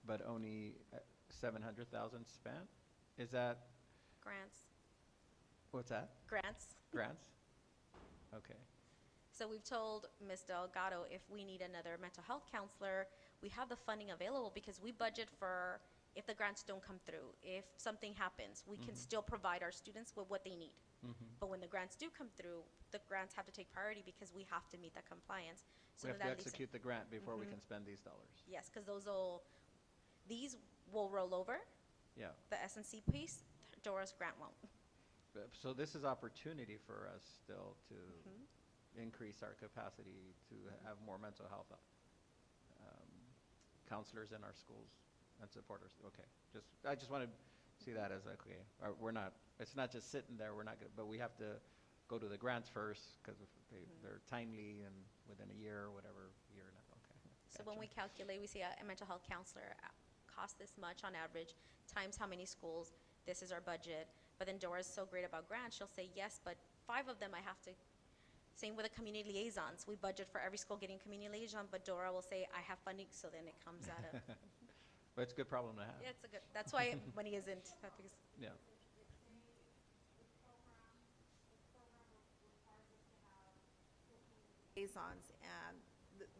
[SPEAKER 7] but only 700,000 spent. Is that,
[SPEAKER 8] Grants.
[SPEAKER 7] what's that?
[SPEAKER 8] Grants.
[SPEAKER 7] Grants? Okay.
[SPEAKER 8] So we've told Ms. Delgado if we need another mental health counselor, we have the funding available because we budget for if the grants don't come through, if something happens, we can still provide our students with what they need. But when the grants do come through, the grants have to take priority because we have to meet that compliance. So
[SPEAKER 7] We have
[SPEAKER 8] that
[SPEAKER 7] to
[SPEAKER 8] leaves-
[SPEAKER 7] execute the grant before we can spend these dollars.
[SPEAKER 8] Yes, because these will roll over.
[SPEAKER 7] Yeah.
[SPEAKER 8] The S&C piece, Dora's grant won't.
[SPEAKER 7] So this is opportunity for us still to increase our capacity to have more mental health counselors in our schools and supporters. Okay, I just want to see that as okay. We're not. It's not just sitting there. We're not. But we have to go to the grants first because they're timely and within a year or whatever year. Okay.
[SPEAKER 8] So when we calculate, we see a mental health counselor costs this much on average, times how many schools, this is our budget. But then Dora's so great about grants, she'll say, yes, but 5 of them I have to. Same with the community liaisons. We budget for every school getting a community liaison, but Dora will say, I have funding, so then it comes out of.
[SPEAKER 7] But it's a good problem to have.
[SPEAKER 8] Yeah, it's a good, that's why money isn't.
[SPEAKER 7] Yeah.
[SPEAKER 11] Liaisons, and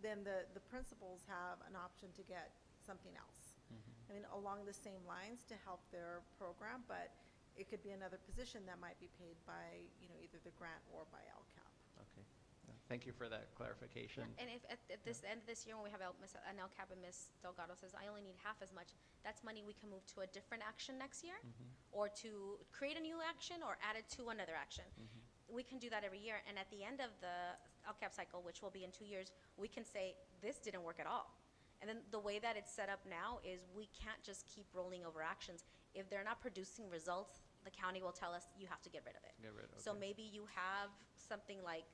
[SPEAKER 11] then the principals have an option to get something else. I mean, along the same lines to help their program, but it could be another position that might be paid by, either the grant or by LCAP.
[SPEAKER 7] Okay. Yeah. Thank you for that clarification.
[SPEAKER 8] And if at this end of this year, when we have an LCAP and Ms. Delgado says, I only need half as much, that's money we can move to a different action next year, or to create a new action or add it to another action. We can do that every year, and at the end of the LCAP cycle, which will be in 2 years, we can say, this didn't work at all. And then the way that it's set up now is we can't just keep rolling over actions. If they're not producing results, the county will tell us, you have to get rid of it. So maybe you have something like,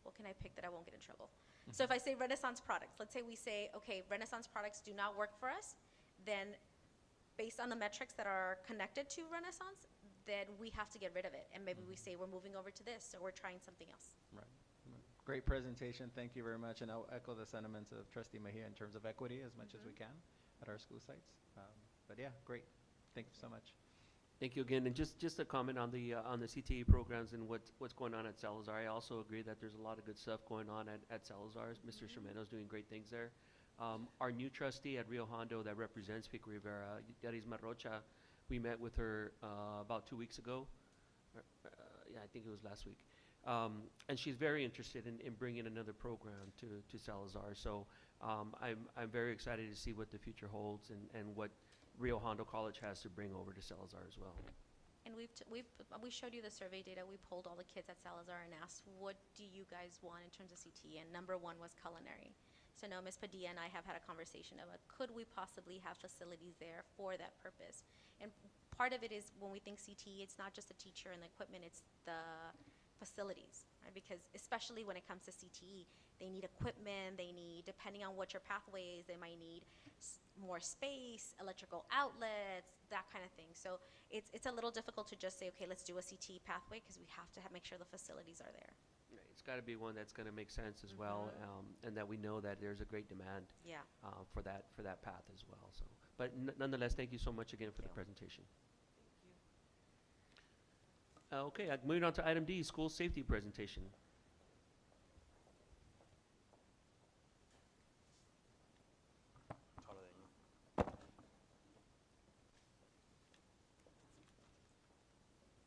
[SPEAKER 8] what can I pick that I won't get in trouble? So if I say Renaissance products, let's say we say, okay, Renaissance products do not work for us, then based on the metrics that are connected to Renaissance, then we have to get rid of it. And maybe we say we're moving over to this, or we're trying something else.
[SPEAKER 7] Right. Great presentation. Thank you very much. And I'll echo the sentiments of Trustee Mejia in terms of equity as much as we can at our school sites. But yeah, great. Thank you so much.
[SPEAKER 1] Thank you again. And just a comment on the CTE programs and what's going on at Salazar. I also agree that there's a lot of good stuff going on at Salazar. Mr. Shermano's doing great things there. Our new trustee at Rio Hondo that represents Pico Rivera, Yarisma Rocha, we met with her about 2 weeks ago. Yeah, I think it was last week. And she's very interested in bringing another program to Salazar. So I'm very excited to see what the future holds and what Rio Hondo College has to bring over to Salazar as well.
[SPEAKER 8] And we showed you the survey data. We polled all the kids at Salazar and asked, what do you guys want in terms of CTE? And number 1 was culinary. So now Ms. Padilla and I have had a conversation about could we possibly have facilities there for that purpose? And part of it is when we think CTE, it's not just the teacher and the equipment, it's the facilities, right? Because especially when it comes to CTE, they need equipment, they need, depending on what your pathway is, they might need more space, electrical outlets, that kind of thing. So it's a little difficult to just say, okay, let's do a CTE pathway because we have to make sure the facilities are there.
[SPEAKER 1] Right. It's got to be one that's going to make sense as well, and that we know that there's a great demand for that path as well. So, but nonetheless, thank you so much again for the presentation. Okay, moving on to item D, school safety presentation.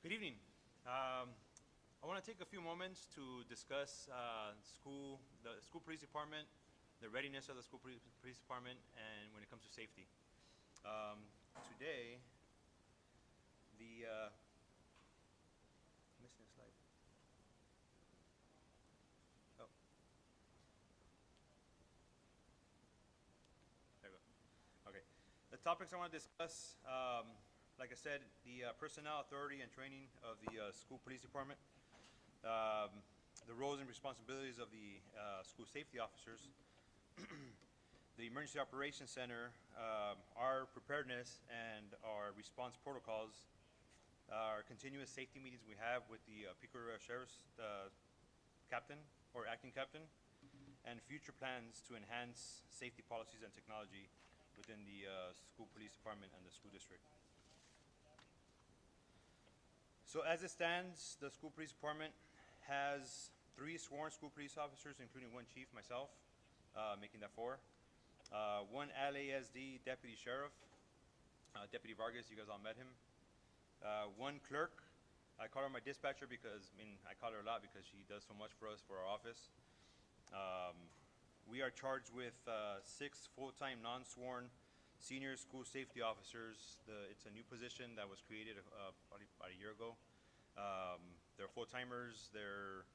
[SPEAKER 12] Good evening. I want to take a few moments to discuss the school police department, the readiness of the school police department, and when it comes to safety. Today, Missing a slide. Oh. There we go. Okay. The topics I want to discuss, like I said, the personnel authority and training of the school police department, the roles and responsibilities of the school safety officers, the Emergency Operations Center, our preparedness and our response protocols, our continuous safety meetings we have with the Pico Rivera Sheriff's captain or acting captain, and future plans to enhance safety policies and technology within the school police department and the school district. So as it stands, the school police department has 3 sworn school police officers, including 1 chief, myself, making that 4. 1 LASD deputy sheriff, Deputy Vargas, you guys all met him. 1 clerk, I call her my dispatcher because, I call her a lot because she does so much for us for our office. We are charged with 6 full-time non-sworn senior school safety officers. It's a new position that was created probably about a year ago. They're full-timers, they're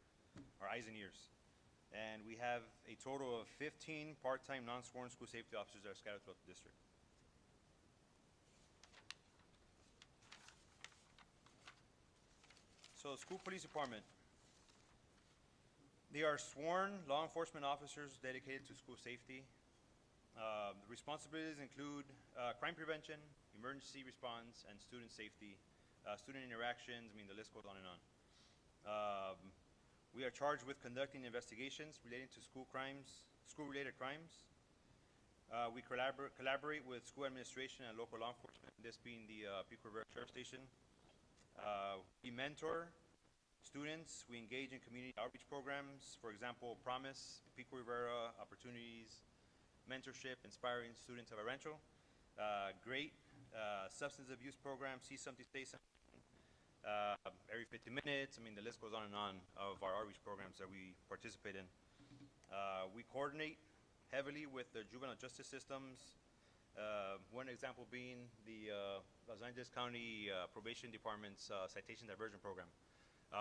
[SPEAKER 12] our eyes and ears. And we have a total of 15 part-time non-sworn school safety officers that are scattered throughout the district. So school police department, they are sworn law enforcement officers dedicated to school safety. The responsibilities include crime prevention, emergency response, and student safety, student interactions. The list goes on and on. We are charged with conducting investigations relating to school-related crimes. We collaborate with school administration and local law enforcement, this being the Pico Rivera Sheriff Station. We mentor students. We engage in community outreach programs. For example, Promise, Pico Rivera, Opportunities, Mentorship, Inspiring Students of Rancho. Great substance abuse program, See Something, Say Something. Every 50 minutes, the list goes on and on of our outreach programs that we participate in. We coordinate heavily with the juvenile justice systems. One example being the Los Angeles County Probation Department's citation diversion program.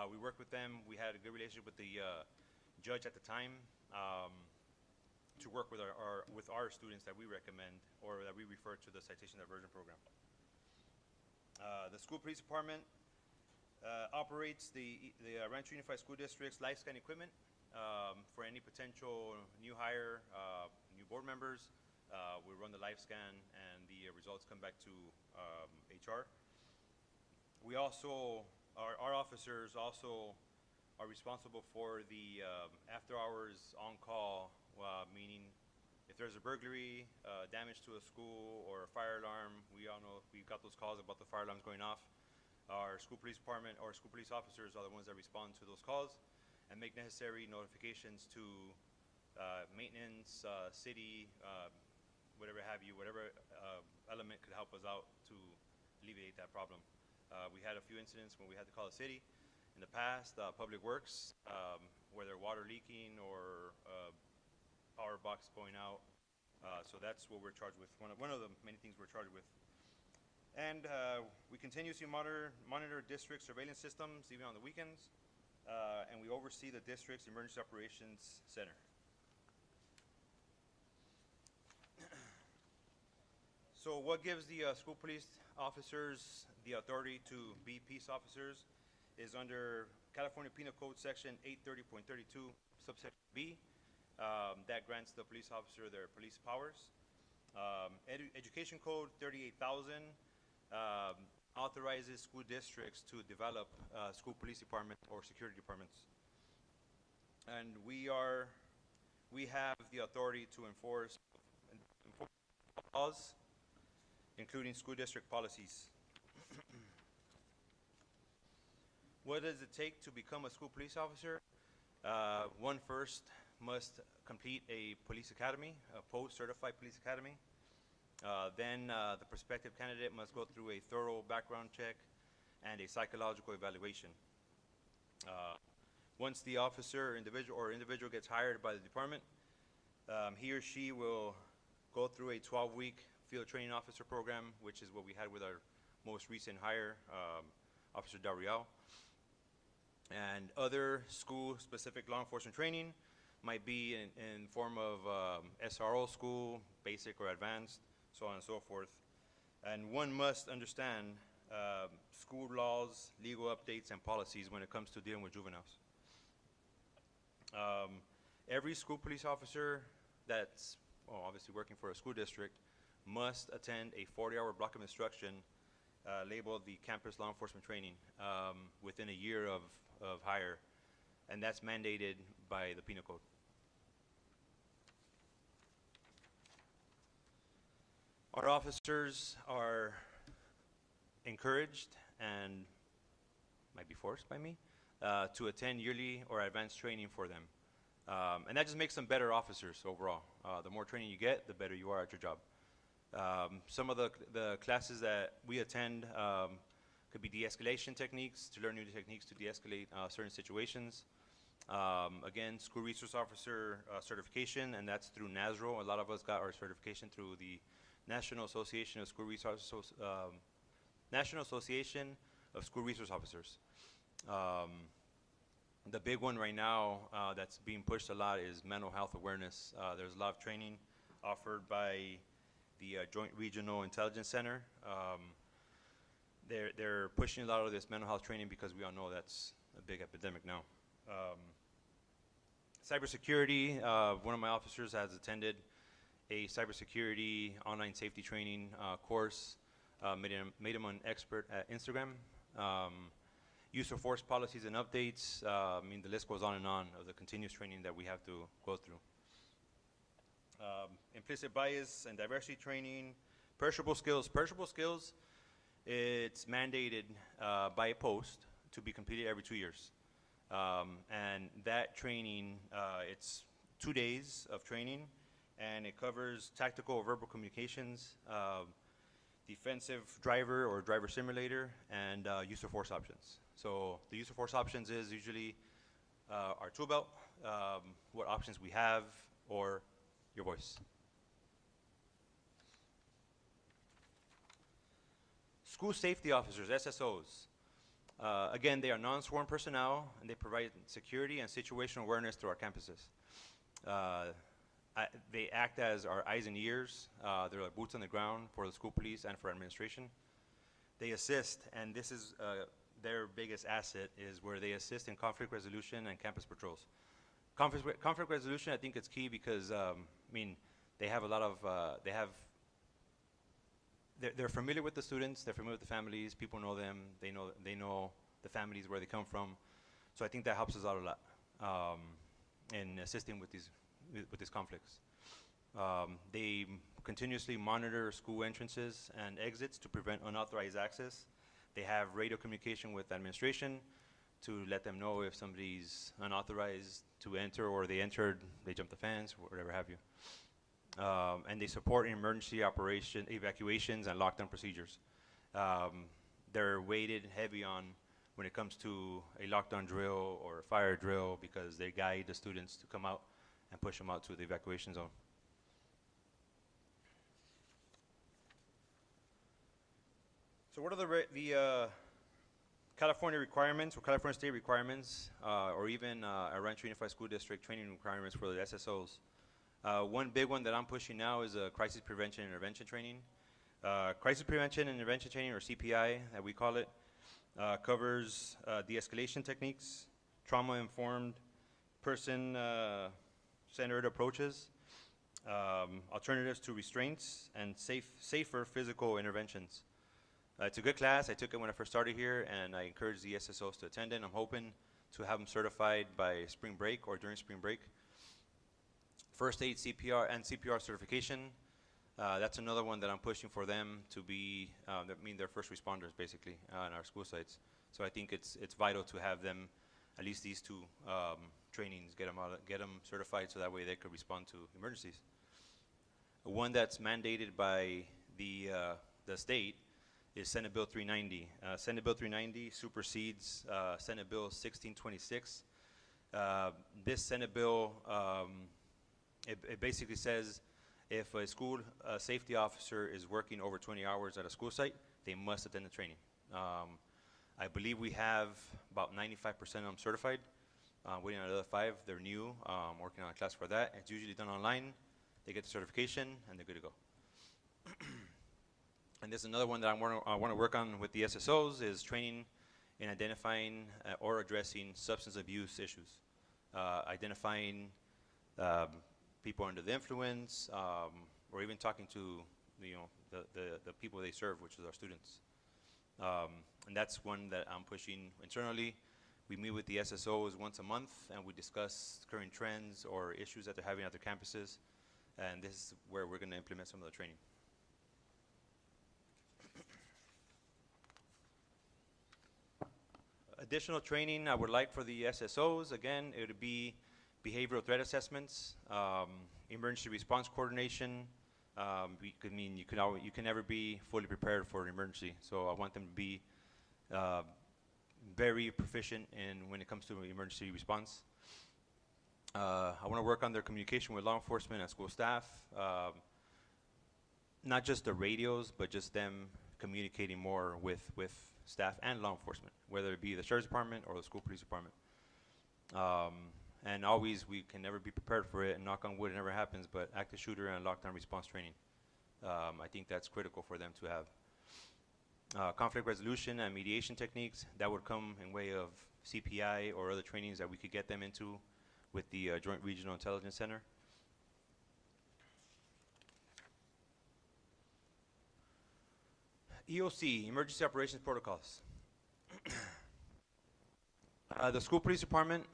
[SPEAKER 12] We worked with them. We had a good relationship with the judge at the time to work with our students that we recommend or that we refer to the citation diversion program. The school police department operates the Rancho Unified School District's life scan equipment for any potential new hire, new board members. We run the life scan and the results come back to HR. We also, our officers also are responsible for the after hours on call, meaning if there's a burglary, damage to a school, or a fire alarm. We all know we got those calls about the fire alarms going off. Our school police department or school police officers are the ones that respond to those calls and make necessary notifications to maintenance, city, whatever have you, whatever element could help us out to alleviate that problem. We had a few incidents when we had to call the city in the past, Public Works, whether water leaking or power box going out. So that's what we're charged with, one of the many things we're charged with. And we continuously monitor district surveillance systems, even on the weekends, and we oversee the district's Emergency Operations Center. So what gives the school police officers the authority to be peace officers is under California Penal Code Section 830.32, subsection B, that grants the police officer their police powers. Education Code 38,000 authorizes school districts to develop school police department or security departments. And we have the authority to enforce laws, including school district policies. What does it take to become a school police officer? One first must complete a police academy, a post-certified police academy. Then the prospective candidate must go through a thorough background check and a psychological evaluation. Once the officer individual gets hired by the department, he or she will go through a 12-week field training officer program, which is what we had with our most recent hire, Officer Dariel. And other school-specific law enforcement training might be in form of SRO school, basic or advanced, so on and so forth. And one must understand school laws, legal updates, and policies when it comes to dealing with juveniles. Every school police officer that's obviously working for a school district must attend a 40-hour block of instruction labeled the campus law enforcement training within a year of hire, and that's mandated by the penal code. Our officers are encouraged and might be forced by me to attend yearly or advanced training for them. And that just makes them better officers overall. The more training you get, the better you are at your job. Some of the classes that we attend could be de-escalation techniques, to learn new techniques to de-escalate certain situations. Again, school resource officer certification, and that's through NASRO. A lot of us got our certification through the National Association of School Resource National Association of School Resource Officers. The big one right now that's being pushed a lot is mental health awareness. There's a lot of training offered by the Joint Regional Intelligence Center. They're pushing a lot of this mental health training because we all know that's a big epidemic now. Cybersecurity, one of my officers has attended a cybersecurity online safety training course, made him an expert at Instagram. Use of force policies and updates, I mean the list goes on and on of the continuous training that we have to go through. Implicit bias and diversity training, perishable skills. Perishable skills, it's mandated by a post to be completed every 2 years. And that training, it's 2 days of training, and it covers tactical or verbal communications, defensive driver or driver simulator, and use of force options. So the use of force options is usually our tool belt, what options we have, or your voice. School safety officers, SSOs. Again, they are non-sworn personnel, and they provide security and situational awareness through our campuses. They act as our eyes and ears. They're like boots on the ground for the school police and for administration. They assist, and this is their biggest asset, is where they assist in conflict resolution and campus patrols. Conflict resolution, I think it's key because, I mean, they have a lot of, they're familiar with the students, they're familiar with the families, people know them, they know the families, where they come from. So I think that helps us out a lot in assisting with these conflicts. They continuously monitor school entrances and exits to prevent unauthorized access. They have radio communication with administration to let them know if somebody's unauthorized to enter, or they entered, they jumped the fence, or whatever have you. And they support emergency evacuations and lockdown procedures. They're weighted heavy on when it comes to a lockdown drill or a fire drill, because they guide the students to come out and push them out to the evacuation zone. So what are the California requirements, or California state requirements, or even a Rancho Unified School District training requirements for the SSOs? One big one that I'm pushing now is crisis prevention and intervention training. Crisis prevention and intervention training, or CPI, that we call it, covers de-escalation techniques, trauma-informed, person-centered approaches, alternatives to restraints, and safer physical interventions. It's a good class. I took it when I first started here, and I encourage the SSOs to attend it. I'm hoping to have them certified by spring break or during spring break. First aid, CPR, and CPR certification. That's another one that I'm pushing for them to be, they're first responders basically in our school sites. So I think it's vital to have them, at least these two trainings, get them certified so that way they could respond to emergencies. One that's mandated by the state is Senate Bill 390. Senate Bill 390 supersedes Senate Bill 1626. This Senate bill, it basically says if a school safety officer is working over 20 hours at a school site, they must attend the training. I believe we have about 95% of them certified. Waiting on the other 5, they're new, working on a class for that. It's usually done online. They get the certification, and they're good to go. And this is another one that I want to work on with the SSOs is training in identifying or addressing substance abuse issues, identifying people under the influence, or even talking to the people they serve, which is our students. And that's one that I'm pushing internally. We meet with the SSOs once a month, and we discuss current trends or issues that they're having at their campuses. And this is where we're going to implement some of the training. Additional training I would like for the SSOs, again, it would be behavioral threat assessments, emergency response coordination. You can never be fully prepared for an emergency, so I want them to be very proficient in when it comes to emergency response. I want to work on their communication with law enforcement and school staff, not just the radios, but just them communicating more with staff and law enforcement, whether it be the sheriff's department or the school police department. And always, we can never be prepared for it, and knock on wood, it never happens, but active shooter and lockdown response training. I think that's critical for them to have. Conflict resolution and mediation techniques, that would come in way of CPI or other trainings that we could get them into with the Joint Regional Intelligence Center. EOC, Emergency Operations Protocols. The school police department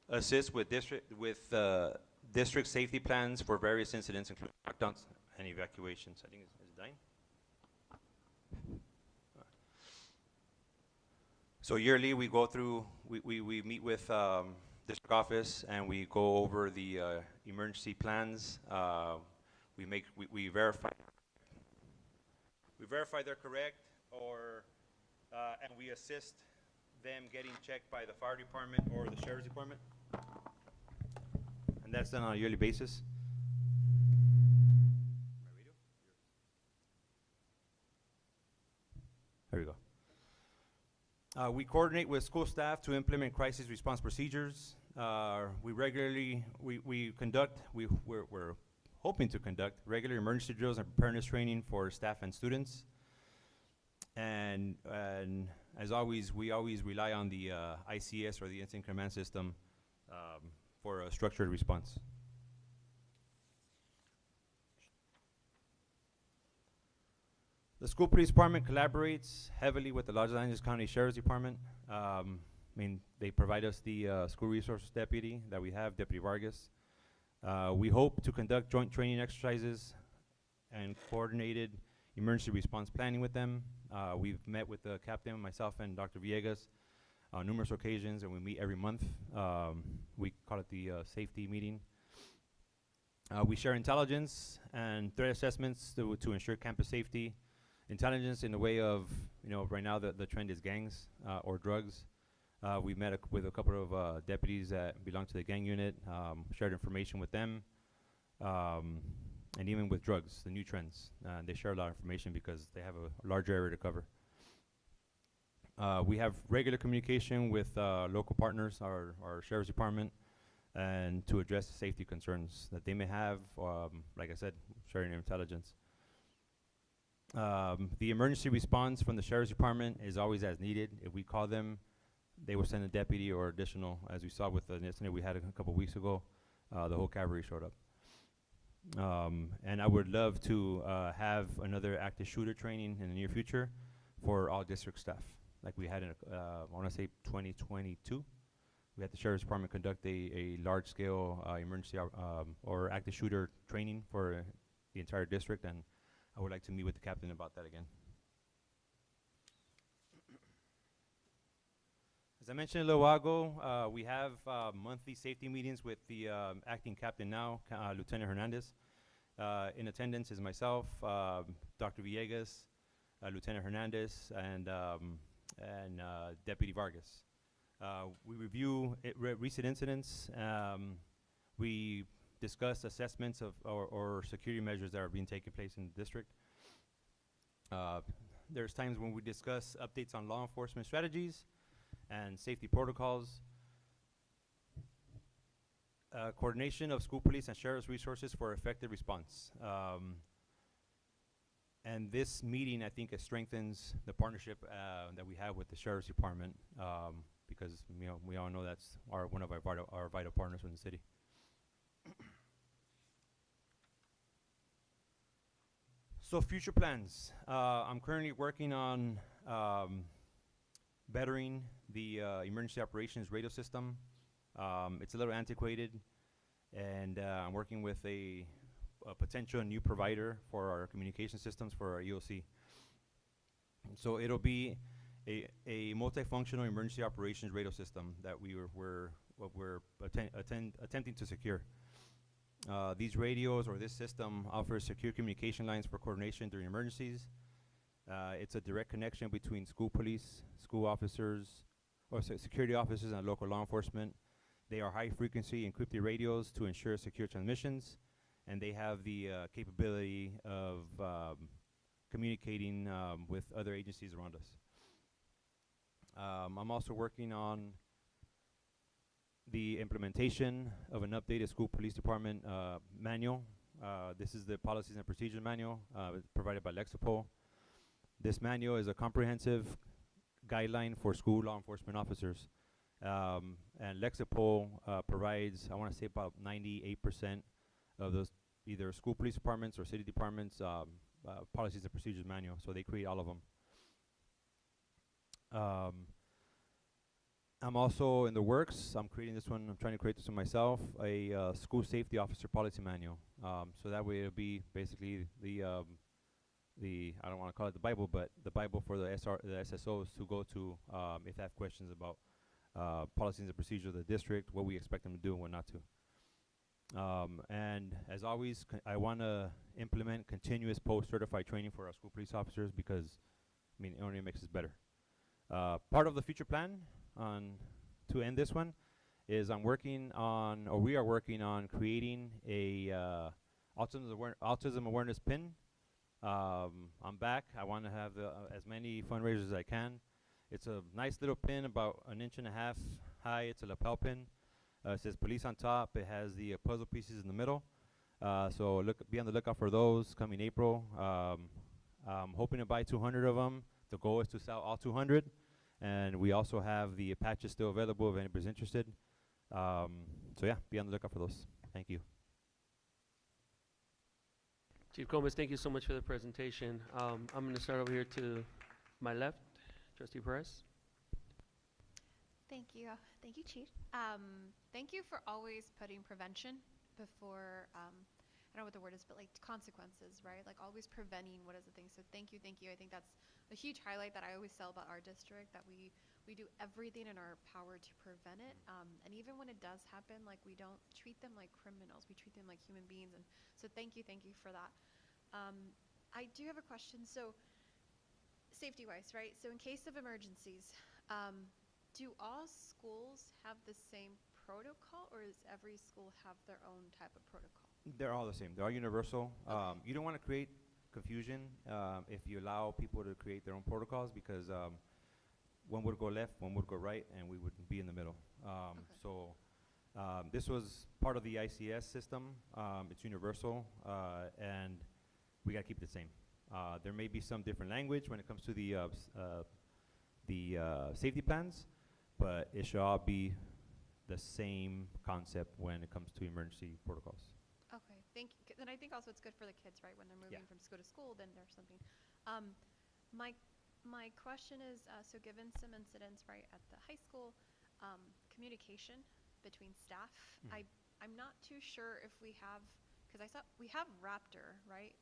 [SPEAKER 12] assists with district safety plans for various incidents, including lockdowns and evacuations. I think is it dying? So yearly, we go through, we meet with district office, and we go over the emergency plans. We verify they're correct, or and we assist them getting checked by the fire department or the sheriff's department, and that's done on a yearly basis. There we go. We coordinate with school staff to implement crisis response procedures. We're hoping to conduct regular emergency drills and preparedness training for staff and students. And as always, we always rely on the ICS, or the Incident Command System, for a structured response. The school police department collaborates heavily with the Los Angeles County Sheriff's Department. They provide us the school resources deputy that we have, Deputy Vargas. We hope to conduct joint training exercises and coordinated emergency response planning with them. We've met with the captain, myself, and Dr. Villegas on numerous occasions, and we meet every month. We call it the safety meeting. We share intelligence and threat assessments to ensure campus safety. Intelligence in the way of, right now the trend is gangs or drugs. We met with a couple of deputies that belong to the gang unit, shared information with them, and even with drugs, the new trends. They share a lot of information because they have a larger area to cover. We have regular communication with local partners, our sheriff's department, and to address the safety concerns that they may have, like I said, sharing intelligence. The emergency response from the sheriff's department is always as needed. If we call them, they will send a deputy or additional, as we saw with the incident we had a couple weeks ago. The whole cavalry showed up. And I would love to have another active shooter training in the near future for all district staff, like we had in, I want to say 2022. We had the sheriff's department conduct a large-scale emergency or active shooter training for the entire district, and I would like to meet with the captain about that again. As I mentioned a little while ago, we have monthly safety meetings with the acting captain now, Lieutenant Hernandez. In attendance is myself, Dr. Villegas, Lieutenant Hernandez, and Deputy Vargas. We review recent incidents. We discuss assessments of or security measures that are being taken place in the district.
[SPEAKER 13] There's times when we discuss updates on law enforcement strategies and safety protocols, coordination of school police and sheriff's resources for effective response. And this meeting, I think, it strengthens the partnership that we have with the sheriff's department, because we all know that's one of our vital partners in the city. So future plans. I'm currently working on bettering the emergency operations radio system. It's a little antiquated, and I'm working with a potential new provider for our communication systems for our EOC. So it'll be a multifunctional emergency operations radio system that we're attempting to secure. These radios, or this system, offers secure communication lines for coordination during emergencies. It's a direct connection between school police, school officers, or security officers, and local law enforcement. They are high-frequency encrypted radios to ensure secure transmissions, and they have the capability of communicating with other agencies around us. I'm also working on the implementation of an updated school police department manual. This is the policies and procedures manual provided by Lexipol. This manual is a comprehensive guideline for school law enforcement officers. And Lexipol provides, I want to say, about 98% of those either school police departments or city departments policies and procedures manual. So they create all of them. I'm also in the works. I'm creating this one. I'm trying to create this one myself. A school safety officer policy manual. So that way it'll be basically the I don't want to call it the Bible, but the Bible for the SSOs to go to if they have questions about policies and procedures of the district, what we expect them to do and what not to. And as always, I want to implement continuous post-certified training for our school police officers because, I mean, it only makes us better. Part of the future plan to end this one is we are working on creating a autism awareness pin. I'm back. I want to have as many fundraisers as I can. It's a nice little pin, about 1.5 inches high. It's a lapel pin. It says police on top. It has the puzzle pieces in the middle. So be on the lookout for those coming April. I'm hoping to buy 200 of them. The goal is to sell all 200. And we also have the patches still available if anybody's interested. So yeah, be on the lookout for those. Thank you.
[SPEAKER 1] Chief Gomez, thank you so much for the presentation. I'm going to start over here to my left. Trustee Perez.
[SPEAKER 4] Thank you. Thank you, Chief. Thank you for always putting prevention before, I don't know what the word is, but like consequences, right? Like always preventing what is the thing. So thank you, thank you. I think that's a huge highlight that I always tell about our district, that we do everything in our power to prevent it. And even when it does happen, like we don't treat them like criminals. We treat them like human beings. And so thank you for that. I do have a question. So safety-wise, right? So in case of emergencies, do all schools have the same protocol, or does every school have their own type of protocol?
[SPEAKER 13] They're all the same. They're all universal. You don't want to create confusion if you allow people to create their own protocols, because one would go left, one would go right, and we would be in the middle. So this was part of the ICS system. It's universal, and we got to keep it the same. There may be some different language when it comes to the safety plans, but it should all be the same concept when it comes to emergency protocols.
[SPEAKER 4] Okay, thank you. And I think also it's good for the kids, right? When they're moving from school to school, then there's something. My question is, so given some incidents, right, at the high school, communication between staff, I'm not too sure if we have, because we have Raptor, right?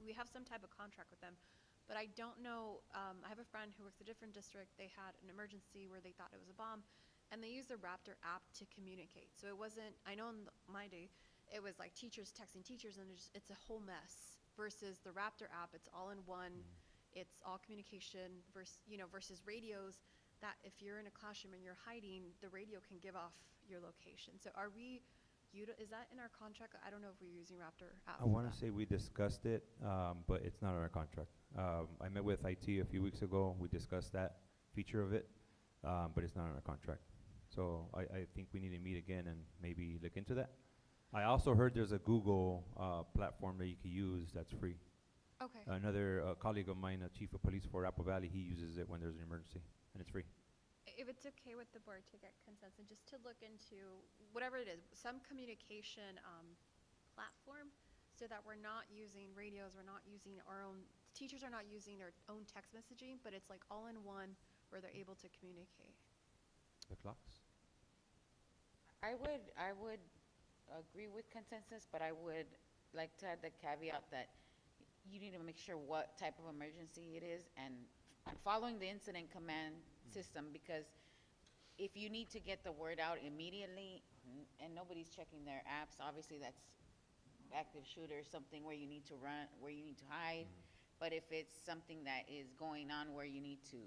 [SPEAKER 4] We have some type of contract with them, but I don't know. I have a friend who works in a different district. They had an emergency where they thought it was a bomb, and they used the Raptor app to communicate. So it wasn't, I know in my day, it was like teachers texting teachers, and it's a whole mess. Versus the Raptor app, it's all in one. It's all communication versus radios that if you're in a classroom and you're hiding, the radio can give off your location. So is that in our contract? I don't know if we're using Raptor app.
[SPEAKER 13] I want to say we discussed it, but it's not in our contract. I met with IT a few weeks ago. We discussed that feature of it, but it's not in our contract. So I think we need to meet again and maybe look into that. I also heard there's a Google platform that you can use that's free.
[SPEAKER 4] Okay.
[SPEAKER 13] Another colleague of mine, a chief of police for Apple Valley, he uses it when there's an emergency, and it's free.
[SPEAKER 4] If it's okay with the board to get consensus, just to look into whatever it is, some communication platform, so that we're not using radios, we're not using our own, teachers are not using their own text messaging, but it's like all in one where they're able to communicate.
[SPEAKER 13] The clocks?
[SPEAKER 10] I would agree with consensus, but I would like to add the caveat that you need to make sure what type of emergency it is and following the incident command system, because if you need to get the word out immediately and nobody's checking their apps, obviously that's active shooter, something where you need to run, where you need to hide. But if it's something that is going on where you need to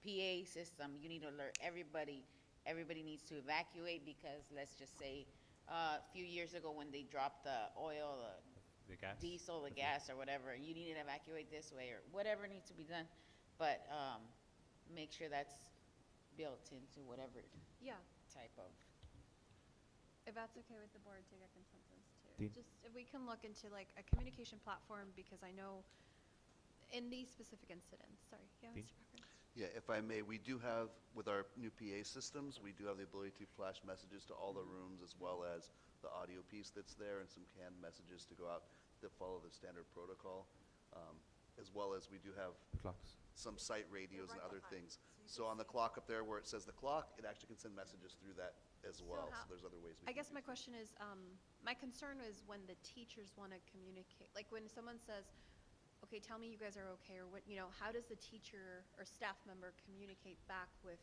[SPEAKER 10] PA system, you need to alert everybody. Everybody needs to evacuate because let's just say a few years ago when they dropped the oil,
[SPEAKER 13] The gas?
[SPEAKER 10] diesel, the gas or whatever, you need to evacuate this way or whatever needs to be done. But make sure that's built into whatever
[SPEAKER 4] Yeah,
[SPEAKER 10] type of.
[SPEAKER 4] if that's okay with the board to get consensus too.
[SPEAKER 13] Dean?
[SPEAKER 4] Just if we can look into like a communication platform, because I know in these specific incidents, sorry, yeah,
[SPEAKER 13] Dean?
[SPEAKER 4] Mr. Cochran.
[SPEAKER 14] Yeah, if I may, we do have, with our new PA systems, we do have the ability to flash messages to all the rooms as well as the audio piece that's there and some canned messages to go out that follow the standard protocol, as well as we do have
[SPEAKER 13] The clocks.
[SPEAKER 14] some site radios and other things. So on the clock up there where it says the clock, it actually can send messages through that as well. So
[SPEAKER 4] how-
[SPEAKER 14] there's other ways we
[SPEAKER 4] I
[SPEAKER 14] can
[SPEAKER 4] guess
[SPEAKER 14] do
[SPEAKER 4] my
[SPEAKER 14] things.
[SPEAKER 4] question is, my concern is when the teachers want to communicate, like when someone says, okay, tell me you guys are okay, or what, how does the teacher or staff member communicate back with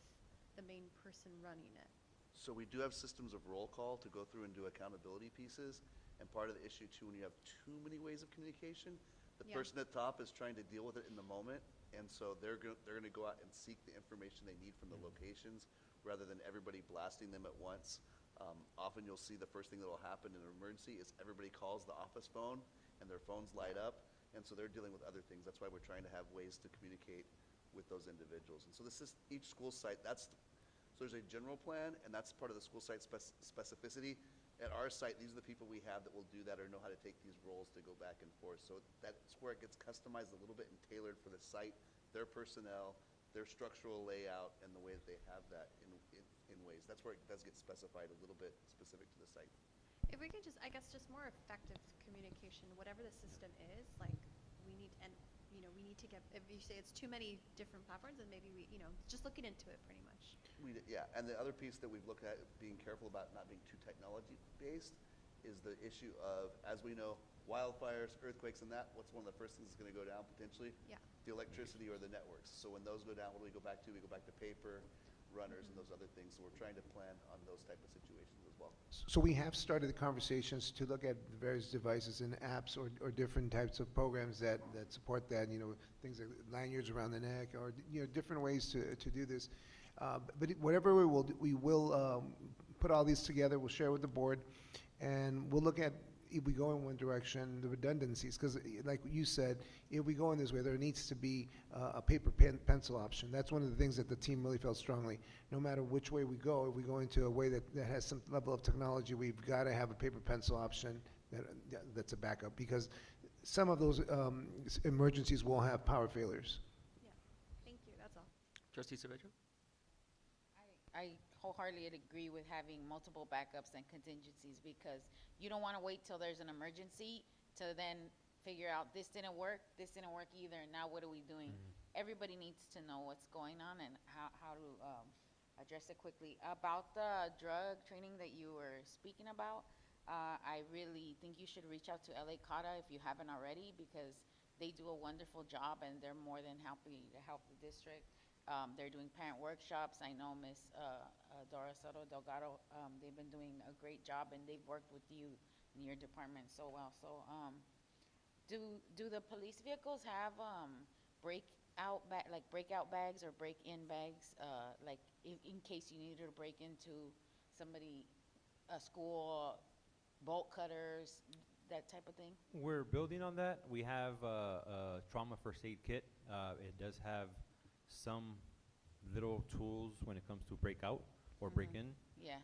[SPEAKER 4] the main person running it?
[SPEAKER 14] So we do have systems of roll call to go through and do accountability pieces. And part of the issue too, when you have too many ways of communication, the
[SPEAKER 4] Yeah.
[SPEAKER 14] person at top is trying to deal with it in the moment. And so they're gonna go out and seek the information they need from the locations rather than everybody blasting them at once. Often you'll see the first thing that'll happen in an emergency is everybody calls the office phone and their phones light up. And so they're dealing with other things. That's why we're trying to have ways to communicate with those individuals. And so this is each school site, so there's a general plan, and that's part of the school site specificity. At our site, these are the people we have that will do that or know how to take these roles to go back and forth. So that's where it gets customized a little bit and tailored for the site, their personnel, their structural layout, and the way that they have that in ways. That's where it does get specified a little bit specific to the site.
[SPEAKER 4] If we could just, I guess, just more effective communication, whatever the system is, like, we need, and, we need to get, if you say it's too many different platforms, then maybe we, just looking into it pretty much.
[SPEAKER 14] Yeah, and the other piece that we've looked at, being careful about not being too technology-based, is the issue of, as we know, wildfires, earthquakes, and that, what's one of the first things that's gonna go down potentially?
[SPEAKER 4] Yeah.
[SPEAKER 14] The electricity or the networks. So when those go down, what do we go back to? We go back to paper, runners, and those other things. So we're trying to plan on those type of situations as well.
[SPEAKER 2] So we have started the conversations to look at the various devices and apps or different types of programs that support that, things like lanyards around the neck or, different ways to do this. But whatever we will put all these together, we'll share with the board, and we'll look at, if we go in one direction, the redundancies, because like you said, if we go in this way, there needs to be a paper pencil option. That's one of the things that the team really felt strongly. No matter which way we go, if we go into a way that has some level of technology, we've got to have a paper pencil option that's a backup, because some of those emergencies will have power failures.
[SPEAKER 4] Yeah, thank you, that's all.
[SPEAKER 1] Trustee Cervejo?
[SPEAKER 10] I wholeheartedly agree with having multiple backups and contingencies because you don't want to wait till there's an emergency to then figure out this didn't work either, and now what are we doing? Everybody needs to know what's going on and how to address it quickly. About the drug training that you were speaking about, I really think you should reach out to LCAP if you haven't already, because they do a wonderful job and they're more than happy to help the district. They're doing parent workshops. I know Miss Dora Soto Delgado, they've been doing a great job and they've worked with you in your department so well. So do the police vehicles have breakout bags or break-in bags, like in case you needed to break into a school, bolt cutters? that type of thing?
[SPEAKER 13] We're building on that. We have a trauma first aid kit. It does have some little tools when it comes to break out or break in.
[SPEAKER 10] Yeah.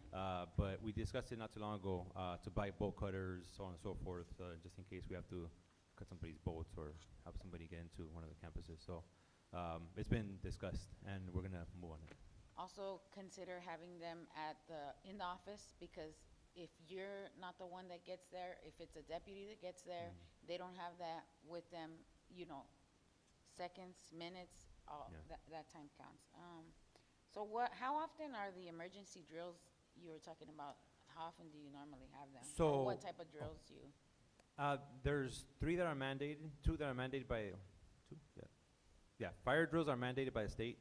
[SPEAKER 13] But we discussed it not too long ago to buy bolt cutters, so on and so forth, just in case we have to cut somebody's bolts or help somebody get into one of the campuses. So it's been discussed, and we're going to move on it.
[SPEAKER 10] Also consider having them in the office, because if you're not the one that gets there, if it's a deputy that gets there, they don't have that with them, you know, seconds, minutes, all that time counts. So how often are the emergency drills you were talking about? How often do you normally have them? Or what type of drills do you?
[SPEAKER 13] There's 3 that are mandated, 2 that are mandated by, 2? Yeah, fire drills are mandated by the state.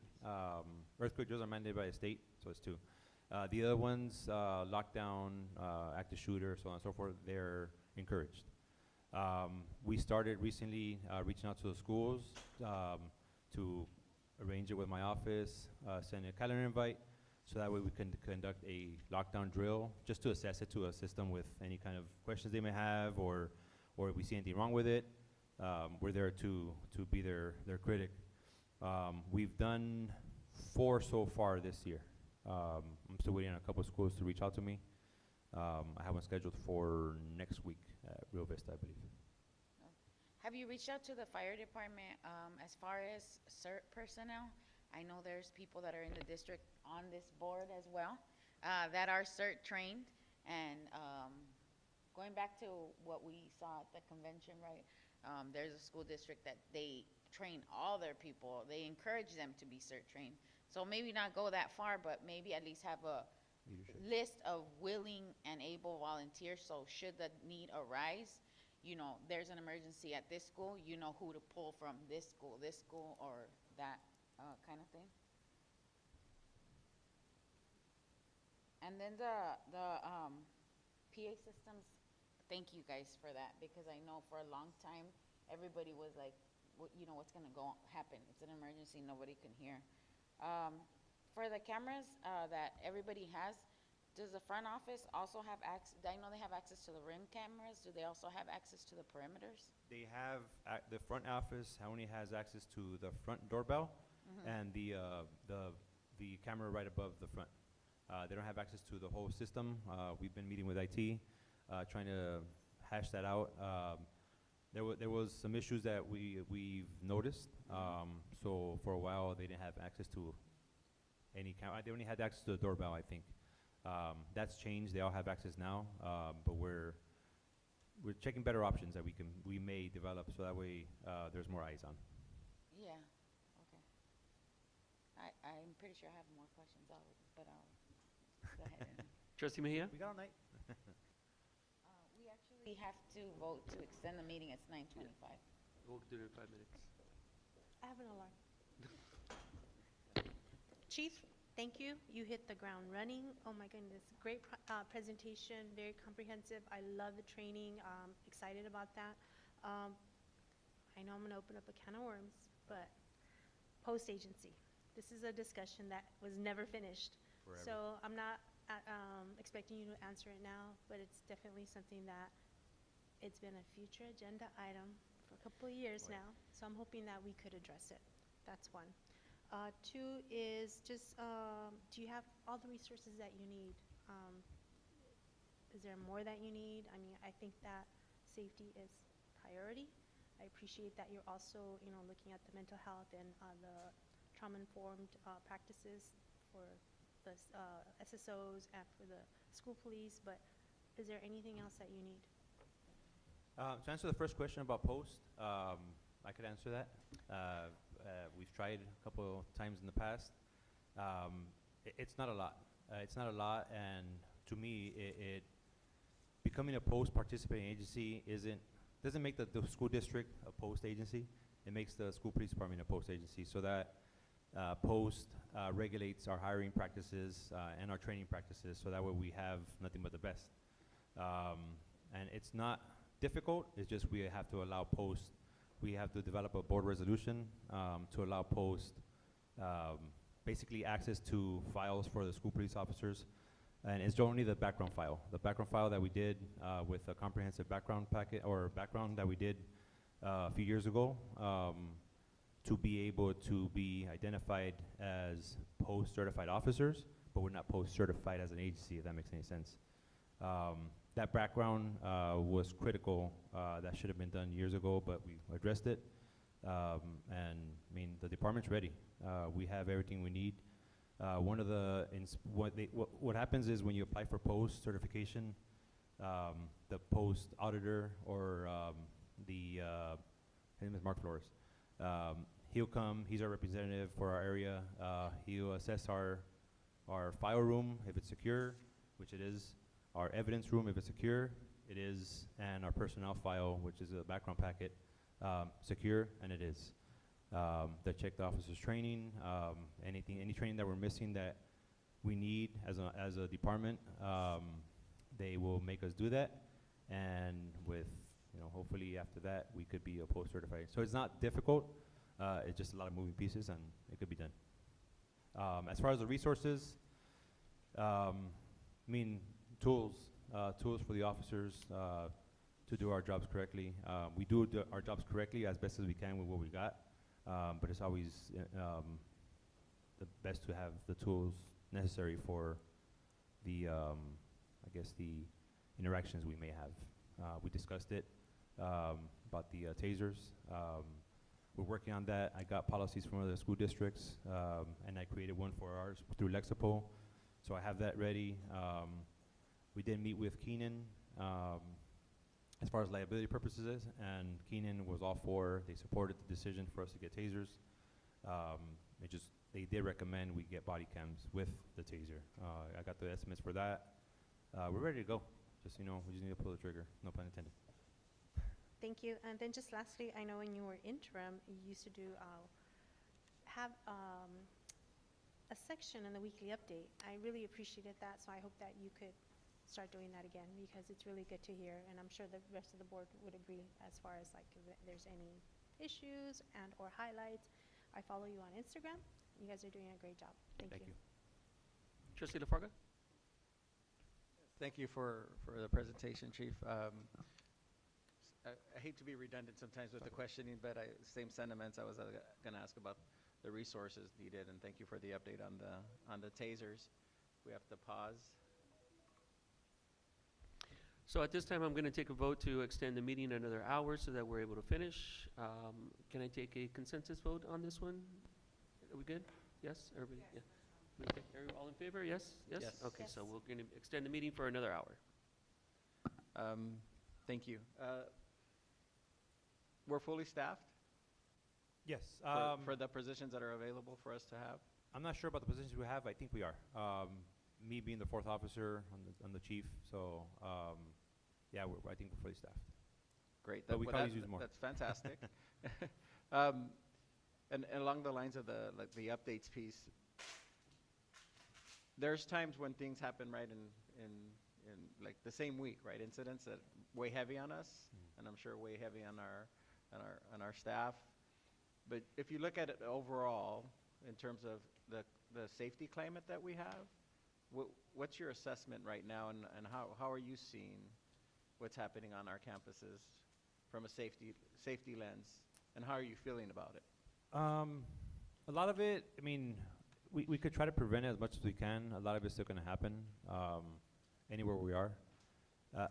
[SPEAKER 13] Earthquake drills are mandated by the state, so it's 2. The other ones, lockdown, active shooter, so on and so forth, they're encouraged. We started recently reaching out to the schools to arrange it with my office, send a calendar invite, so that way we can conduct a lockdown drill, just to assess it, to assist them with any kind of questions they may have, or if we see anything wrong with it. We're there to be their critic. We've done 4 so far this year. I'm still waiting on a couple of schools to reach out to me. I have one scheduled for next week at Rio Vista, I believe.
[SPEAKER 10] Have you reached out to the fire department as far as CERT personnel? I know there's people that are in the district on this board as well that are CERT trained. And going back to what we saw at the convention, right? There's a school district that they train all their people. They encourage them to be CERT trained. So maybe not go that far, but maybe at least have a list of willing and able volunteers. So should the need arise, you know, there's an emergency at this school, you know who to pull from this school, or that kind of thing. And then the PA systems, thank you guys for that, because I know for a long time, everybody was like, you know, what's going to happen? It's an emergency, nobody can hear. For the cameras that everybody has, does the front office also have access? I know they have access to the ring cameras. Do they also have access to the perimeters?
[SPEAKER 13] They have, the front office only has access to the front doorbell and the camera right above the front. They don't have access to the whole system. We've been meeting with IT, trying to hash that out. There was some issues that we've noticed. So for a while, they didn't have access to any camera. They only had access to the doorbell, I think. That's changed. They all have access now, but we're checking better options that we may develop, so that way there's more eyes on.
[SPEAKER 10] Yeah. Okay. I'm pretty sure I have more questions, but I'll go ahead.
[SPEAKER 1] Trustee Mejia?
[SPEAKER 13] We got all night.
[SPEAKER 10] We actually have to vote to extend the meeting. It's 9:25.
[SPEAKER 1] We'll do it in 5 minutes.
[SPEAKER 6] I have an alarm. Chief, thank you. You hit the ground running. Oh my goodness, great presentation, very comprehensive. I love the training, excited about that. I know I'm gonna open up a can of worms, but post-agency. This is a discussion that was never finished.
[SPEAKER 13] Forever.
[SPEAKER 6] So I'm not expecting you to answer it now, but it's definitely something that it's been a future agenda item for a couple of years now. So I'm hoping that we could address it. That's one. 2 is just, do you have all the resources that you need? Is there more that you need? I mean, I think that safety is priority. I appreciate that you're also, you know, looking at the mental health and the trauma-informed practices for the SSOs and for the school police, but is there anything else that you need?
[SPEAKER 13] To answer the first question about post, I could answer that. We've tried a couple of times in the past. It's not a lot. It's not a lot, and to me, becoming a post-participating agency doesn't make the school district a post agency. It makes the school police department a post agency, so that post regulates our hiring practices and our training practices, so that way we have nothing but the best. And it's not difficult. It's just we have to allow post. We have to develop a board resolution to allow post basically access to files for the school police officers, And it's only the background file. The background file that we did with a comprehensive background packet or background that we did a few years ago to be able to be identified as post-certified officers, but we're not post-certified as an agency, if that makes any sense. That background was critical. That should have been done years ago, but we addressed it. And I mean, the department's ready. We have everything we need. One of the what happens is when you apply for post certification, the post auditor or his name is Mark Flores. He'll come. He's our representative for our area. He'll assess our file room if it's secure, which it is. Our evidence room if it's secure, it is, and our personnel file, which is a background packet, secure, and it is. They check the officer's training, any training that we're missing that we need as a department, they will make us do that, and with, hopefully after that we could be a post-certified. So it's not difficult, it's just a lot of moving pieces, and it could be done. As far as the resources, tools for the officers to do our jobs correctly. We do our jobs correctly as best as we can with what we got. But it's always the best to have the tools necessary for the, the interactions we may have. We discussed it about the tasers. We're working on that. I got policies from other school districts, and I created one for ours through Lexapol. So I have that ready. We did meet with Keenan as far as liability purposes, and Keenan was all for, they supported the decision for us to get tasers. They did recommend we get body cams with the taser. I got the estimates for that. We're ready to go. We just need to pull the trigger, no pun intended.
[SPEAKER 6] Thank you. And then just lastly, I know when you were interim, you used to do, have a section in the weekly update. I really appreciated that, so I hope that you could start doing that again, because it's really good to hear, and I'm sure the rest of the board would agree as far as like if there's any issues and or highlights. I follow you on Instagram. You guys are doing a great job. Thank you.
[SPEAKER 1] Trustee LaFarga?
[SPEAKER 7] Thank you for the presentation, Chief. I hate to be redundant sometimes with the questioning, but same sentiments. I was going to ask about the resources needed, and thank you for the update on the tasers. We have to pause.
[SPEAKER 1] So at this time, I'm going to take a vote to extend the meeting another hour so that we're able to finish. Can I take a consensus vote on this one? Are we good? Yes? Everybody? Yeah. Okay. All in favor? Yes? Yes?
[SPEAKER 7] Yes.
[SPEAKER 1] Okay,
[SPEAKER 6] Yes.
[SPEAKER 1] so we're going to extend the meeting for another hour.
[SPEAKER 7] Thank you. We're fully staffed
[SPEAKER 13] Yes.
[SPEAKER 7] for the positions that are available for us to have?
[SPEAKER 13] I'm not sure about the positions we have. I think we are. Me being the fourth officer, I'm the chief, so yeah, I think we're fully staffed.
[SPEAKER 7] Great.
[SPEAKER 13] But we could always use more.
[SPEAKER 7] That's fantastic. And along the lines of the updates piece, there's times when things happen right in like the same week, right? Incidents that weigh heavy on us, and I'm sure weigh heavy on our staff. But if you look at it overall, in terms of the safety climate that we have, what's your assessment right now, and how are you seeing what's happening on our campuses from a safety lens, and how are you feeling about it?
[SPEAKER 13] A lot of it, we could try to prevent it as much as we can. A lot of it's still going to happen anywhere we are.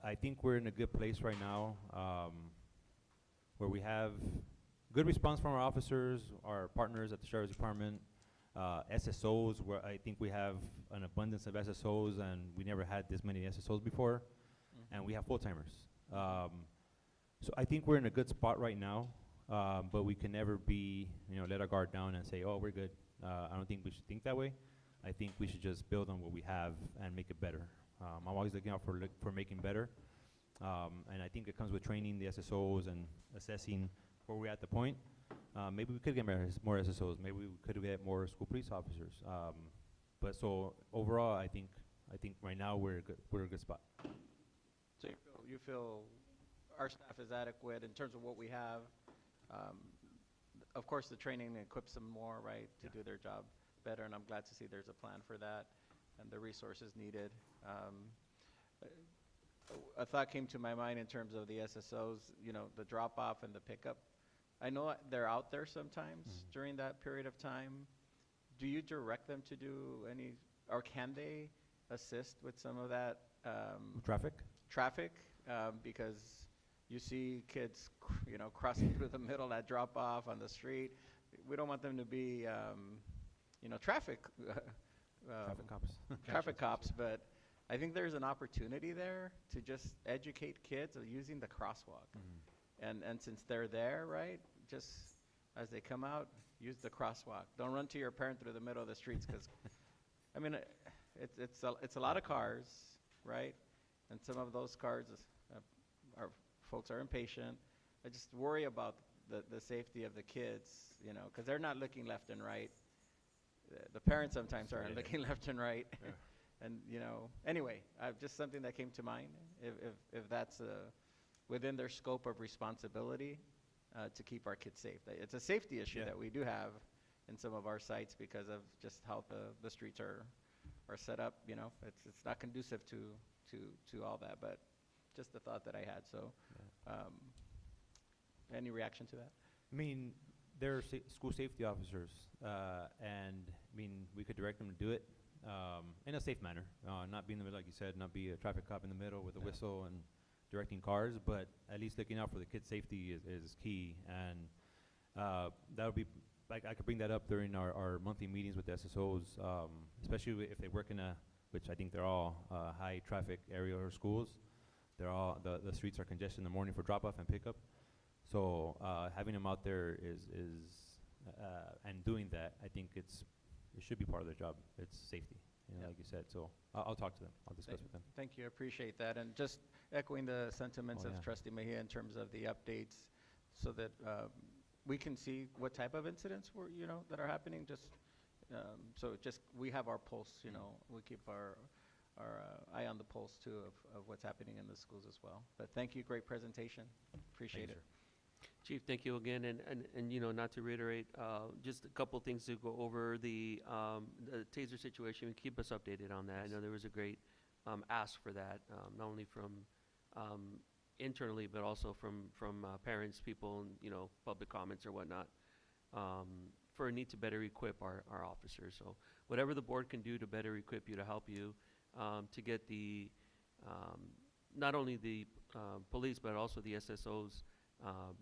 [SPEAKER 13] I think we're in a good place right now where we have good response from our officers, our partners at the Sheriff's Department, SSOs, where I think we have an abundance of SSOs, and we never had this many SSOs before, and we have full-timers. So I think we're in a good spot right now, but we can never be, let our guard down and say, oh, we're good. I don't think we should think that way. I think we should just build on what we have and make it better. I'm always looking out for making better, and I think it comes with training the SSOs and assessing where we're at the point. Maybe we could get more SSOs. Maybe we could get more school police officers. But so overall, I think right now we're a good spot.
[SPEAKER 7] So you feel our staff is adequate in terms of what we have. Of course, the training equips them more, right, to do their job better, and I'm glad to see there's a plan for that. and the resources needed. A thought came to my mind in terms of the SSOs, you know, the drop-off and the pickup. I know they're out there sometimes during that period of time. Do you direct them to do any, or can they assist with some of that?
[SPEAKER 13] Traffic?
[SPEAKER 7] Traffic, because you see kids, you know, crossing through the middle at drop-off on the street. We don't want them to be, you know, traffic
[SPEAKER 13] cops.
[SPEAKER 7] traffic cops, but I think there's an opportunity there to just educate kids of using the crosswalk. And since they're there, right, just as they come out, use the crosswalk. Don't run to your parent through the middle of the streets, because, I mean, it's a lot of cars, right? And some of those cars, folks are impatient. I just worry about the safety of the kids, you know, because they're not looking left and right. The parents sometimes aren't looking left and right. And, you know, anyway, just something that came to mind, if that's within their scope of responsibility to keep our kids safe. It's a safety issue that we do have in some of our sites because of just how the streets are set up, you know. It's not conducive to all that, but just the thought that I had. So any reaction to that?
[SPEAKER 13] I mean, they're school safety officers, and I mean, we could direct them to do it in a safe manner, not be in the middle, like you said, not be a traffic cop in the middle with a whistle and directing cars, but at least looking out for the kids' safety is key. And that would be, like, I could bring that up during our monthly meetings with the SSOs, especially if they work in which I think they're all high traffic area or schools. They're all, the streets are congested in the morning for drop off and pickup. So having them out there and doing that, I think it should be part of their job. It's safety, you know, like you said. So I'll talk to them. I'll discuss with them.
[SPEAKER 7] Thank you. I appreciate that. And just echoing the sentiments of Trustee Mejia in terms of the updates, so that we can see what type of incidents that are happening. So we have our pulse. You know, we keep our eye on the pulse too of what's happening in the schools as well. But thank you. Great presentation. Appreciate it.
[SPEAKER 1] Chief, thank you again, and you know, not to reiterate, just a couple things to go over the taser situation. Keep us updated on that. I know there was a great ask for that, not only from internally, but also from parents, people, and you know, public comments or whatnot, for a need to better equip our officers. So whatever the board can do to better equip you, to help you, to get the not only the police but also the SSOs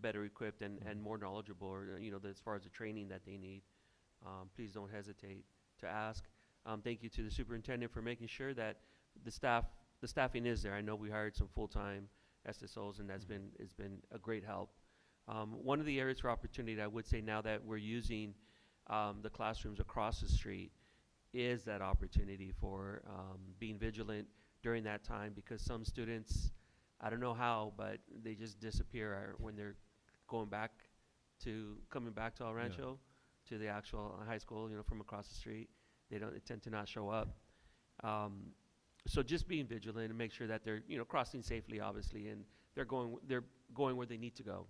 [SPEAKER 1] better equipped and more knowledgeable, or you know, as far as the training that they need, please don't hesitate to ask. Thank you to the superintendent for making sure that the staffing is there. I know we hired some full-time SSOs, and it's been a great help. One of the areas for opportunity, I would say, now that we're using the classrooms across the street, is that opportunity for being vigilant during that time, because some students, I don't know how, but they just disappear when they're coming back to El Rancho, to the actual high school, you know, from across the street. They tend to not show up. So just being vigilant and make sure that they're, you know, crossing safely, obviously, and they're going where they need to go.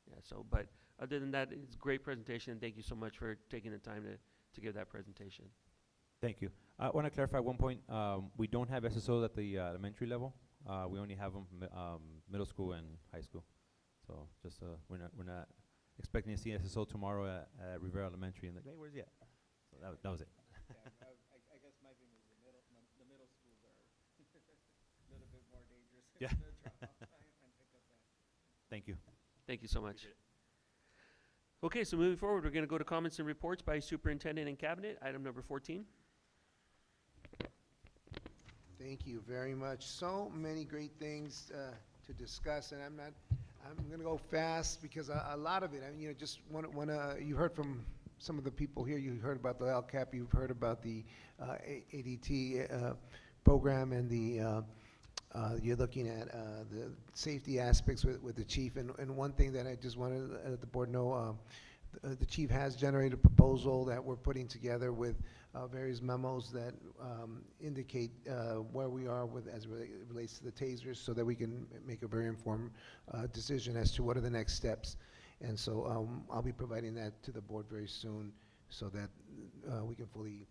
[SPEAKER 1] Yeah. So, but other than that, it's a great presentation, and thank you so much for taking the time to give that presentation.
[SPEAKER 13] Thank you. I want to clarify one point. We don't have SSOs at the elementary level. We only have them middle school and high school. So just we're not expecting to see SSO tomorrow at Rivera Elementary, and like, hey, where's he at? So that was it.
[SPEAKER 7] I guess my thing is the middle schools are a little bit more dangerous.
[SPEAKER 13] Yeah. Thank you.
[SPEAKER 1] Thank you so much. Okay, so moving forward, we're going to go to comments and reports by Superintendent and Cabinet. Item number 14.
[SPEAKER 2] Thank you very much. So many great things to discuss, and I'm going to go fast because a lot of it, I mean, you know, just you heard from some of the people here. You heard about the LCAP. You've heard about the ADT program, and you're looking at the safety aspects with the chief. And one thing that I just wanted to let the board know, the chief has generated a proposal that we're putting together with various memos that indicate where we are as it relates to the tasers, so that we can make a very informed decision as to what are the next steps. And so I'll be providing that to the board very soon, so that we can fully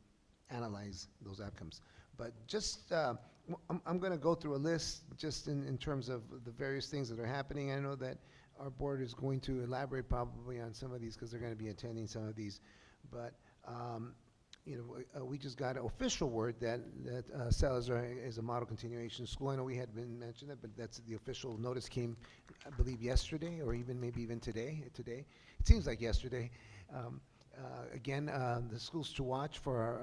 [SPEAKER 2] analyze those outcomes. But just, I'm going to go through a list just in terms of the various things that are happening. I know that our board is going to elaborate probably on some of these because they're going to be attending some of these. But, you know, we just got official word that Salazar is a model continuation school. I know we had been mentioned that, but that's the official notice came, I believe, yesterday or even maybe even today. Today, it seems like yesterday. Again, the schools to watch for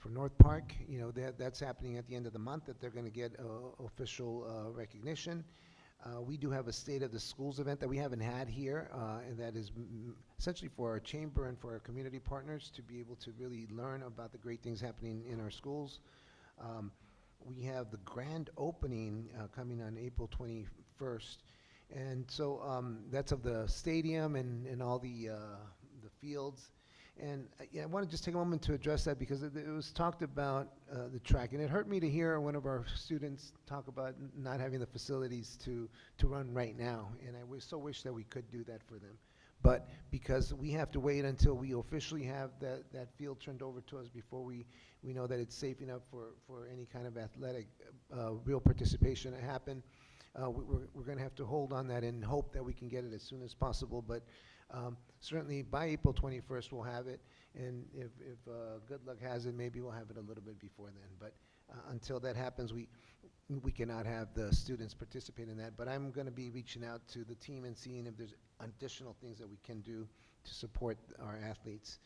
[SPEAKER 2] North Park, you know, that's happening at the end of the month, that they're going to get official recognition. We do have a State of the Schools event that we haven't had here, and that is essentially for our chamber and for our community partners to be able to really learn about the great things happening in our schools. We have the grand opening coming on April 21st, and so that's of the stadium and all the fields. And yeah, I want to just take a moment to address that because it was talked about the track, and it hurt me to hear one of our students talk about not having the facilities to run right now, and I so wish that we could do that for them. But because we have to wait until we officially have that field turned over to us before we know that it's safe enough for any kind of athletic real participation to happen, we're going to have to hold on that and hope that we can get it as soon as possible. But certainly by April 21st we'll have it, and if good luck has it, maybe we'll have it a little bit before then. But until that happens, we cannot have the students participate in that. But I'm going to be reaching out to the team and seeing if there's additional things that we can do to support our athletes.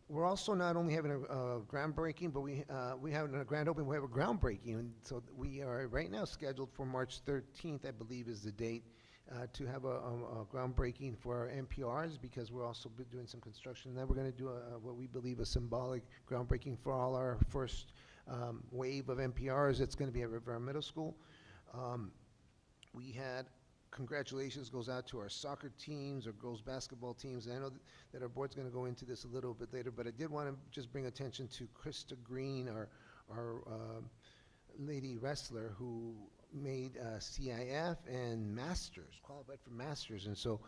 [SPEAKER 2] We're also not only having a groundbreaking, but we have a grand opening. We have a groundbreaking, and so we are right now scheduled for March 13th, I believe, is the date. To have a groundbreaking for our NPRs, because we're also doing some construction. And then we're going to do what we believe a symbolic groundbreaking for all our first wave of NPRs. It's going to be at Rivera Middle School. We had congratulations goes out to our soccer teams, our girls basketball teams. And I know that our board's going to go into this a little bit later, but I did want to just bring attention to Krista Green, our lady wrestler who made CIF and Masters, qualified for Masters. And so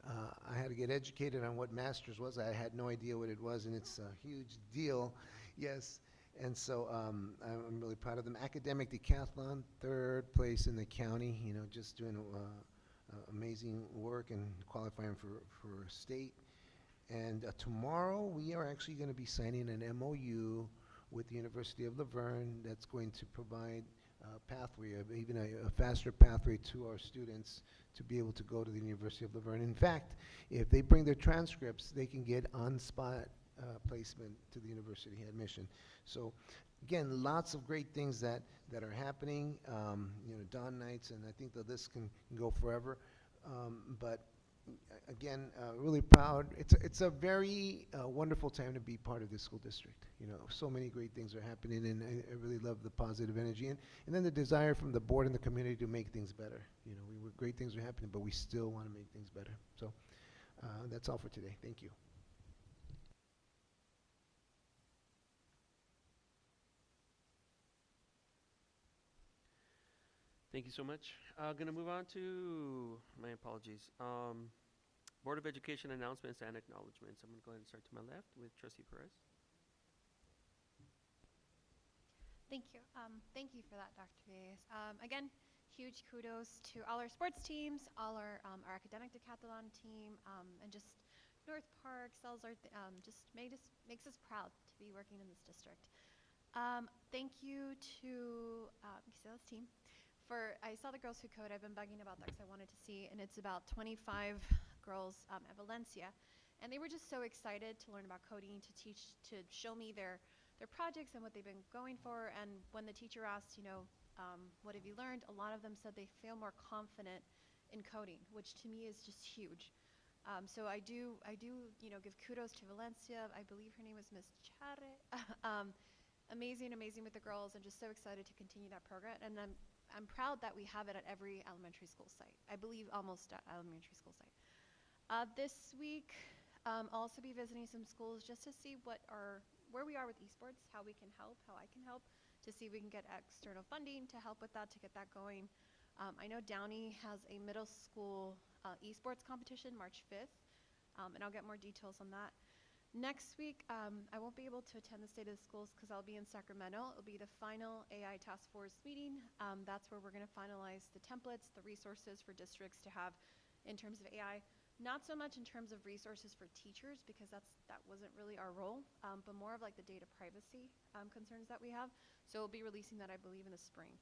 [SPEAKER 2] I had to get educated on what Masters was. I had no idea what it was, and it's a huge deal. Yes. And so I'm really proud of them. Academic decathlon, 3rd place in the county, you know, just doing amazing work and qualifying for state. And tomorrow we are actually going to be signing an MOU with the University of Laverne that's going to provide a pathway, even a faster pathway to our students to be able to go to the University of Laverne. In fact, if they bring their transcripts, they can get on-spot placement to the university admission. So again, lots of great things that are happening, you know, dawn nights, and I think the list can go forever. But again, really proud. It's a very wonderful time to be part of this school district. You know, so many great things are happening, and I really love the positive energy, and then the desire from the board and the community to make things better. You know, great things are happening, but we still want to make things better. So that's all for today. Thank you.
[SPEAKER 1] Thank you so much. Going to move on to, my apologies, Board of Education announcements and acknowledgements. I'm going to go ahead and start to my left with Trustee Perez.
[SPEAKER 4] Thank you. Thank you for that, Dr. Villegas. Again, huge kudos to all our sports teams, all our academic decathlon team, and just North Park, Salazar, just makes us proud to be working in this district. Thank you to Gisela's team. I saw the Girls Who Code. I've been bugging about that because I wanted to see, and it's about 25 girls at Valencia, and they were just so excited to learn about coding, to show me their projects and what they've been going for. And when the teacher asked, you know, what have you learned, a lot of them said they feel more confident in coding, which to me is just huge. So I do, you know, give kudos to Valencia. I believe her name was Miss Chare. Amazing with the girls, and just so excited to continue that program. And I'm proud that we have it at every elementary school site. I believe almost at elementary school site. This week, I'll also be visiting some schools just to see where we are with esports, how we can help, how I can help, to see if we can get external funding to help with that, to get that going. I know Downey has a middle school esports competition March 5th, and I'll get more details on that. Next week, I won't be able to attend the State of the Schools because I'll be in Sacramento. It'll be the final AI Task Force meeting. That's where we're going to finalize the templates, the resources for districts to have in terms of AI. Not so much in terms of resources for teachers because that wasn't really our role, but more of like the data privacy concerns that we have. So we'll be releasing that, I believe, in the spring.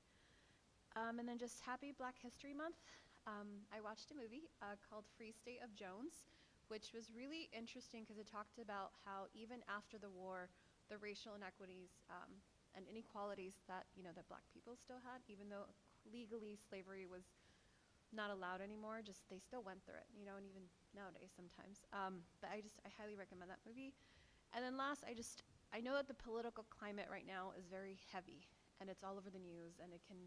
[SPEAKER 4] And then just happy Black History Month. I watched a movie called Free State of Jones, which was really interesting because it talked about how even after the war, the racial inequities and inequalities that that Black people still had, even though legally slavery was not allowed anymore, just they still went through it, and even nowadays sometimes. But I highly recommend that movie. And then last, I know that the political climate right now is very heavy, and it's all over the news, and it can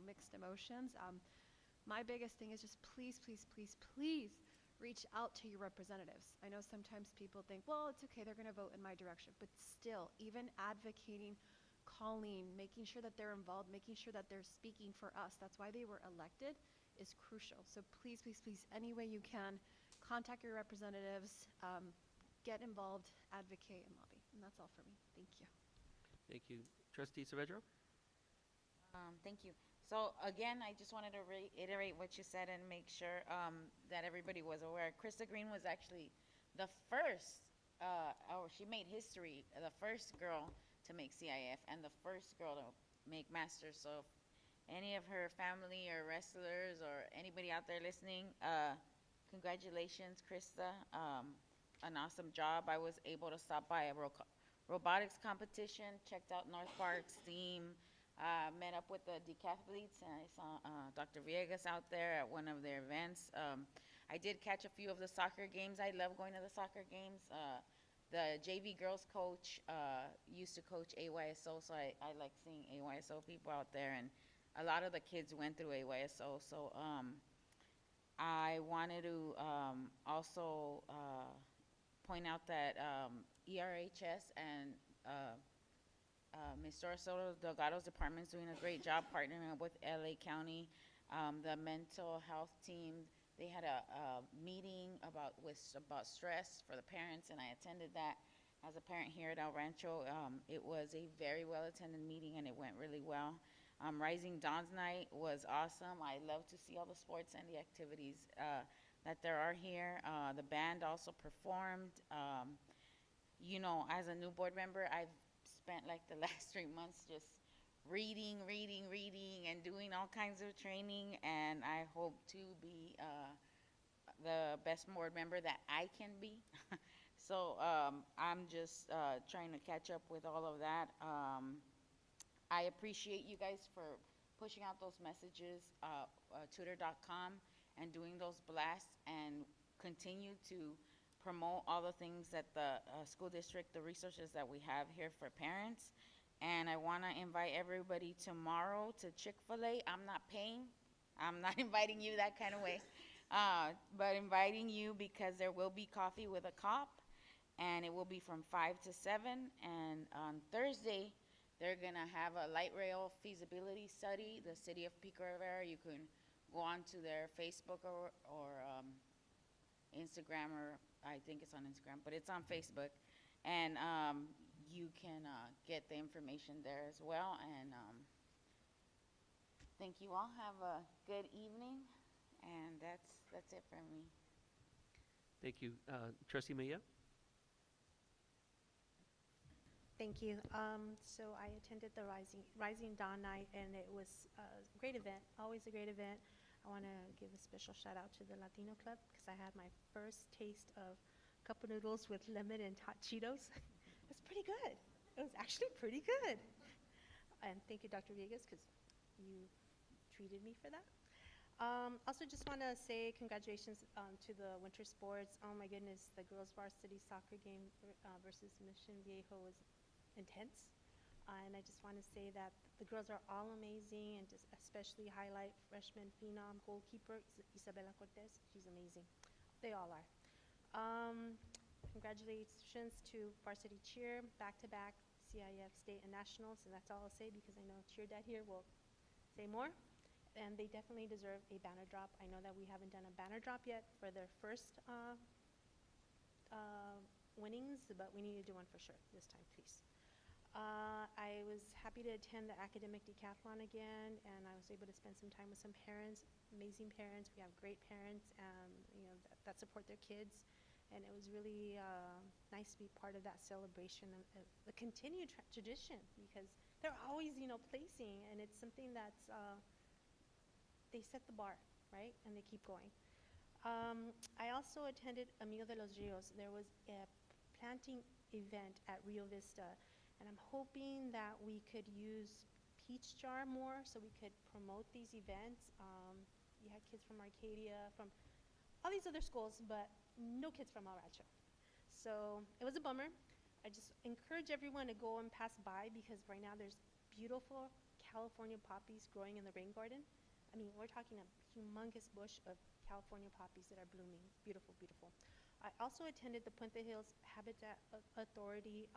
[SPEAKER 4] mixed emotions. My biggest thing is just please, please, please, please reach out to your representatives. I know sometimes people think, well, it's okay, they're going to vote in my direction, but still, even advocating, calling, making sure that they're involved, making sure that they're speaking for us, that's why they were elected, is crucial. So please, please, please, any way you can, contact your representatives, get involved, advocate, and lobby. And that's all for me. Thank you.
[SPEAKER 1] Thank you. Trustee Saavedra?
[SPEAKER 10] Thank you. So again, I just wanted to reiterate what you said and make sure that everybody was aware. Krista Green was actually the first, she made history, the first girl to make CIF and the first girl to make masters. So if any of her family or wrestlers or anybody out there listening, congratulations, Krista. An awesome job. I was able to stop by a robotics competition, checked out North Park, STEAM, met up with the decathletes, and I saw Dr. Villegas out there at one of their events. I did catch a few of the soccer games. I love going to the soccer games. The JV girls coach used to coach AYSO, so I like seeing AYSO people out there, and a lot of the kids went through AYSO. So I wanted to also point out that ERHS and Ms. Soto Delgado's department is doing a great job partnering with LA County. The mental health team, they had a meeting about stress for the parents, and I attended that as a parent here at El Rancho. It was a very well-attended meeting, and it went really well. Rising Dawn's Night was awesome. I love to see all the sports and the activities that there are here. The band also performed. As a new board member, I've spent like the last 3 months just reading, and doing all kinds of training, and I hope to be the best board member that I can be. So I'm just trying to catch up with all of that. I appreciate you guys for pushing out those messages, tutor.com, and doing those blasts, and continue to promote all the things that the school district, the resources that we have here for parents. And I want to invite everybody tomorrow to Chick-fil-A. I'm not paying. I'm not inviting you that kind of way, but inviting you because there will be coffee with a cop, and it will be from 5 to 7. And on Thursday, they're going to have a light rail feasibility study, the city of Pico Rivera. You can go on to their Facebook or Instagram, or I think it's on Instagram, but it's on Facebook. And you can get the information there as well. And thank you all. Have a good evening. And that's it from me.
[SPEAKER 1] Thank you. Trustee Mejia?
[SPEAKER 6] Thank you. So I attended the Rising Dawn Night, and it was a great event, always a great event. I want to give a special shout out to the Latino Club because I had my first taste of cup noodles with lemon and hot Cheetos. It was pretty good. It was actually pretty good. And thank you, Dr. Villegas, because you treated me for that. Also just want to say congratulations to the winter sports. Oh my goodness, the girls varsity soccer game versus Mission Viejo was intense. And I just want to say that the girls are all amazing, and just especially highlight freshman phenom goalkeeper Isabela Cortez. She's amazing. They all are. Congratulations to varsity cheer, back-to-back CIF state and nationals, and that's all I'll say because I know Cheer Dad here will say more. And they definitely deserve a banner drop. I know that we haven't done a banner drop yet for their first winnings, but we need to do one for sure this time, please. I was happy to attend the academic decathlon again, and I was able to spend some time with some parents, amazing parents. We have great parents, that support their kids, and it was really nice to be part of that celebration of the continued tradition, because they're always, placing, and it's something that's they set the bar, right, and they keep going. I also attended Amigo de los Rios. There was a planting event at Rio Vista, and I'm hoping that we could use Peach Jar more so we could promote these events. You had kids from Arcadia, from all these other schools, but no kids from El Rancho. So it was a bummer. I just encourage everyone to go and pass by, because right now there's beautiful California poppies growing in the rain garden. I mean, we're talking a humongous bush of California poppies that are blooming. Beautiful, beautiful. I also attended the Puente Hills Habitat Authority.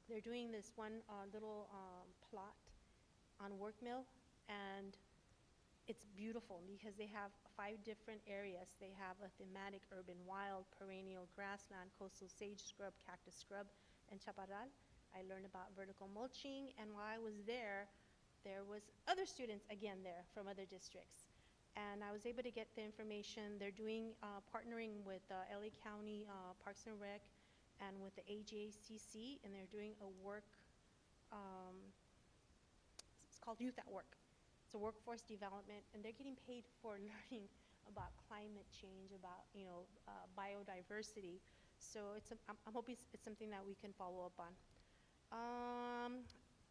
[SPEAKER 6] They're doing this one little plot on Workmill, and it's beautiful because they have 5 different areas. They have a thematic urban wild, perennial grassland, coastal sage scrub, cactus scrub, and chaparral. I learned about vertical mulching, and while I was there was other students again there from other districts. And I was able to get the information. They're doing, partnering with LA County Parks and Rec and with the AJCC, and they're doing a work, it's called Youth at Work. It's a workforce development, and they're getting paid for learning about climate change, about biodiversity. So I'm hoping it's something that we can follow up on.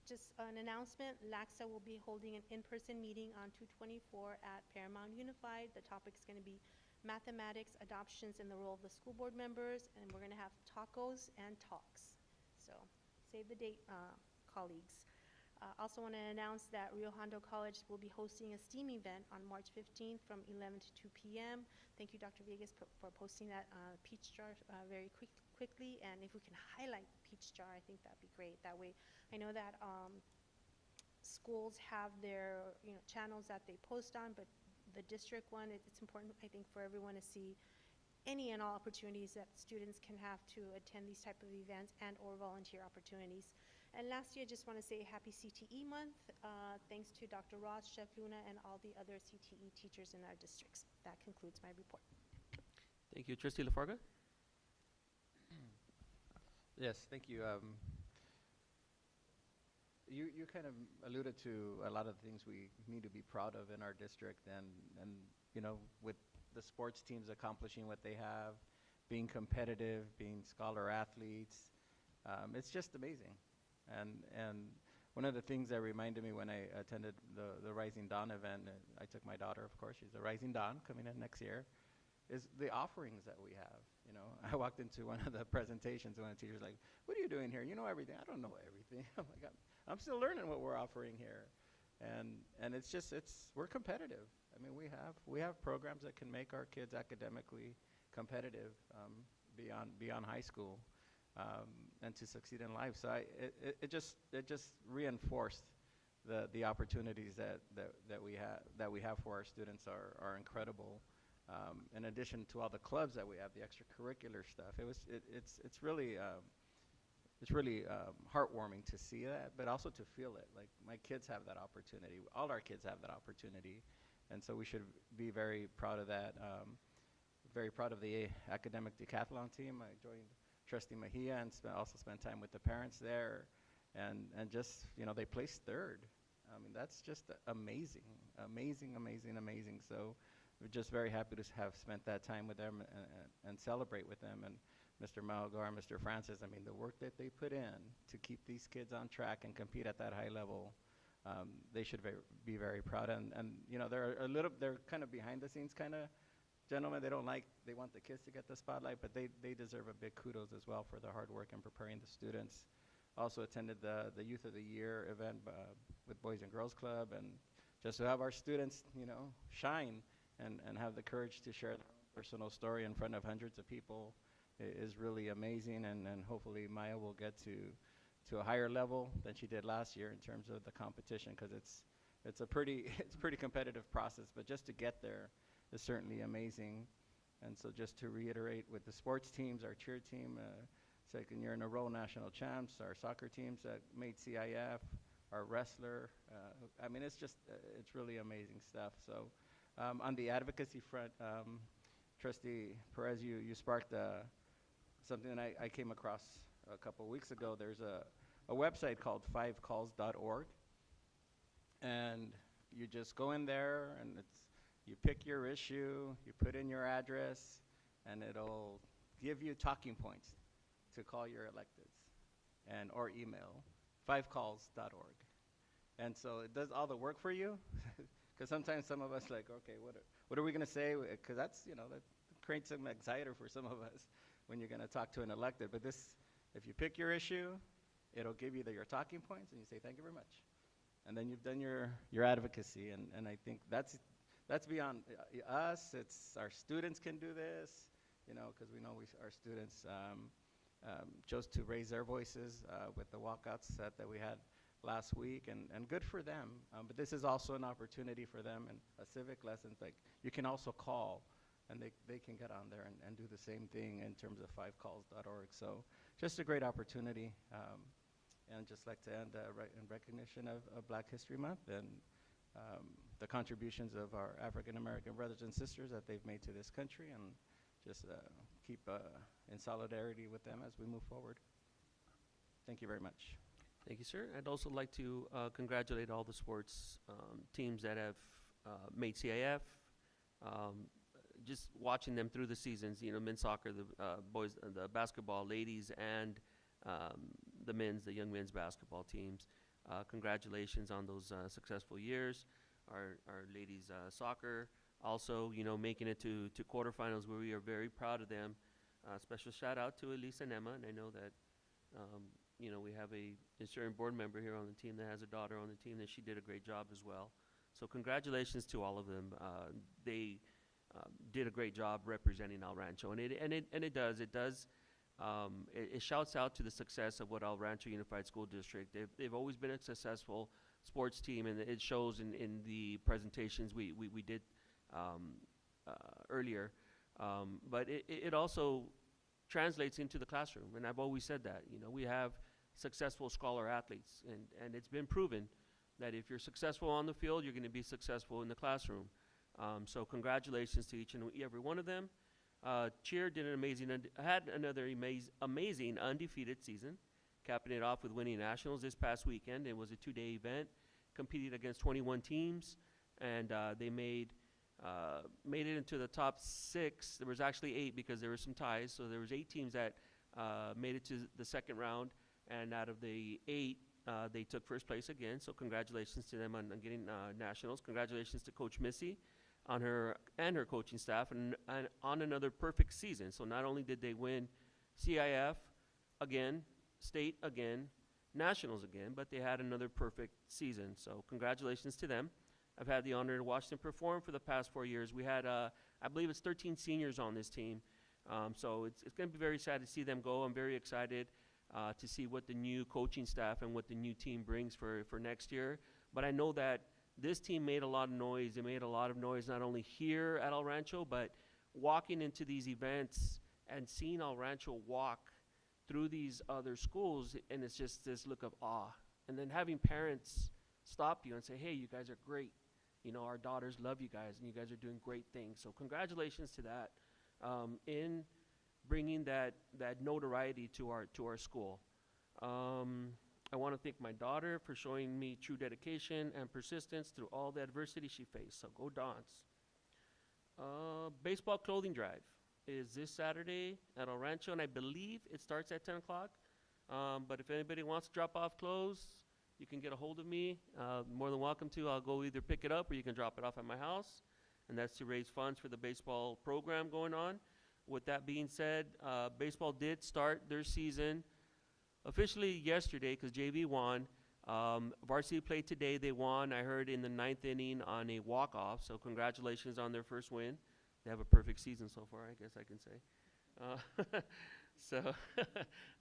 [SPEAKER 6] Just an announcement, LACSA will be holding an in-person meeting on 2/24 at Paramount Unified. The topic's going to be mathematics, adoptions, and the role of the school board members, and we're going to have tacos and talks. So save the date, colleagues. Also want to announce that Rio Hondo College will be hosting a STEAM event on March 15th from 11 to 2 p.m. Thank you, Dr. Villegas, for posting that Peach Jar very quickly, and if we can highlight Peach Jar, I think that'd be great. That way, I know that schools have their channels that they post on, but the district one, it's important, I think, for everyone to see any and all opportunities that students can have to attend these type of events and or volunteer opportunities. And lastly, I just want to say happy CTE month. Thanks to Dr. Ross, Chef Luna, and all the other CTE teachers in our districts. That concludes my report.
[SPEAKER 1] Thank you. Trustee LaFarga?
[SPEAKER 7] Yes, thank you. You kind of alluded to a lot of the things we need to be proud of in our district, and with the sports teams accomplishing what they have, being competitive, being scholar athletes, it's just amazing. And one of the things that reminded me when I attended the Rising Dawn event, I took my daughter, of course, she's a Rising Dawn coming in next year, is the offerings that we have. I walked into one of the presentations, and one of the teachers was like, "What are you doing here? You know everything." I don't know everything. I'm like, I'm still learning what we're offering here. And it's just, we're competitive. I mean, we have programs that can make our kids academically competitive beyond high school, and to succeed in life. So it just reinforced the opportunities that we have for our students are incredible. In addition to all the clubs that we have, the extracurricular stuff, it's really heartwarming to see that, but also to feel it. Like, my kids have that opportunity. All our kids have that opportunity, and so we should be very proud of that. Very proud of the academic decathlon team. I joined Trustee Mejia and also spent time with the parents there, and just they placed 3rd. I mean, that's just amazing. So we're just very happy to have spent that time with them and celebrate with them. And Mr. Malgar, Mr. Francis, I mean, the work that they put in to keep these kids on track and compete at that high level, they should be very proud. And they're kind of behind the scenes kind of gentlemen. They want the kids to get the spotlight, but they deserve a big kudos as well for the hard work in preparing the students. Also attended the Youth of the Year event with Boys and Girls Club, and just to have our students, shine and have the courage to share their personal story in front of hundreds of people is really amazing. And hopefully Maya will get to a higher level than she did last year in terms of the competition, because it's a pretty competitive process, but just to get there is certainly amazing. And so just to reiterate with the sports teams, our cheer team, second year in a row national champs, our soccer teams that made CIF, our wrestler. I mean, it's just, it's really amazing stuff. So on the advocacy front, Trustee Perez, you sparked something that I came across a couple of weeks ago. There's a website called 5calls.org. And you just go in there and you pick your issue, you put in your address, and it'll give you talking points to call your electeds or email 5calls.org. And so it does all the work for you. Because sometimes some of us like, okay, what are we going to say? Because that's, that creates some anxiety for some of us when you're going to talk to an elected. But this, if you pick your issue, it'll give you your talking points, and you say, thank you very much. And then you've done your advocacy. And I think that's beyond us. It's our students can do this, because we know our students chose to raise their voices with the walkouts that we had last week, and good for them. But this is also an opportunity for them, and a civic lesson. Like, you can also call, and they can get on there and do the same thing in terms of 5calls.org. So just a great opportunity. And just like to end in recognition of Black History Month and the contributions of our African American brothers and sisters that they've made to this country, and just keep in solidarity with them as we move forward. Thank you very much.
[SPEAKER 1] Thank you, sir. I'd also like to congratulate all the sports teams that have made CIF. Just watching them through the seasons, men's soccer, the boys, the basketball, ladies, and the young men's basketball teams. Congratulations on those successful years. Our ladies soccer also, making it to quarterfinals, where we are very proud of them. Special shout out to Elisa and Emma, and I know that we have a certain board member here on the team that has a daughter on the team, that she did a great job as well. So congratulations to all of them. They did a great job representing El Rancho, and it does. It shouts out to the success of what El Rancho Unified School District. They've always been a successful sports team, and it shows in the presentations we did earlier. But it also translates into the classroom, and I've always said that. We have successful scholar athletes, and it's been proven that if you're successful on the field, you're going to be successful in the classroom. So congratulations to each and every one of them. Cheer did had another amazing undefeated season, capping it off with winning nationals this past weekend. It was a 2-day event, competed against 21 teams, and they made it into the top 6. There was actually 8 because there were some ties, so there was 8 teams that made it to the second round, and out of the 8, they took first place again. So congratulations to them on getting nationals. Congratulations to Coach Missy on her coaching staff, and on another perfect season. So not only did they win CIF again, state again, nationals again, but they had another perfect season. So congratulations to them. I've had the honor to watch them perform for the past 4 years. We had, I believe it's 13 seniors on this team. So it's going to be very sad to see them go. I'm very excited to see what the new coaching staff and what the new team brings for next year. But I know that this team made a lot of noise. They made a lot of noise not only here at El Rancho, but walking into these events and seeing El Rancho walk through these other schools, and it's just this look of awe. And then having parents stop you and say, hey, you guys are great. Our daughters love you guys, and you guys are doing great things. So congratulations to that in bringing that notoriety to our school. I want to thank my daughter for showing me true dedication and persistence through all the adversity she faced. So go Dons. Baseball clothing drive is this Saturday at El Rancho, and I believe it starts at 10 o'clock. But if anybody wants to drop off clothes, you can get a hold of me. More than welcome to. I'll go either pick it up or you can drop it off at my house. And that's to raise funds for the baseball program going on. With that being said, baseball did start their season officially yesterday because JV won. Varsity played today. They won, I heard, in the 9th inning on a walk-off. So congratulations on their first win. They have a perfect season so far, I guess I can say. So,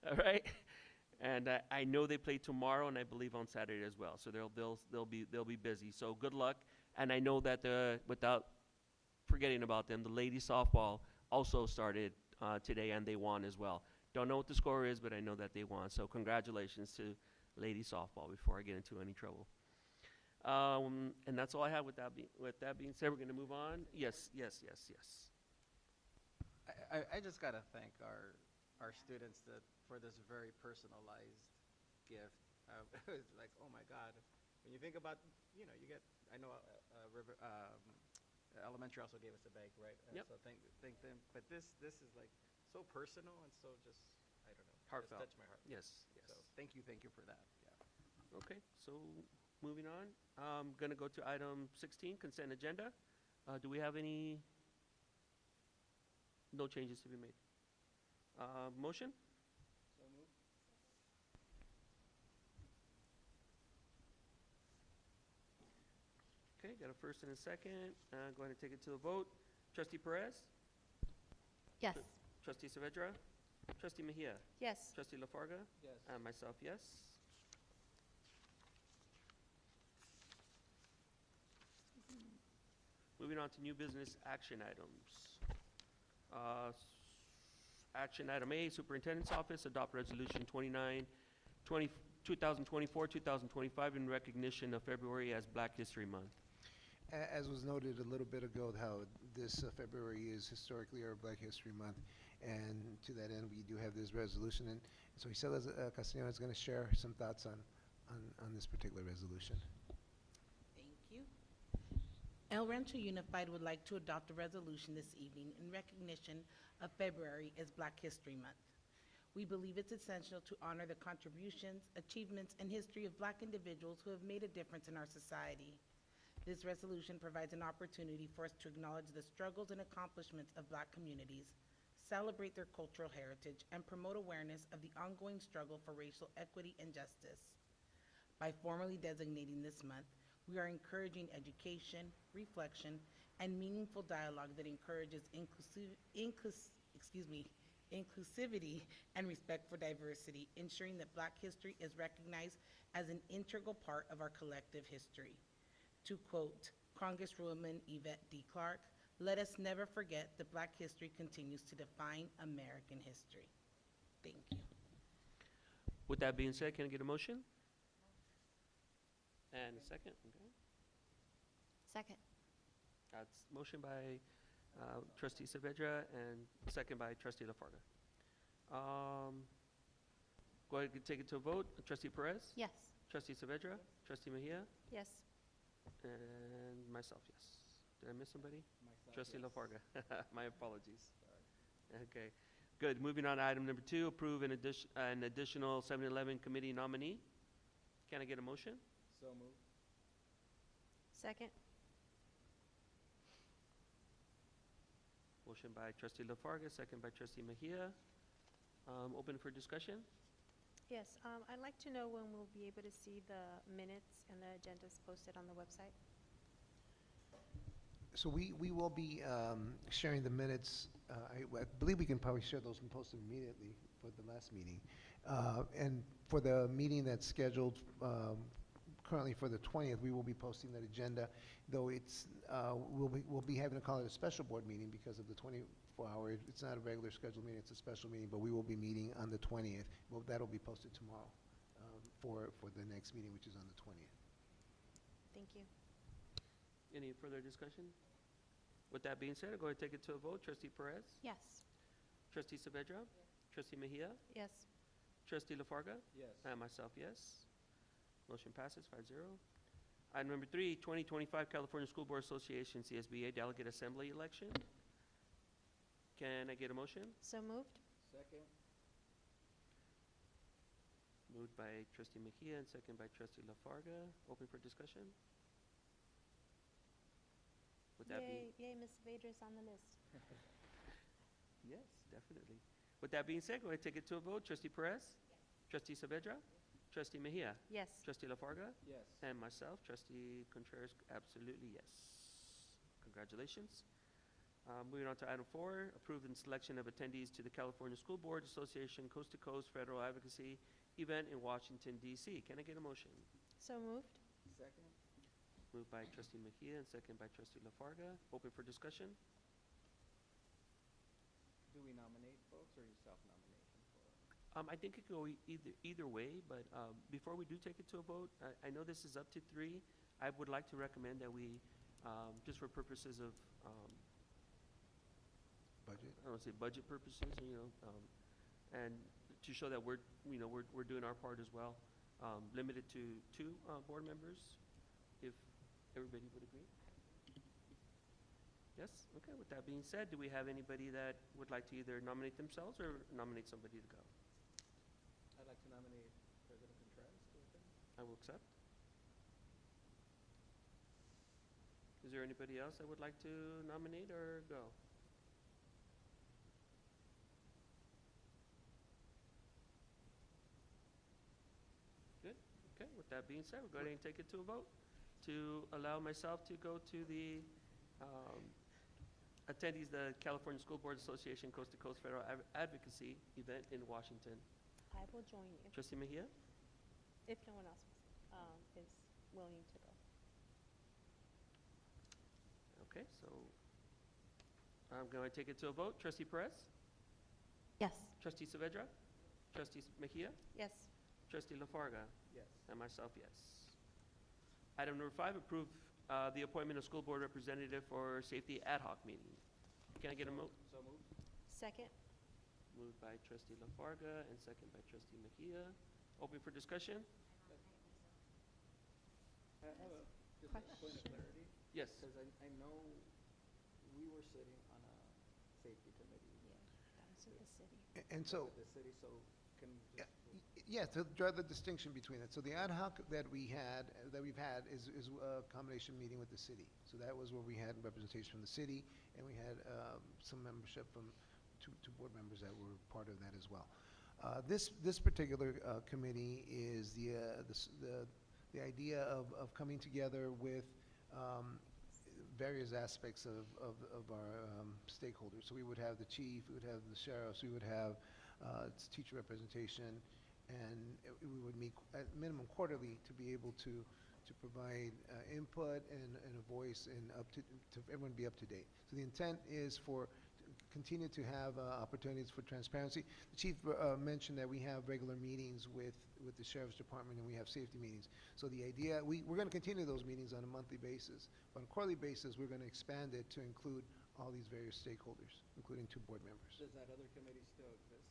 [SPEAKER 1] all right. And I know they play tomorrow, and I believe on Saturday as well. So they'll be busy. So good luck. And I know that without forgetting about them, the ladies softball also started today, and they won as well. Don't know what the score is, but I know that they won. So congratulations to lady softball before I get into any trouble. And that's all I have with that being said. We're going to move on. Yes.
[SPEAKER 7] I just got to thank our students for this very personalized gift. It's like, oh my God. When you think about, you get, I know elementary also gave us a bag, right?
[SPEAKER 1] Yep.
[SPEAKER 7] So thank them. But this is like so personal and so just, I don't know.
[SPEAKER 1] Heartfelt.
[SPEAKER 7] Just touched my heart.
[SPEAKER 1] Yes.
[SPEAKER 7] So thank you for that. Yeah.
[SPEAKER 1] Okay, so moving on. I'm going to go to item 16, consent agenda. Do we have any? No changes to be made. Motion? Okay, got a first and a second. Go ahead and take it to a vote. Trustee Perez?
[SPEAKER 4] Yes.
[SPEAKER 1] Trustee Saavedra? Trustee Mejia?
[SPEAKER 6] Yes.
[SPEAKER 1] Trustee LaFarga?
[SPEAKER 7] Yes.
[SPEAKER 1] And myself, yes. Moving on to new business action items. Action item A, Superintendent's Office, adopt resolution 2024-2025 in recognition of February as Black History Month.
[SPEAKER 2] As was noted a little bit ago, how this February is historically our Black History Month, and to that end, we do have this resolution, and so Isela Castellano is going to share some thoughts on this particular resolution.
[SPEAKER 22] Thank you. El Rancho Unified would like to adopt a resolution this evening in recognition of February as Black History Month. We believe it's essential to honor the contributions, achievements, and history of Black individuals who have made a difference in our society. This resolution provides an opportunity for us to acknowledge the struggles and accomplishments of Black communities, celebrate their cultural heritage, and promote awareness of the ongoing struggle for racial equity and justice. By formally designating this month, we are encouraging education, reflection, and meaningful dialogue that encourages inclusivity and respect for diversity, ensuring that Black history is recognized as an integral part of our collective history. To quote Congresswoman Yvette D. Clarke, "Let us never forget that Black history continues to define American history." Thank you.
[SPEAKER 1] With that being said, can I get a motion? And a second, okay.
[SPEAKER 4] Second.
[SPEAKER 1] That's motion by Trustee Saavedra and second by Trustee LaFarga. Go ahead and take it to a vote. Trustee Perez?
[SPEAKER 4] Yes.
[SPEAKER 1] Trustee Saavedra? Trustee Mejia?
[SPEAKER 6] Yes.
[SPEAKER 1] And myself, yes. Did I miss somebody?
[SPEAKER 7] Myself,
[SPEAKER 1] Trustee
[SPEAKER 7] yes.
[SPEAKER 1] LaFarga. My apologies. Okay, good. Moving on to item number 2, approve an additional 7-Eleven committee nominee. Can I get a motion?
[SPEAKER 7] So moved.
[SPEAKER 6] Second.
[SPEAKER 1] Motion by Trustee LaFarga, second by Trustee Mejia. Open for discussion?
[SPEAKER 6] Yes, I'd like to know when we'll be able to see the minutes and the agendas posted on the website.
[SPEAKER 2] So we will be sharing the minutes. I believe we can probably share those and post them immediately for the last meeting. And for the meeting that's scheduled currently for the 20th, we will be posting that agenda, though we'll be having to call it a special board meeting because of the 24-hour. It's not a regular scheduled meeting, it's a special meeting, but we will be meeting on the 20th. Well, that'll be posted tomorrow for the next meeting, which is on the 20th.
[SPEAKER 6] Thank you.
[SPEAKER 1] Any further discussion? With that being said, I'll go ahead and take it to a vote. Trustee Perez?
[SPEAKER 6] Yes.
[SPEAKER 1] Trustee Saavedra? Trustee Mejia?
[SPEAKER 6] Yes.
[SPEAKER 1] Trustee LaFarga?
[SPEAKER 7] Yes.
[SPEAKER 1] And myself, yes. Motion passes 5-0. Item number 3, 2025 California School Board Association CSBA Delegate Assembly Election. Can I get a motion?
[SPEAKER 6] So moved.
[SPEAKER 7] Second.
[SPEAKER 1] Moved by Trustee Mejia and second by Trustee LaFarga. Open for discussion? Would that be?
[SPEAKER 6] Yay, Ms. Vadra's on the list.
[SPEAKER 1] Yes, definitely. With that being said, go ahead and take it to a vote. Trustee Perez? Yes. Trustee Saavedra? Trustee Mejia?
[SPEAKER 6] Yes.
[SPEAKER 1] Trustee LaFarga?
[SPEAKER 7] Yes.
[SPEAKER 1] And myself, Trustee Contreras, absolutely yes. Congratulations. Moving on to item 4, approve the selection of attendees to the California School Board Association Coast to Coast Federal Advocacy event in Washington, D.C. Can I get a motion?
[SPEAKER 6] So moved.
[SPEAKER 7] Second.
[SPEAKER 1] Moved by Trustee Mejia and second by Trustee LaFarga. Open for discussion?
[SPEAKER 7] do we nominate folks or you self-nomination for?
[SPEAKER 1] I think it could go either way, but before we do take it to a vote, I know this is up to 3. I would like to recommend that we, just for purposes of,
[SPEAKER 2] Budget?
[SPEAKER 1] I don't want to say budget purposes, and to show that we're doing our part as well, limit it to 2 board members, if everybody would agree. Yes? Okay, with that being said, do we have anybody that would like to either nominate themselves or nominate somebody to go?
[SPEAKER 7] I'd like to nominate President Contreras to attend.
[SPEAKER 1] I will accept. Is there anybody else that would like to nominate or go? Good. Okay, with that being said, we'll go ahead and take it to a vote to allow myself to go to the attendees, the California School Board Association Coast to Coast Federal Advocacy event in Washington.
[SPEAKER 6] I will join you,
[SPEAKER 1] Trustee Mejia?
[SPEAKER 6] if no one else is willing to go.
[SPEAKER 1] Okay, so I'm going to take it to a vote. Trustee Perez?
[SPEAKER 6] Yes.
[SPEAKER 1] Trustee Saavedra? Trustee Mejia?
[SPEAKER 6] Yes.
[SPEAKER 1] Trustee LaFarga?
[SPEAKER 7] Yes.
[SPEAKER 1] And myself, yes. Item number 5, approve the appointment of school board representative for safety ad hoc meeting. Can I get a
[SPEAKER 7] So moved.
[SPEAKER 6] Second?
[SPEAKER 1] Moved by Trustee LaFarga and second by Trustee Mejia. Open for discussion?
[SPEAKER 7] I have just a point of clarity.
[SPEAKER 1] Yes.
[SPEAKER 7] Because I know we were sitting on a safety committee.
[SPEAKER 6] That was in the city.
[SPEAKER 2] And so,
[SPEAKER 7] The city, so can
[SPEAKER 2] yeah,
[SPEAKER 7] just.
[SPEAKER 2] yeah, to draw the distinction between it. So the ad hoc that we've had is a combination meeting with the city. So that was where we had representation from the city, and we had some membership from two board members that were part of that as well. This particular committee is the idea of coming together with various aspects of our stakeholders. So we would have the chief, we would have the sheriffs, we would have teacher representation, and we would meet at minimum quarterly to be able to provide input and a voice and to everyone be up to date. So the intent is for continue to have opportunities for transparency. The chief mentioned that we have regular meetings with the sheriff's department and we have safety meetings. So the idea, we're going to continue those meetings on a monthly basis. But on a quarterly basis, we're going to expand it to include all these various stakeholders, including 2 board members.
[SPEAKER 7] Does that other committee still exist?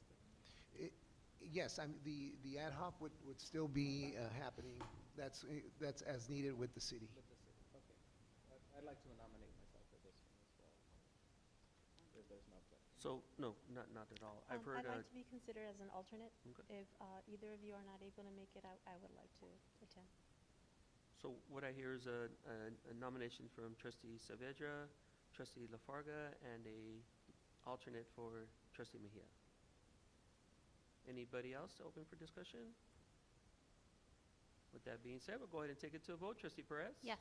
[SPEAKER 2] Yes, the ad hoc would still be happening. That's as needed with the city.
[SPEAKER 7] With the city, okay. I'd like to nominate myself for this one as well. If there's no objection.
[SPEAKER 1] So, no, not at all. I've heard,
[SPEAKER 6] I'd like to be considered as an alternate.
[SPEAKER 1] Okay.
[SPEAKER 6] If either of you are not able to make it, I would like to attend.
[SPEAKER 1] so what I hear is a nomination from Trustee Saavedra, Trustee LaFarga, and a alternate for Trustee Mejia. Anybody else open for discussion? With that being said, we'll go ahead and take it to a vote. Trustee Perez?
[SPEAKER 6] Yes.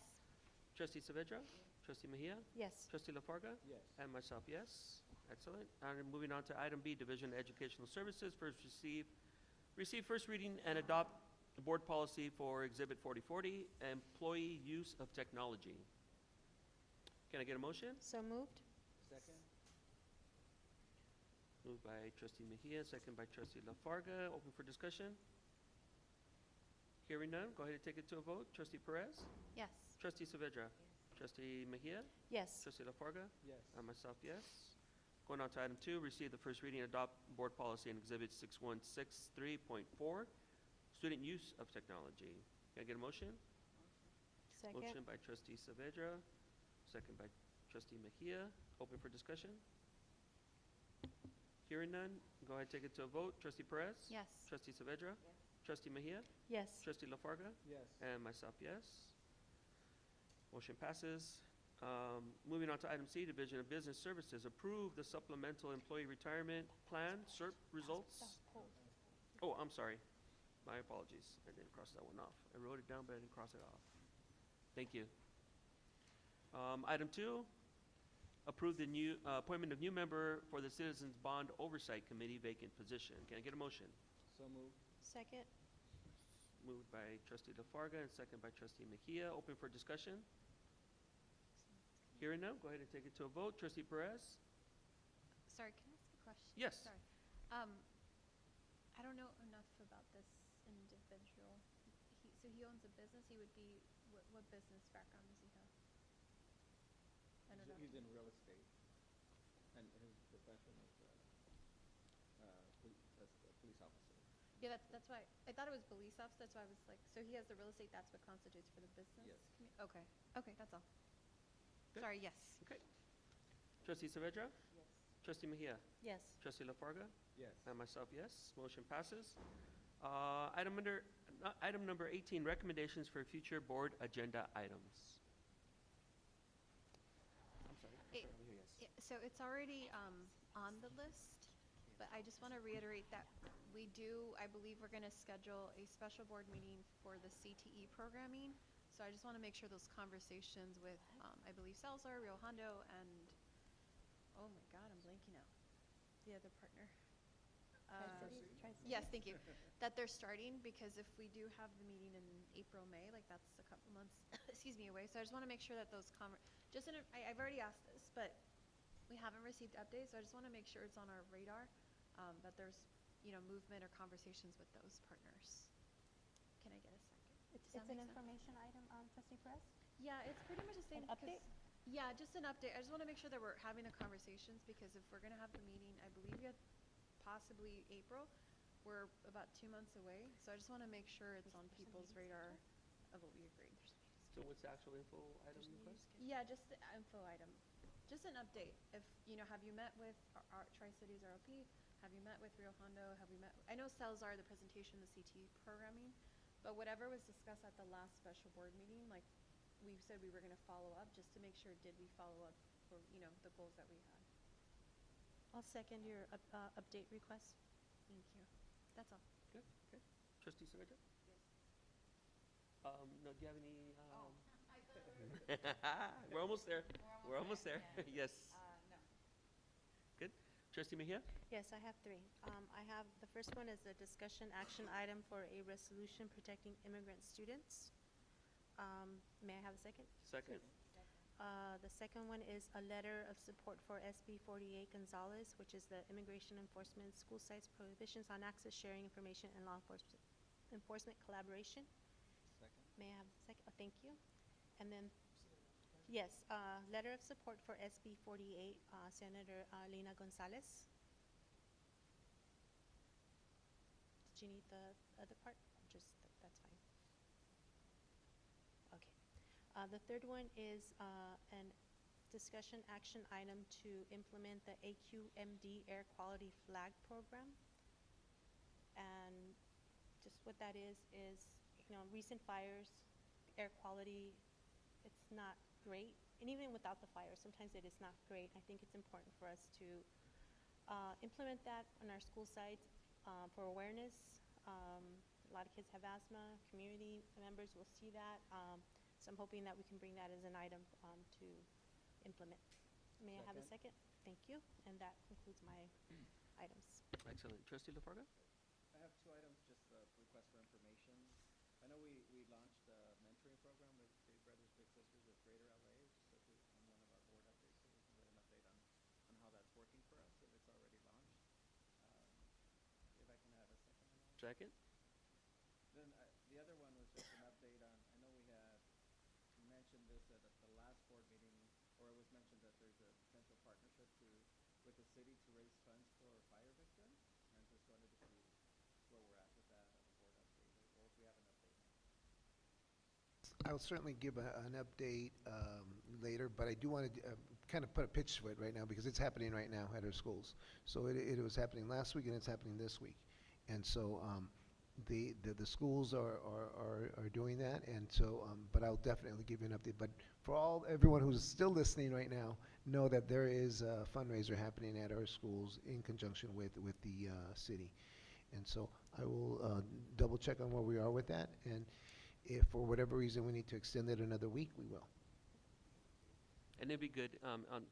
[SPEAKER 1] Trustee Saavedra? Trustee Mejia?
[SPEAKER 6] Yes.
[SPEAKER 1] Trustee LaFarga?
[SPEAKER 7] Yes.
[SPEAKER 1] And myself, yes. Excellent. And moving on to item B, Division of Educational Services. First receive first reading and adopt the board policy for Exhibit 4040, employee use of technology. Can I get a motion?
[SPEAKER 6] So moved?
[SPEAKER 7] Second?
[SPEAKER 1] Moved by Trustee Mejia, second by Trustee LaFarga. Open for discussion? Hearing none, go ahead and take it to a vote. Trustee Perez?
[SPEAKER 4] Yes.
[SPEAKER 1] Trustee Saavedra? Trustee Mejia?
[SPEAKER 6] Yes.
[SPEAKER 1] Trustee LaFarga?
[SPEAKER 7] Yes.
[SPEAKER 1] And myself, yes. Going on to item 2, receive the first reading and adopt board policy in Exhibit 6163.4, student use of technology. Can I get a motion?
[SPEAKER 6] Second?
[SPEAKER 1] Motion by Trustee Saavedra, second by Trustee Mejia. Open for discussion? Hearing none, go ahead and take it to a vote. Trustee Perez?
[SPEAKER 4] Yes.
[SPEAKER 1] Trustee Saavedra? Trustee Mejia?
[SPEAKER 6] Yes.
[SPEAKER 1] Trustee LaFarga?
[SPEAKER 7] Yes.
[SPEAKER 1] And myself, yes. Motion passes. Moving on to item C, Division of Business Services. Approve the supplemental employee retirement plan, CERP results. Oh, I'm sorry. My apologies. I didn't cross that one off. I wrote it down, but I didn't cross it off. Thank you. Item 2, approve the new appointment of new member for the Citizens Bond Oversight Committee vacant position. Can I get a motion?
[SPEAKER 7] So moved.
[SPEAKER 6] Second?
[SPEAKER 1] Moved by Trustee LaFarga and second by Trustee Mejia. Open for discussion? Hearing none, go ahead and take it to a vote. Trustee Perez?
[SPEAKER 4] Sorry, can I ask a
[SPEAKER 6] question?
[SPEAKER 1] Yes.
[SPEAKER 6] Sorry. I don't know enough about this individual. So he owns a business. He would be, what business background does he have? I don't know.
[SPEAKER 7] He's in real estate, and his profession is police officer.
[SPEAKER 6] Yeah, that's why, I thought it was police officer, that's why I was like, so he has the real estate, that's what constitutes for the business?
[SPEAKER 7] Yes.
[SPEAKER 6] Okay, okay, that's all.
[SPEAKER 1] Good.
[SPEAKER 6] Sorry, yes.
[SPEAKER 1] Okay. Trustee Saavedra?
[SPEAKER 10] Yes.
[SPEAKER 1] Trustee Mejia?
[SPEAKER 6] Yes.
[SPEAKER 1] Trustee LaFarga?
[SPEAKER 7] Yes.
[SPEAKER 1] And myself, yes. Motion passes. Item number 18, recommendations for future board agenda items. I'm sorry.
[SPEAKER 6] It-
[SPEAKER 1] Over here, yes.
[SPEAKER 6] So it's already on the list, but I just want to reiterate that we do, I believe we're going to schedule a special board meeting for the CTE programming. So I just want to make sure those conversations with, I believe Salzar, Rio Hondo, and, oh my God, I'm blanking out. The other partner. Yes, thank you. That they're starting, because if we do have the meeting in April, May, like that's a couple months, excuse me, away. So I just want to make sure that those I've already asked this, but we haven't received updates, so I just want to make sure it's on our radar, that there's, movement or conversations with those partners. Can I get a second? Does that It's make an sense?
[SPEAKER 11] information item, Trustee Perez?
[SPEAKER 6] Yeah, it's pretty much the same.
[SPEAKER 11] An update?
[SPEAKER 6] Yeah, just an update. I just want to make sure that we're having the conversations, because if we're going to have the meeting, I believe we had possibly April, we're about 2 months away. So I just want to make sure it's on people's radar of what we agreed.
[SPEAKER 1] So what's the actual info item request?
[SPEAKER 6] Yeah, just the info item. Just an update. If, have you met with our Tri-Cities RLP? Have you met with Rio Hondo? Have we met? I know Salzar, the presentation, the CT programming, but whatever was discussed at the last special board meeting, like we said we were going to follow up, just to make sure, did we follow up for, the goals that we had? I'll second your update request. Thank you. That's all.
[SPEAKER 1] Good, okay. Trustee Saavedra? Yes. No, do you have any? We're almost there. We're almost there. Yes.
[SPEAKER 10] No.
[SPEAKER 1] Good. Trustee Mejia?
[SPEAKER 6] Yes, I have 3. I have, the first one is a discussion action item for a resolution protecting immigrant students. May I have a second?
[SPEAKER 1] Second.
[SPEAKER 6] The second one is a letter of support for SB 48 Gonzalez, which is the Immigration Enforcement School Sites Prohibitions on Access, Sharing Information, and Law Enforcement Collaboration.
[SPEAKER 7] Second.
[SPEAKER 6] May I have a second? Thank you. And then, yes, letter of support for SB 48, Senator Lena Gonzalez. Did you need the other part? Just, that's fine. Okay. The third one is an discussion action item to implement the AQMD Air Quality Flag Program. And just what that is, recent fires, air quality, it's not great. And even without the fire, sometimes it is not great. I think it's important for us to implement that on our school sites for awareness. A lot of kids have asthma. Community members will see that. So I'm hoping that we can bring that as an item to implement. May I have a second? Thank you. And that concludes my items.
[SPEAKER 1] Excellent. Trustee LaFarga?
[SPEAKER 7] I have 2 items, just request for information. I know we launched a mentoring program with Big Brothers Big Sisters of Greater LA, just so on one of our board updates, so we can get an update on how that's working for us, if it's already launched. If I can have a second on that.
[SPEAKER 1] Second.
[SPEAKER 7] Then the other one was just an update on, I know we had mentioned this at the last board meeting, or it was mentioned that there's a potential partnership with the city to raise funds for fire victims, and just wanted to see where we're at with that on the board update, or if we have an update now.
[SPEAKER 2] I'll certainly give an update later, but I do want to kind of put a pitch to it right now, because it's happening right now at our schools. So it was happening last week, and it's happening this week. And so the schools are doing that, and so, but I'll definitely give you an update. But for everyone who's still listening right now, know that there is a fundraiser happening at our schools in conjunction with the city. And so I will double check on where we are with that, and if for whatever reason we need to extend it another week, we will.
[SPEAKER 1] And it'd be good,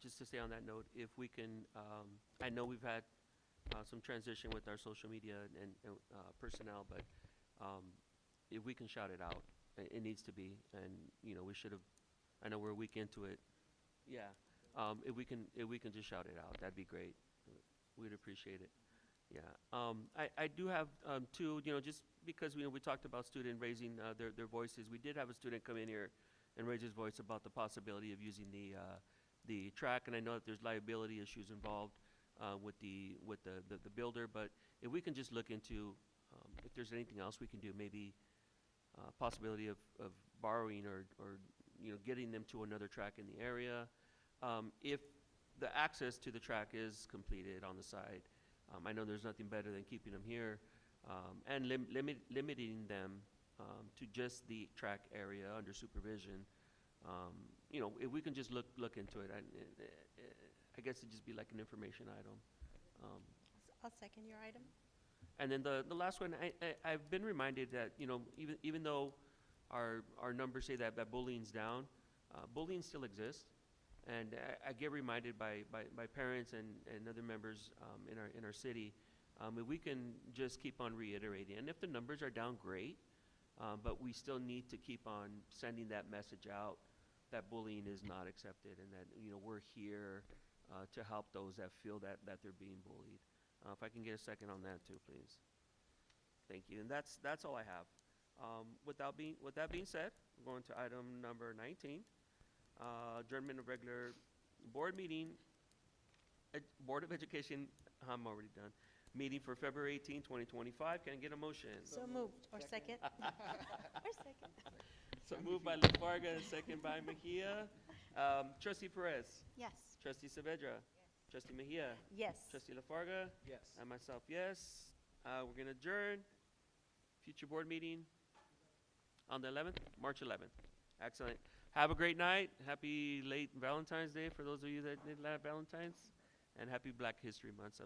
[SPEAKER 1] just to stay on that note, if we can, I know we've had some transition with our social media and personnel, but if we can shout it out, it needs to be, and we should have. I know we're a week into it. Yeah, if we can just shout it out, that'd be great. We'd appreciate it. Yeah. I do have two, just because we talked about student raising their voices. We did have a student come in here and raise his voice about the possibility of using the track, and I know that there's liability issues involved with the builder, but if we can just look into if there's anything else we can do, maybe possibility of borrowing or getting them to another track in the area. If the access to the track is completed on the side, I know there's nothing better than keeping them here and limiting them to just the track area under supervision. If we can just look into it, I guess it'd just be like an information item.
[SPEAKER 6] I'll second your item.
[SPEAKER 1] And then the last one, I've been reminded that even though our numbers say that bullying's down, bullying still exists, and I get reminded by parents and other members in our city, if we can just keep on reiterating, and if the numbers are down, great, but we still need to keep on sending that message out that bullying is not accepted, and that we're here to help those that feel that they're being bullied. If I can get a second on that too, please. Thank you. And that's all I have. With that being said, we're going to item number 19, adjournment of regular board meeting, Board of Education. I'm already done. Meeting for February 18, 2025. Can I get a motion?
[SPEAKER 6] So moved, or second. Or second.
[SPEAKER 1] So moved by LaFarga and second by Mejia. Trustee Perez.
[SPEAKER 6] Yes.
[SPEAKER 1] Trustee Saavedra. Trustee Mejia.
[SPEAKER 6] Yes.
[SPEAKER 1] Trustee LaFarga.
[SPEAKER 7] Yes.
[SPEAKER 1] And myself, yes. We're going to adjourn. Future board meeting on the 11th, March 11th. Excellent. Have a great night. Happy late Valentine's Day for those of you that did Valentine's. And happy Black History Month. So